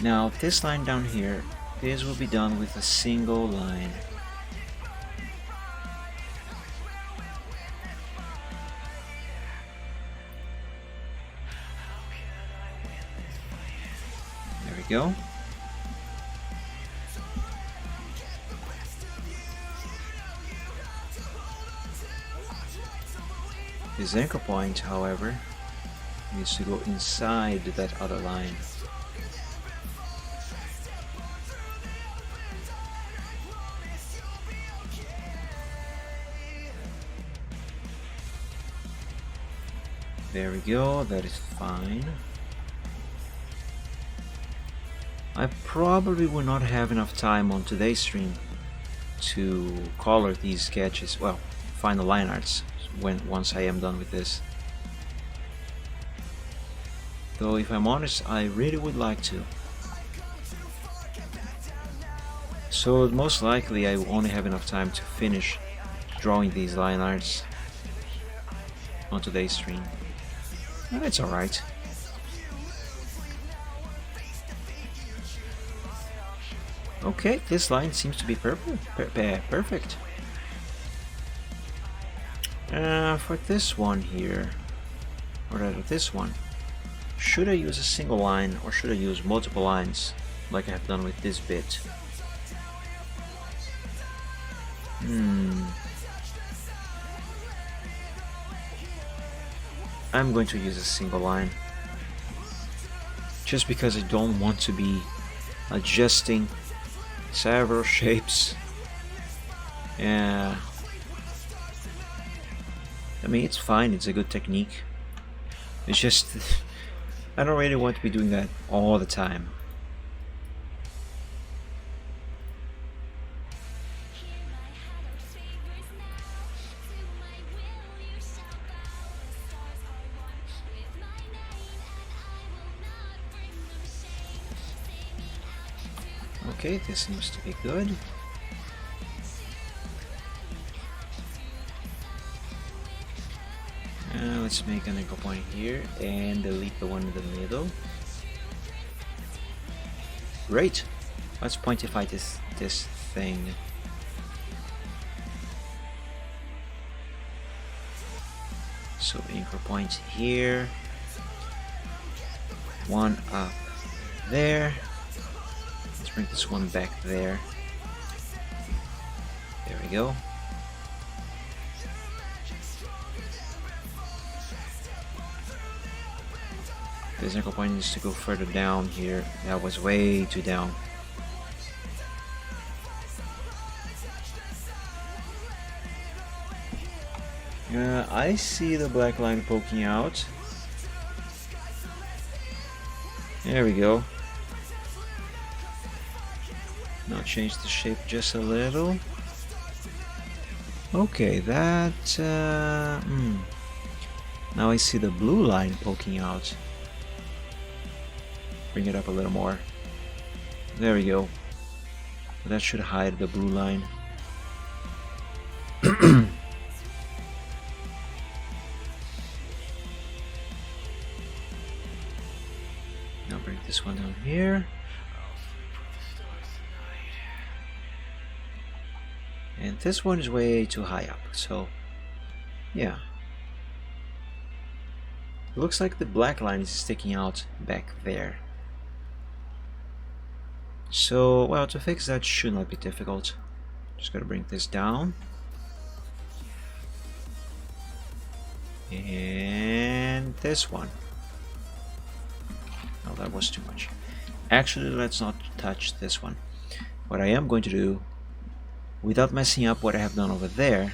Speaker 1: Now this line down here, this will be done with a single line. There we go. This anchor point, however, needs to go inside that other line. There we go, that is fine. I probably will not have enough time on today's stream to color these sketches, well, find the line arts once I am done with this. Though if I'm honest, I really would like to. So most likely I will only have enough time to finish drawing these line arts on today's stream. It's alright. Okay, this line seems to be perfect. For this one here, or rather this one, should I use a single line or should I use multiple lines like I have done with this bit? I'm going to use a single line just because I don't want to be adjusting several shapes. Yeah, I mean, it's fine, it's a good technique. It's just I don't really want to be doing that all the time. Okay, this seems to be good. Let's make an anchor point here and delete the one in the middle. Great! Let's pointify this thing. So anchor point here, one up there. Let's bring this one back there. There we go. This anchor point needs to go further down here. That was way too down. I see the black line poking out. There we go. Now change the shape just a little. Okay, that... Now I see the blue line poking out. Bring it up a little more. There we go. That should hide the blue line. Now bring this one down here. And this one is way too high up, so yeah. It looks like the black line is sticking out back there. So, well, to fix that should not be difficult. Just gotta bring this down. And this one. Oh, that was too much. Actually, let's not touch this one. What I am going to do, without messing up what I have done over there,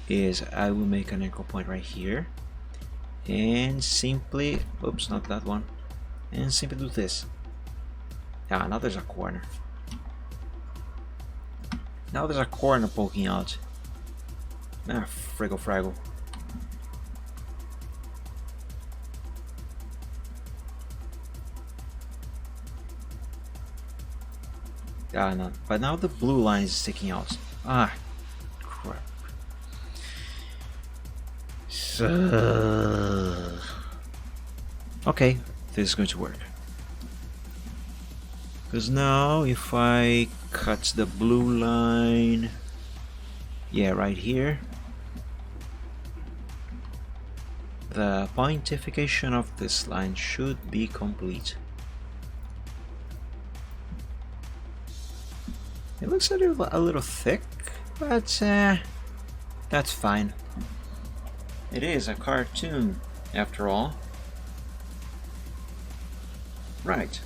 Speaker 1: is I will make an anchor point right here. And simply, oops, not that one. And simply do this. Ah, now there's a corner. Now there's a corner poking out. Ah, friggle fraggle. Ah, no. But now the blue line is sticking out. Ah, crap. So... Okay, this is going to work. Because now if I cut the blue line, yeah, right here, the pointification of this line should be complete. It looks a little thick, but that's fine. It is a cartoon, after all. Right.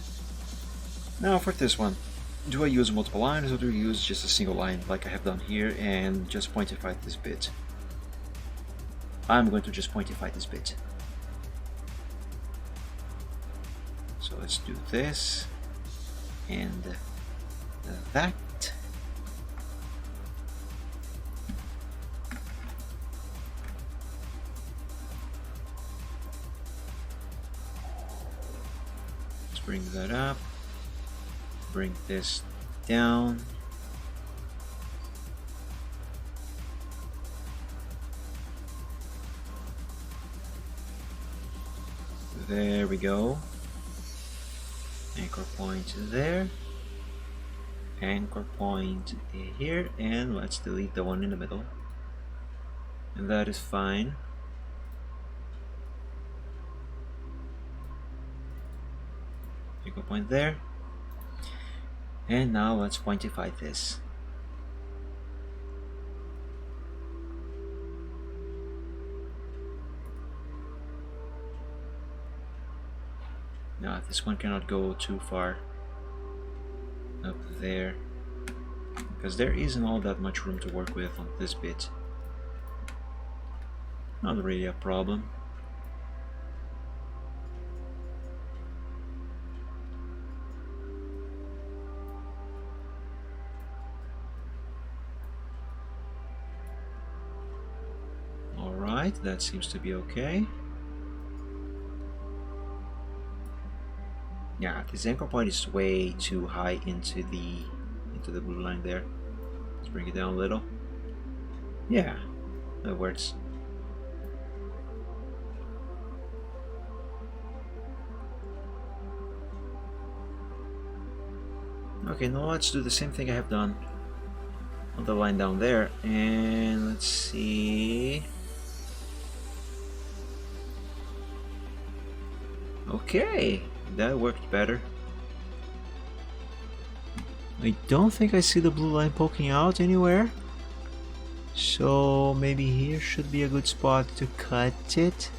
Speaker 1: Now for this one, do I use multiple lines or do I use just a single line like I have done here and just pointify this bit? I'm going to just pointify this bit. So let's do this and that. Let's bring that up. Bring this down. There we go. Anchor point there. Anchor point here, and let's delete the one in the middle. And that is fine. Anchor point there. And now let's pointify this. Now this one cannot go too far up there, because there isn't all that much room to work with on this bit. Not really a problem. Alright, that seems to be okay. Yeah, this anchor point is way too high into the blue line there. Let's bring it down a little. Yeah, that works. Okay, now let's do the same thing I have done on the line down there, and let's see. Okay, that worked better. I don't think I see the blue line poking out anywhere, so maybe here should be a good spot to cut it.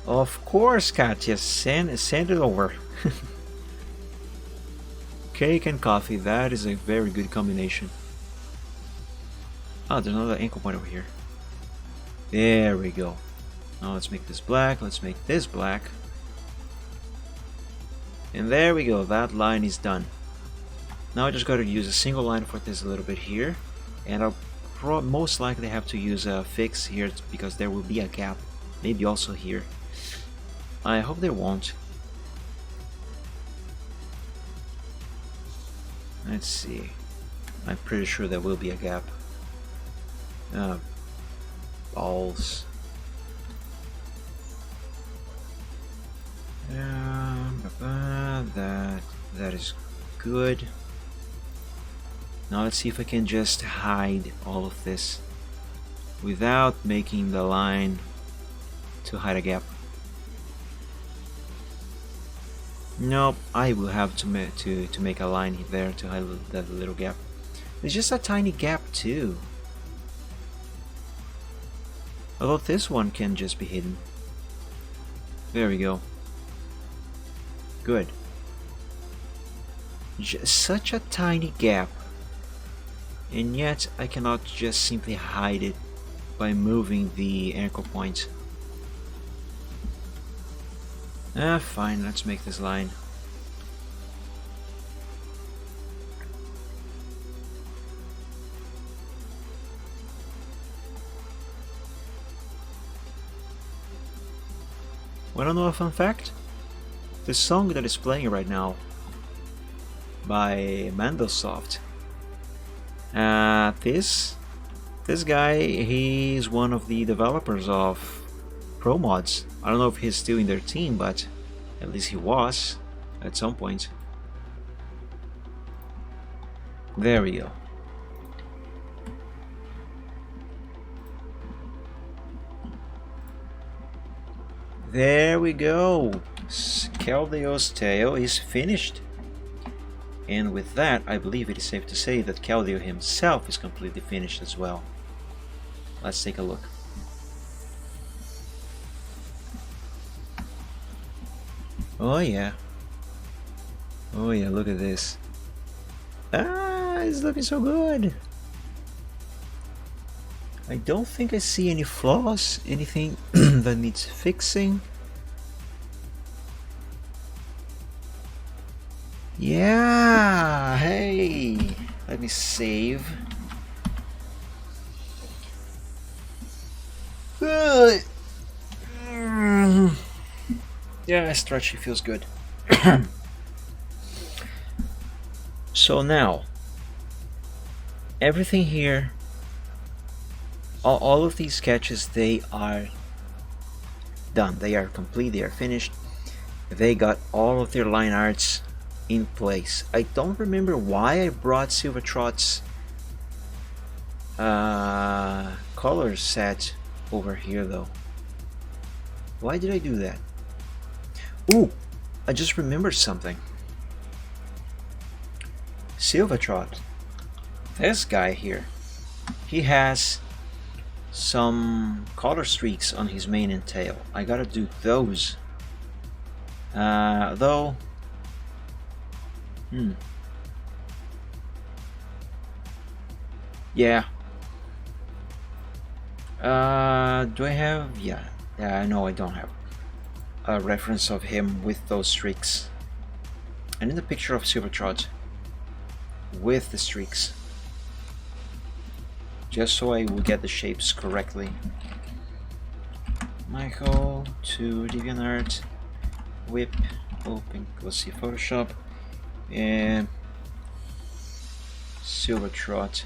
Speaker 1: Of course, Katya, send it over. Cake and coffee, that is a very good combination. Oh, there's another anchor point over here. There we go. Now let's make this black, let's make this black. And there we go, that line is done. Now I just gotta use a single line for this a little bit here. And I'll most likely have to use a fix here because there will be a gap. Maybe also here. I hope there won't. Let's see. I'm pretty sure there will be a gap. Balls. That is good. Now let's see if I can just hide all of this without making the line to hide a gap. Nope, I will have to make a line there to hide that little gap. It's just a tiny gap too. Although this one can just be hidden. There we go. Good. Just such a tiny gap. And yet I cannot just simply hide it by moving the anchor point. Fine, let's make this line. Wanna know a fun fact? The song that is playing right now by Mandelsoft. This guy, he's one of the developers of Pro Mods. I don't know if he's still in their team, but At least he was at some point. There we go. There we go. Keldeo's tail is finished. And with that, I believe it is safe to say that Keldeo himself is completely finished as well. Let's take a look. Oh yeah. Oh yeah, look at this. Ah, it's looking so good. I don't think I see any flaws, anything that needs fixing. Yeah, hey, let me save. Yeah, stretchy feels good. So now, everything here, all of these sketches, they are done. They are complete, they are finished. They got all of their line arts in place. I don't remember why I brought Silvertrot's color set over here though. Why did I do that? Ooh, I just remembered something. Silvertrot, this guy here, he has some color streaks on his mane and tail. I gotta do those. Though, yeah. Do I have? Yeah. Yeah, no, I don't have a reference of him with those streaks. And in the picture of Silvertrot with the streaks, just so I will get the shapes correctly. Michael to DeviantArt, whip, open, let's see, Photoshop, and Silvertrot.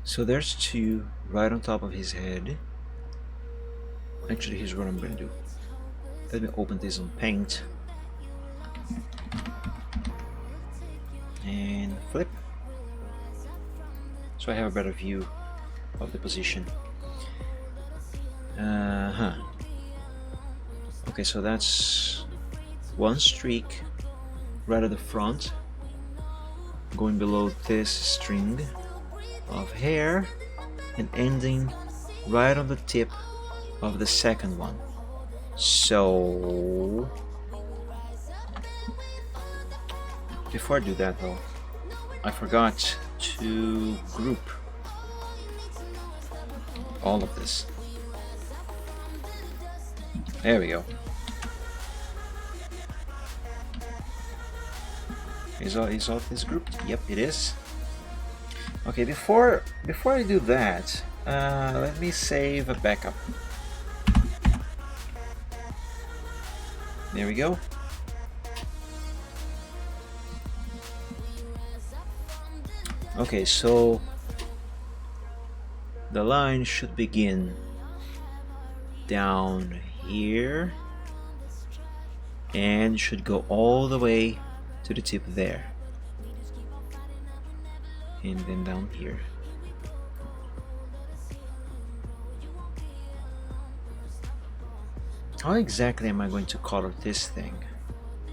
Speaker 1: So there's two right on top of his head. Actually, here's what I'm going to do. Let me open this on Paint. And flip. So I have a better view of the position. Okay, so that's one streak right at the front, going below this string of hair and ending right on the tip of the second one. So before I do that though, I forgot to group all of this. There we go. Is all this grouped? Yep, it is. Okay, before I do that, let me save a backup. There we go. Okay, so the line should begin down here and should go all the way to the tip there, and then down here. How exactly am I going to color this thing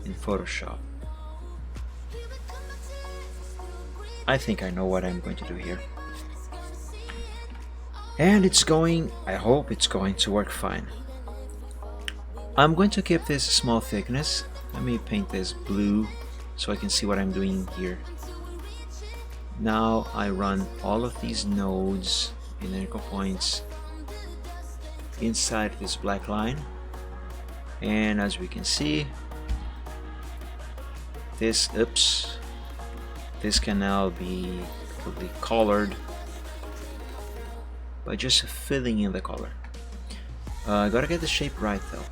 Speaker 1: in Photoshop? I think I know what I'm going to do here. And it's going, I hope it's going to work fine. I'm going to keep this small thickness. Let me paint this blue so I can see what I'm doing here. Now I run all of these nodes and anchor points inside this black line. And as we can see, this can now be completely colored by just filling in the color. I gotta get the shape right though.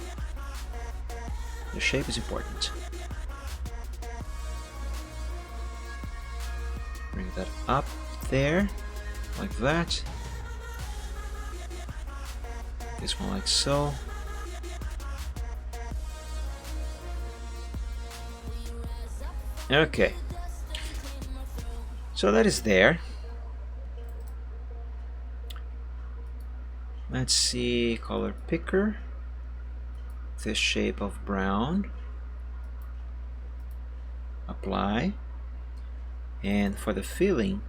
Speaker 1: The shape is important. Bring that up there. like that. This one like so. Okay. So that is there. Let's see, color picker. This shape of brown. Apply. And for the filling,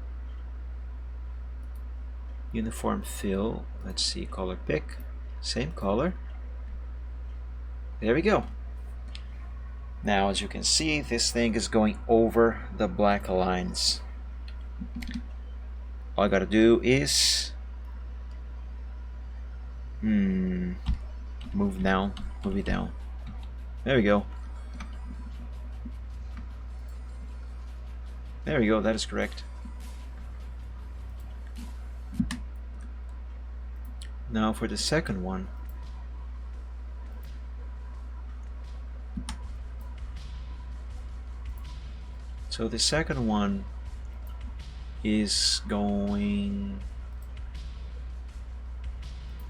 Speaker 1: uniform fill. Let's see, color pick. Same color. There we go. Now, as you can see, this thing is going over the black lines. All I gotta do is move down, move it down. There we go. There we go, that is correct. Now for the second one. So the second one is going...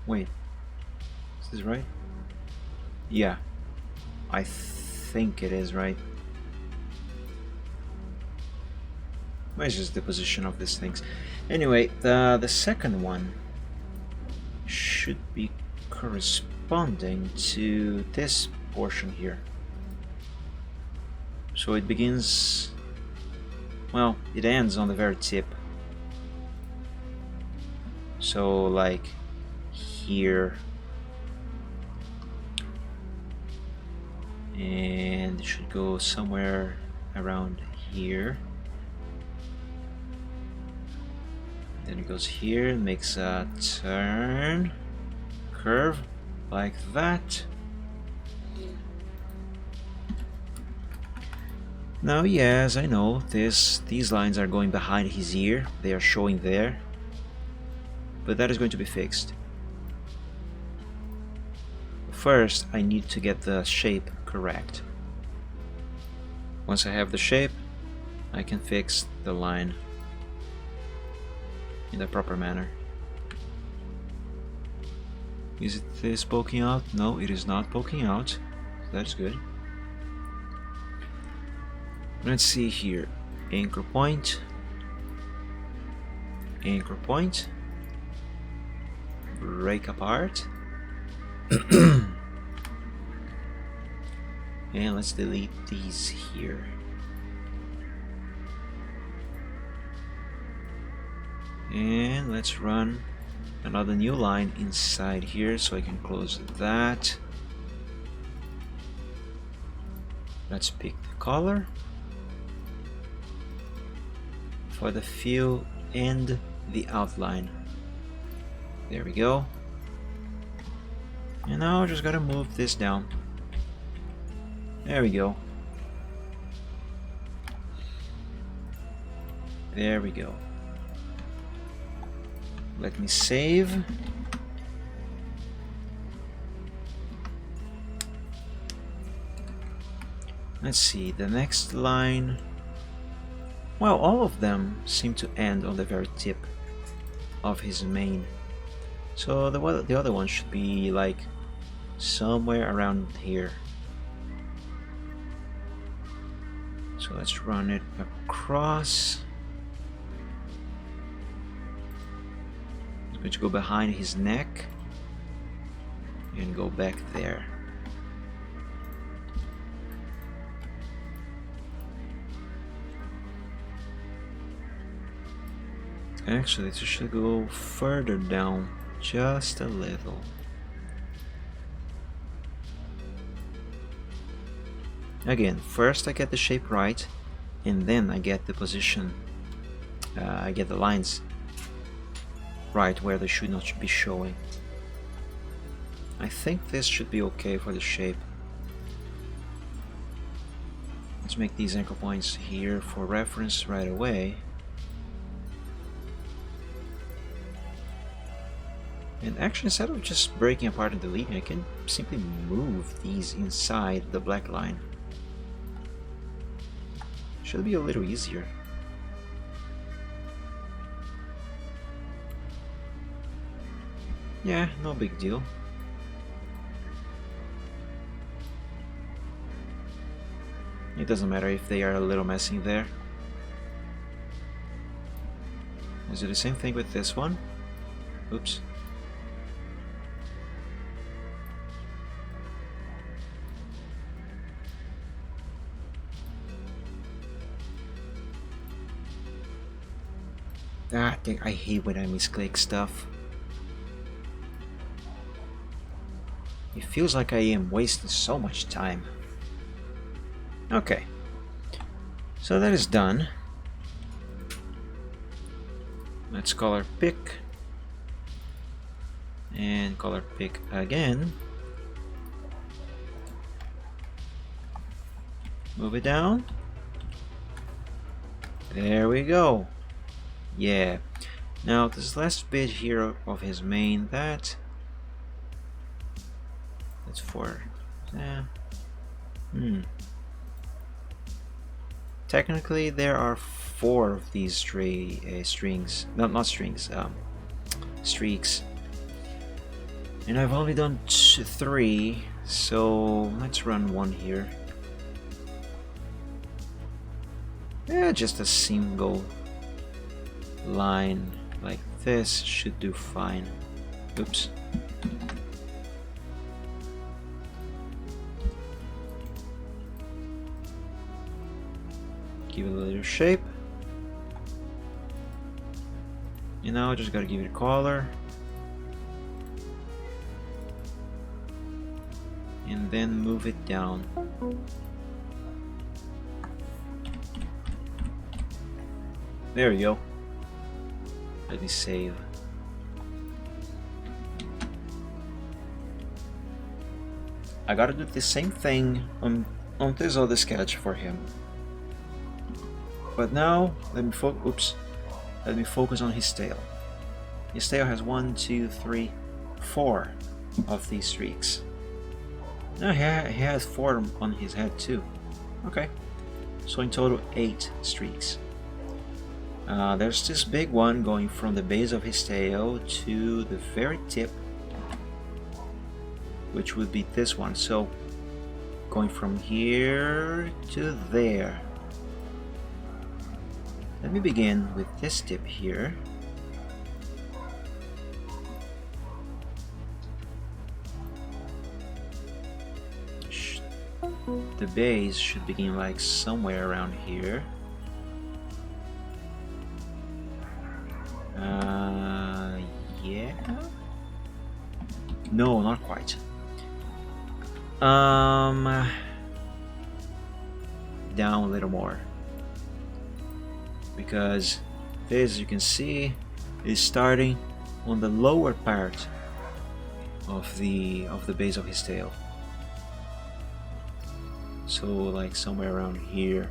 Speaker 1: Wait, is this right? Yeah, I think it is right. Where's just the position of these things? Anyway, the second one should be corresponding to this portion here. So it begins, well, it ends on the very tip. So like here, and it should go somewhere around here. Then it goes here, makes a turn, curve, like that. Now, yes, I know, these lines are going behind his ear, they are showing there, but that is going to be fixed. First, I need to get the shape correct. Once I have the shape, I can fix the line in the proper manner. Is this poking out? No, it is not poking out. That's good. Let's see here. Anchor point. Anchor point. Break apart. And let's delete these here. And let's run another new line inside here so I can close that. Let's pick the color for the fill and the outline. There we go. And now I just gotta move this down. There we go. There we go. Let me save. Let's see, the next line. Well, all of them seem to end on the very tip of his mane. So the other one should be like somewhere around here. So let's run it across. It's going to go behind his neck and go back there. Actually, it should go further down, just a little. Again, first I get the shape right, and then I get the position, I get the lines right where they should not be showing. I think this should be okay for the shape. Let's make these anchor points here for reference right away. And actually, instead of just breaking apart and deleting, I can simply move these inside the black line. Should be a little easier. Yeah, no big deal. It doesn't matter if they are a little messy there. Is it the same thing with this one? Oops. Ah, dang, I hate when I misclick stuff. It feels like I am wasting so much time. Okay. So that is done. Let's color pick. And color pick again. Move it down. There we go. Yeah. Now this last bit here of his mane, that's for... Technically there are 4 of these strings. No, not strings. Streaks. And I've only done 3, so let's run 1 here. Yeah, just a single line like this should do fine. Oops. Give it a little shape. You know, just gotta give it a color. And then move it down. There we go. Let me save. I gotta do the same thing on this other sketch for him. But now let me focus on his tail. His tail has 1, 2, 3, 4 of these streaks. No, he has 4 on his head too. Okay, so in total 8 streaks. There's this big one going from the base of his tail to the very tip, which would be this one. So going from here to there. Let me begin with this tip here. The base should begin like somewhere around here. Yeah. No, not quite. Down a little more, because this, you can see, is starting on the lower part of the base of his tail. So like somewhere around here.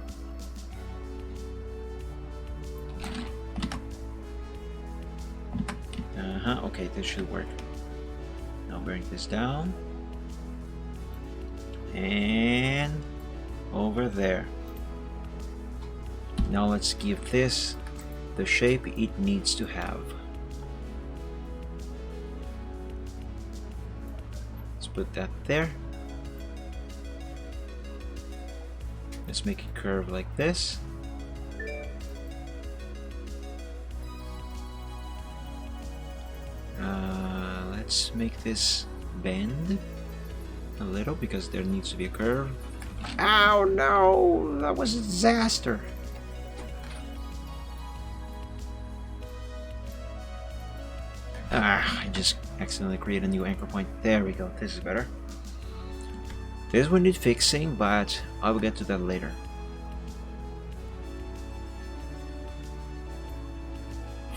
Speaker 1: Okay, this should work. Now bring this down and over there. Now let's give this the shape it needs to have. Let's put that there. Let's make it curve like this. Let's make this bend a little because there needs to be a curve. Ow, no! That was a disaster! I just accidentally created a new anchor point. There we go, this is better. This one needs fixing, but I will get to that later.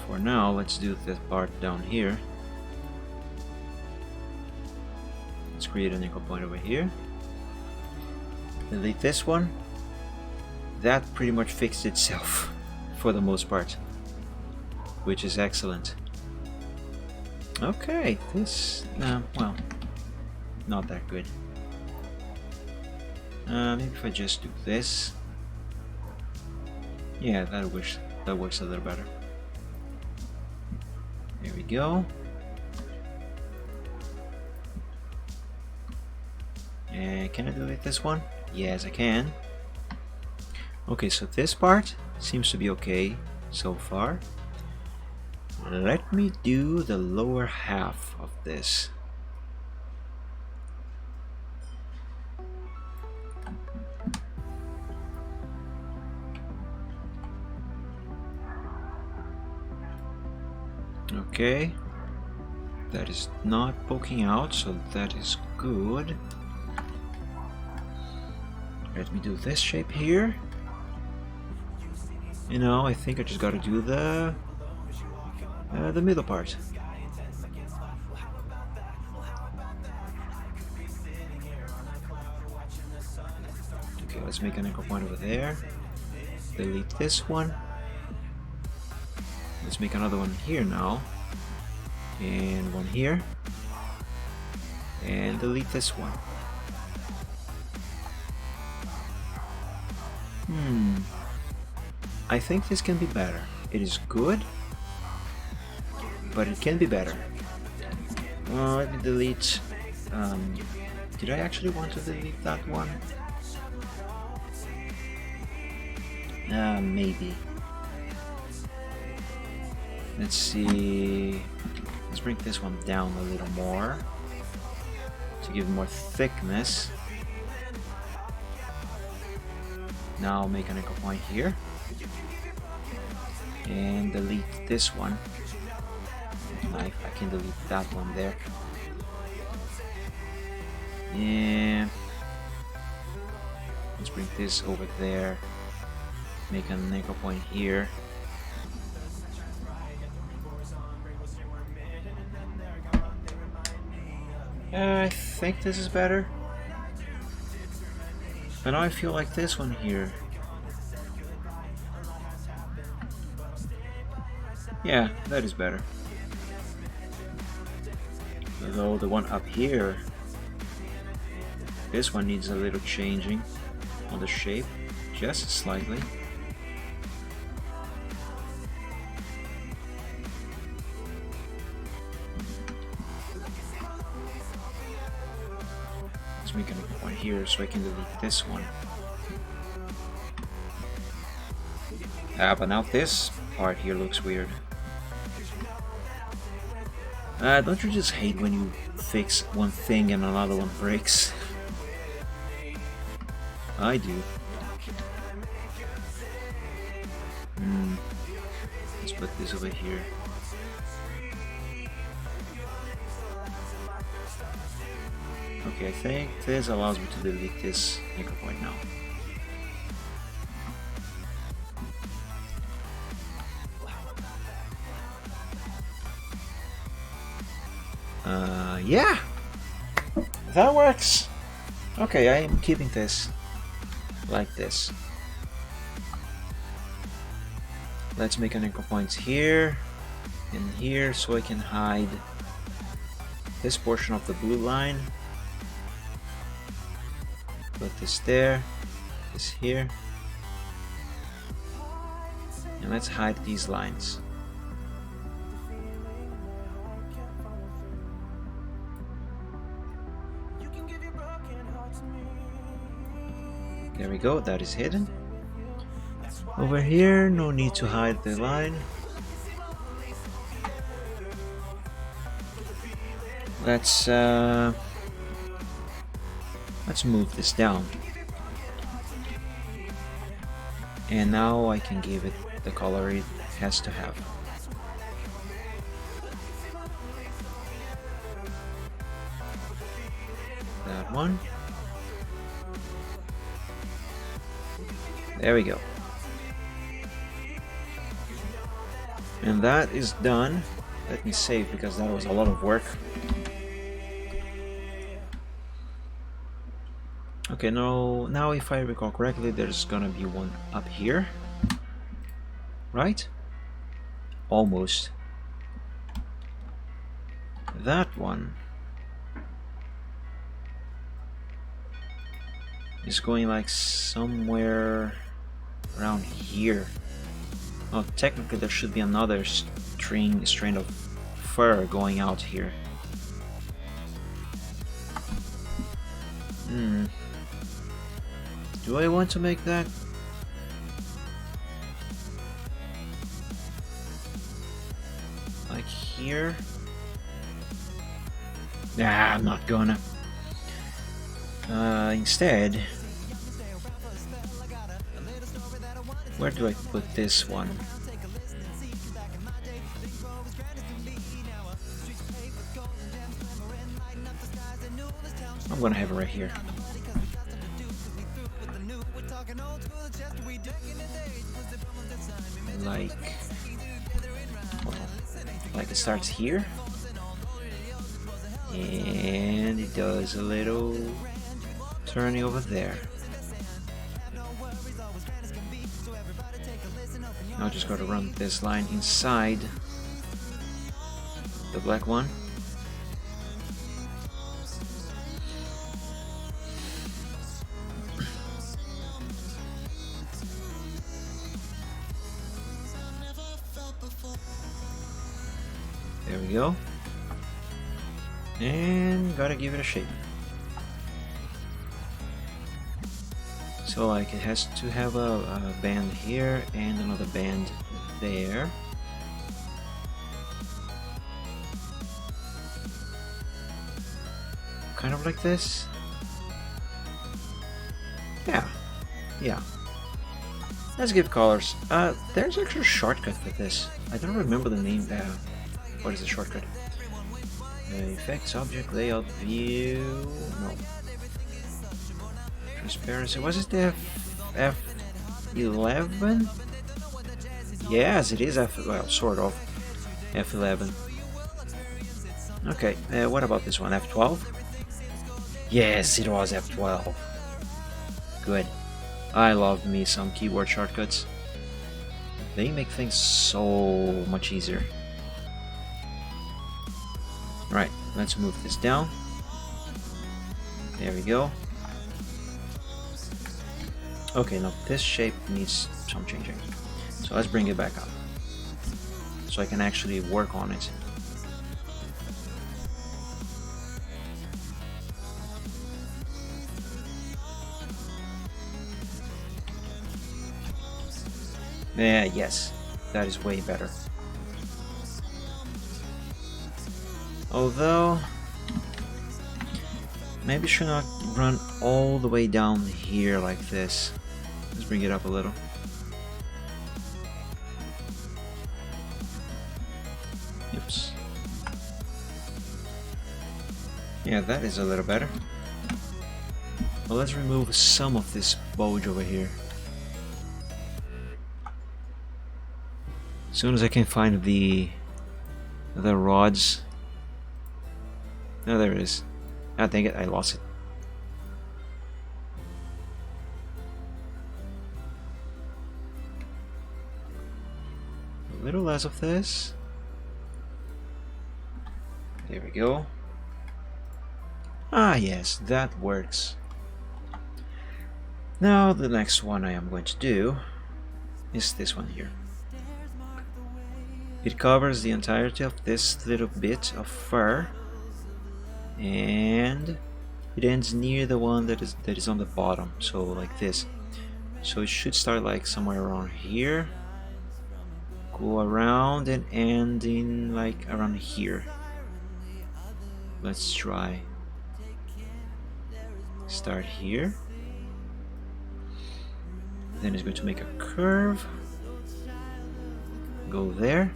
Speaker 1: For now, let's do this part down here. Let's create an anchor point over here. Delete this one. That pretty much fixed itself for the most part, which is excellent. Okay, this, well, not that good. Maybe if I just do this. Yeah, that works a little better. There we go. And can I delete this one? Yes, I can. Okay, so this part seems to be okay so far. Let me do the lower half of this. Okay, that is not poking out, so that is good. Let me do this shape here. You know, I think I just gotta do the middle part. Okay, let's make an anchor point over there. Delete this one. Let's make another one here now. And one here. And delete this one. I think this can be better. It is good, but it can be better. Let me delete. Did I actually want to delete that one? Maybe. Let's see. Let's bring this one down a little more to give more thickness. Now make an anchor point here and delete this one. I can delete that one there. And let's bring this over there. Make an anchor point here. I think this is better. But now I feel like this one here. Yeah, that is better. Although the one up here, this one needs a little changing on the shape, just slightly. Let's make a point here so I can delete this one. But now this part here looks weird. Don't you just hate when you fix one thing and another one breaks? I do. Let's put this over here. Okay, I think this allows me to delete this anchor point now. Yeah! That works! Okay, I am keeping this like this. Let's make an anchor point here and here so I can hide this portion of the blue line. Put this there, this here, and let's hide these lines. There we go, that is hidden. Over here, no need to hide the line. Let's move this down. And now I can give it the color it has to have. That one. There we go. And that is done. Let me save because that was a lot of work. Okay, now if I recall correctly, there's gonna be one up here. Right? Almost. That one is going like somewhere around here. Oh, technically there should be another strand of fur going out here. Hmm. Do I want to make that? Like here? Nah, I'm not gonna. Instead, where do I put this one? I'm gonna have it right here. Like, well, like it starts here, and it does a little turning over there. Now I just gotta run this line inside the black one. There we go. And gotta give it a shape. So like it has to have a band here and another band there. Kind of like this. Yeah. Let's give colors. There's actually a shortcut for this. I don't remember the name. What is the shortcut? Effects, object, layout, view. No. Transparency. Was it the F11? Yes, it is well, sort of. F11. Okay, what about this one? F12? Yes, it was F12. Good. I love me some keyboard shortcuts. They make things so much easier. Right, let's move this down. There we go. Okay, now this shape needs some changing. So let's bring it back up. So I can actually work on it. Yeah, yes, that is way better. Although, maybe should not run all the way down here like this. Let's bring it up a little. Oops. Yeah, that is a little better. Well, let's remove some of this bulge over here. As soon as I can find the rods. Oh, there it is. Ah, dang it, I lost it. A little less of this. There we go. Ah, yes, that works. Now, the next one I am going to do is this one here. It covers the entirety of this little bit of fur, and it ends near the one that is on the bottom, so like this. So it should start like somewhere around here, go around and end in like around here. Let's try. Start here, then it's going to make a curve, go there,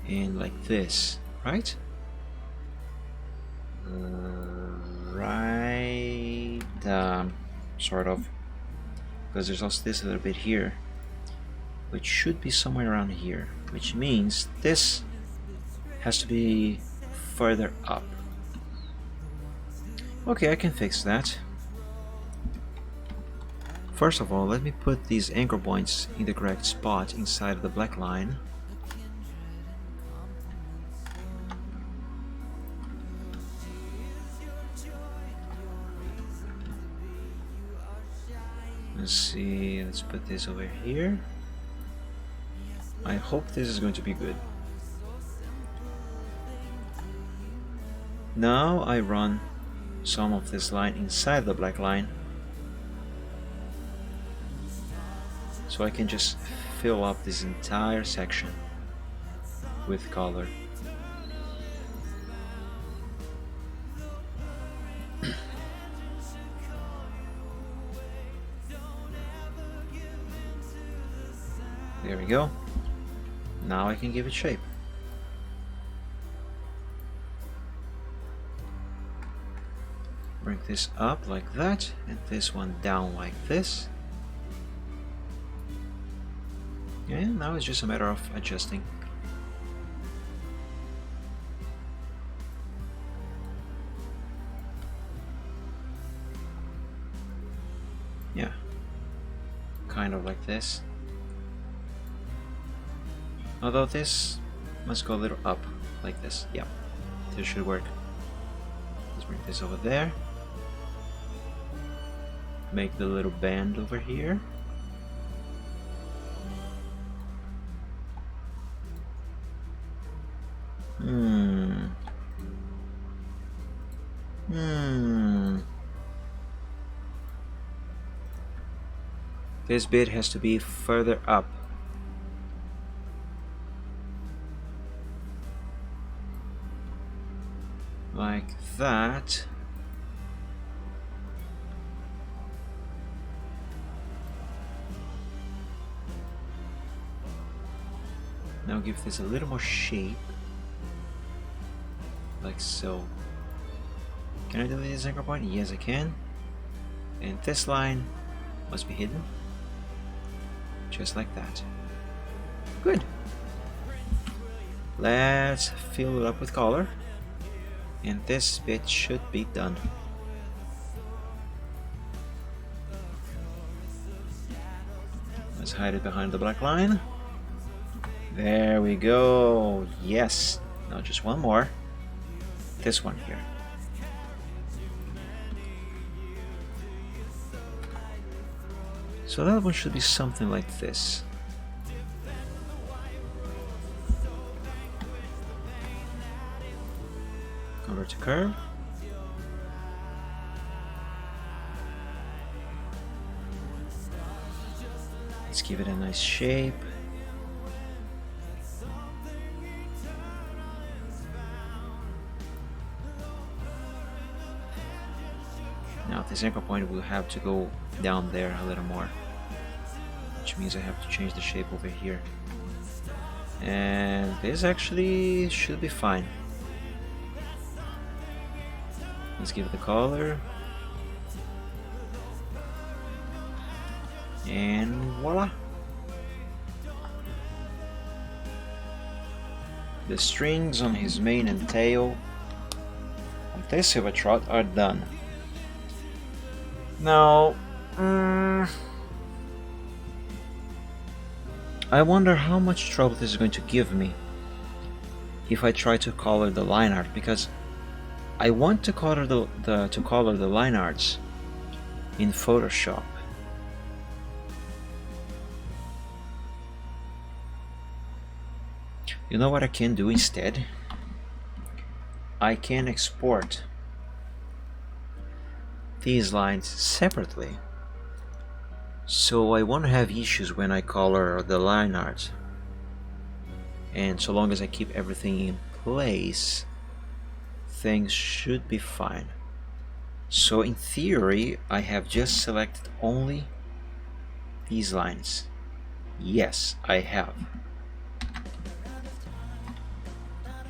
Speaker 1: and like this, right? Right, sort of, because there's also this little bit here, which should be somewhere around here, which means this has to be further up. Okay, I can fix that. First of all, let me put these anchor points in the correct spot inside of the black line. Let's see, let's put this over here. I hope this is going to be good. Now I run some of this line inside the black line, so I can just fill up this entire section with color. There we go. Now I can give it shape. Bring this up like that, and this one down like this. And now it's just a matter of adjusting. Yeah, kind of like this. Although this must go a little up, like this. Yeah, this should work. Let's bring this over there. Make the little band over here. This bit has to be further up. Like that. Now give this a little more shape. Like so. Can I delete this anchor point? Yes, I can. And this line must be hidden. Just like that. Good. Let's fill it up with color. And this bit should be done. Let's hide it behind the black line. There we go. Yes. Now just one more. This one here. So that one should be something like this. Convert to curve. Let's give it a nice shape. Now this anchor point will have to go down there a little more, which means I have to change the shape over here. And this actually should be fine. Let's give it the color. And voila! The strings on his mane and tail of this silver trout are done. Now, I wonder how much trouble this is going to give me if I try to color the line art, because I want to color the line arts in Photoshop. You know what I can do instead? I can export these lines separately, so I won't have issues when I color the line art, and so long as I keep everything in place, things should be fine. So in theory, I have just selected only these lines. Yes, I have.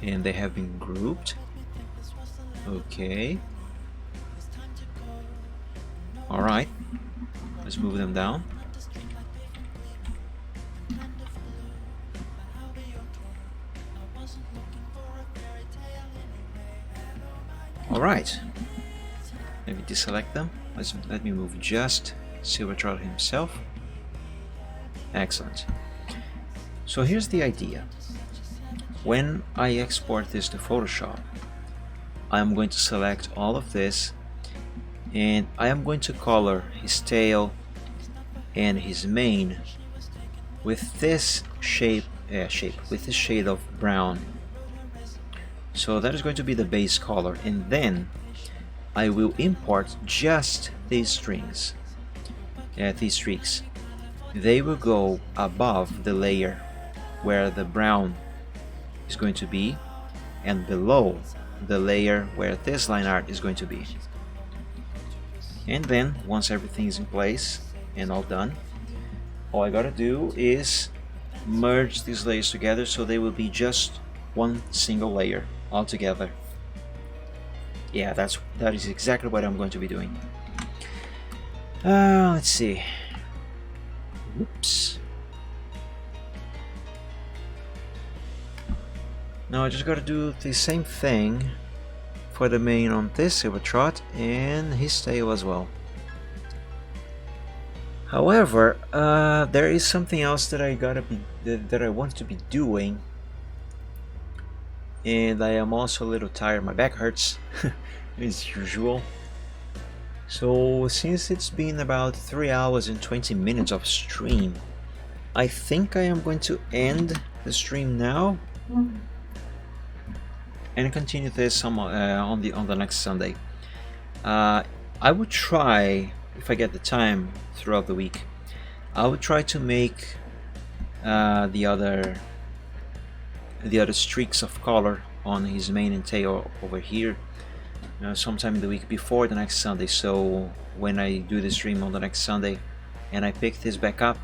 Speaker 1: And they have been grouped. Okay. Alright. Let's move them down. Alright. Let me deselect them. Let me move just Silver Trout himself. Excellent. So here's the idea. When I export this to Photoshop, I'm going to select all of this, and I am going to color his tail and his mane with this with this shade of brown. So that is going to be the base color, and then I will import just these strings, these streaks. They will go above the layer where the brown is going to be and below the layer where this line art is going to be. And then once everything is in place and all done, all I gotta do is merge these layers together so they will be just one single layer all together. Yeah, that is exactly what I'm going to be doing. Let's see. Oops. Now I just gotta do the same thing for the main on this silver trot and his tail as well. However, there is something else that I want to be doing, and I am also a little tired. My back hurts as usual. So since it's been about 3 hours and 20 minutes of stream, I think I am going to end the stream now and continue this on the next Sunday. I would try, if I get the time throughout the week, I would try to make the other streaks of color on his mane and tail over here sometime in the week before the next Sunday, so when I do the stream on the next Sunday and I pick this back up,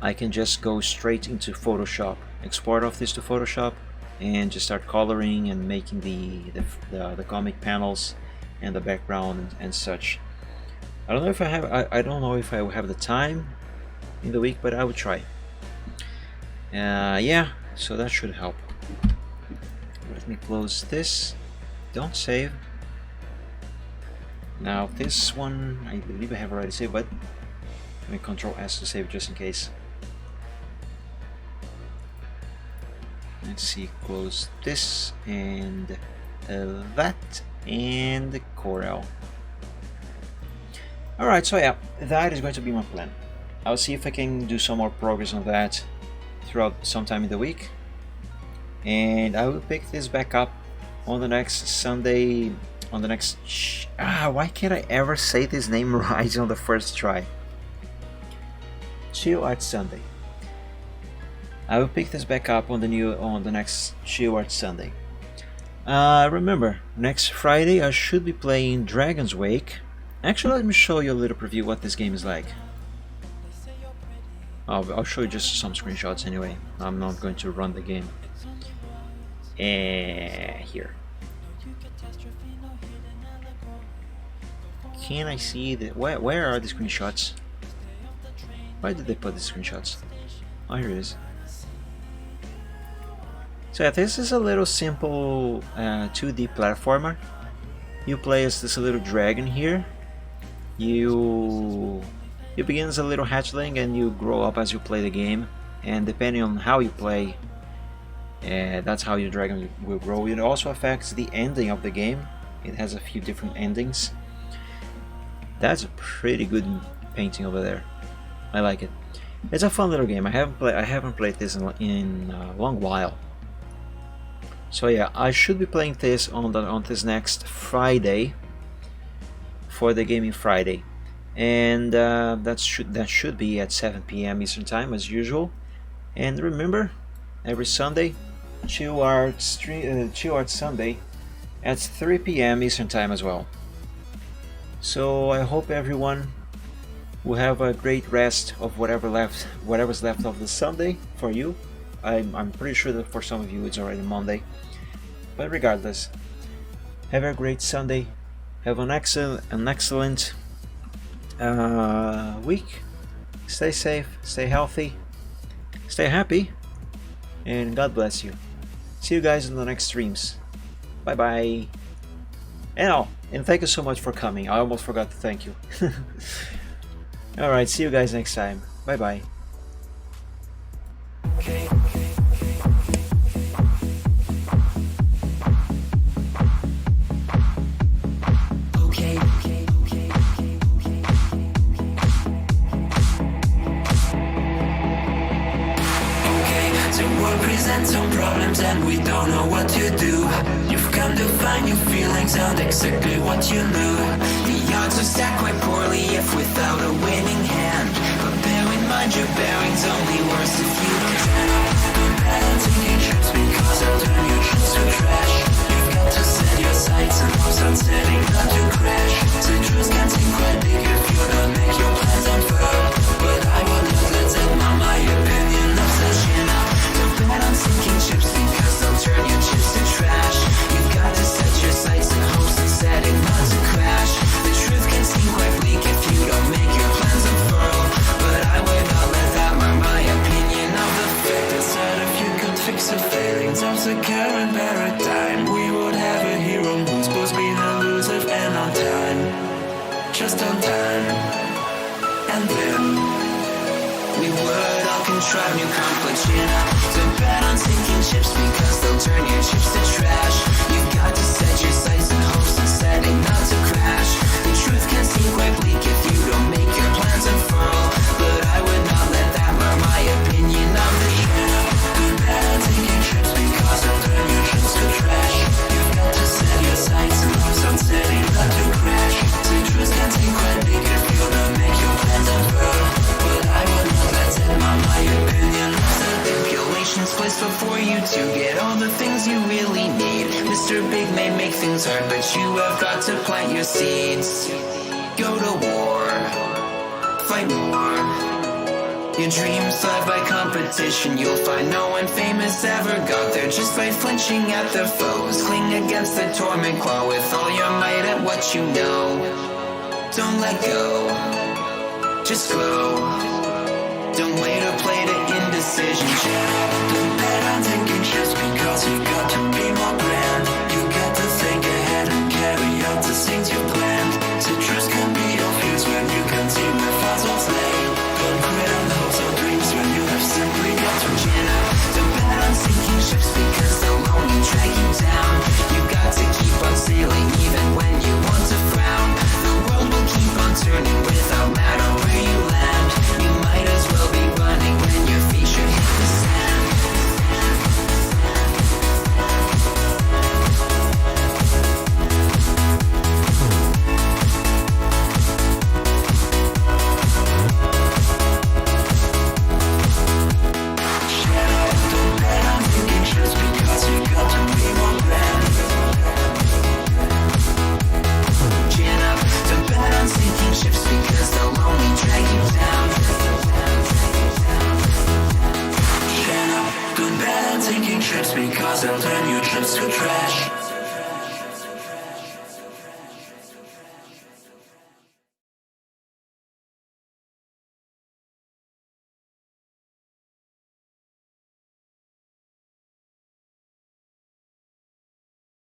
Speaker 1: I can just go straight into Photoshop, export off this to Photoshop, and just start coloring and making the comic panels and the background and such. I don't know if I don't know if I will have the time in the week, but I will try. Yeah, so that should help. Let me close this. Don't save. Now this one, I believe I have already saved, but let me Control S to save just in case. Let's see, close this and that and Corel. Alright, so yeah, that is going to be my plan. I'll see if I can do some more progress on that throughout sometime in the week, and I will pick this back up on the next Sunday, on the next why can't I ever say this name right on the first try? Chill Art Sunday. I will pick this back up on the next Chill Art Sunday. Remember, next Friday I should be playing Dragon's Wake. Actually, let me show you a little preview what this game is like. I'll show you just some screenshots anyway. I'm not going to run the game. Here. Can I see the where are the screenshots? Why did they put the screenshots? Oh, here it is. So yeah, this is a little simple 2D platformer. You play as this little dragon here. You begin as a little hatchling and you grow up as you play the game, and depending on how you play, that's how your dragon will grow. It also affects the ending of the game. It has a few different endings. That's a pretty good painting over there. I like it. It's a fun little game. I haven't played this in a long while. So yeah, I should be playing this on this next Friday for the Gaming Friday, and that should be at 7 p.m. Eastern Time as usual. And remember, every Sunday, Chill Art Sunday at 3 p.m. Eastern Time as well. So I hope everyone will have a great rest of whatever's left of the Sunday for you. I'm pretty sure that for some of you it's already Monday, but regardless, have a great Sunday. Have an excellent week. Stay safe, stay healthy, stay happy, and God bless you. See you guys in the next streams. Bye bye. And thank you so much for coming. I almost forgot to thank you. Alright, see you guys next time. Bye bye.
Speaker 2: Present some problems and we don't know what to do. You've come to find your feeling brings out exactly what you knew. The odds are stacked quite poorly if without a winning hand. But bear in mind your bearing's only worse if you don't turn up. You're bad at taking trips because I'll turn your trips to trash. You've got to set your sights and hopes on setting not to crash. Citrus can seem quite big if you don't make your plans unfurl. But I will not let that on my opinion of such enough. Don't bet on sinking chips because they'll turn your chips to trash. You've got to set your sights and hopes and setting not to crash. The truth can seem quite bleak if you don't make your plans unfurl. But I would not let that mar my opinion of the fact that if you could fix the failings of the current paradigm, we would have a hero who's supposed to be elusive and on time. Just on time. And then we would all contrive new conflicts, you know. So bet on sinking chips because they'll turn your chips to trash. You've got to set your sights and hopes and setting not to crash. The truth can seem quite bleak if you don't make your plans unfurl. But I would not let that mar my opinion of the show. Bet on sinking chips because they'll turn your chips to trash. You've got to set your sights and hopes on setting not to crash. The truth can seem quite bleak if you don't make your plans unfurl. But I would not let that mar my opinion of the stipulations placed before you to get all the things you really need. Mr. Big may make things hard, but you have got to plant your seeds. Go to war, fight more. Your dreams thrive by competition. You'll find no one famous ever got there just by flinching at their foes. Cling against the torment claw with all your might at what you know. Don't let go, just grow. Don't wait or play to indecision. Don't bet on taking chips because you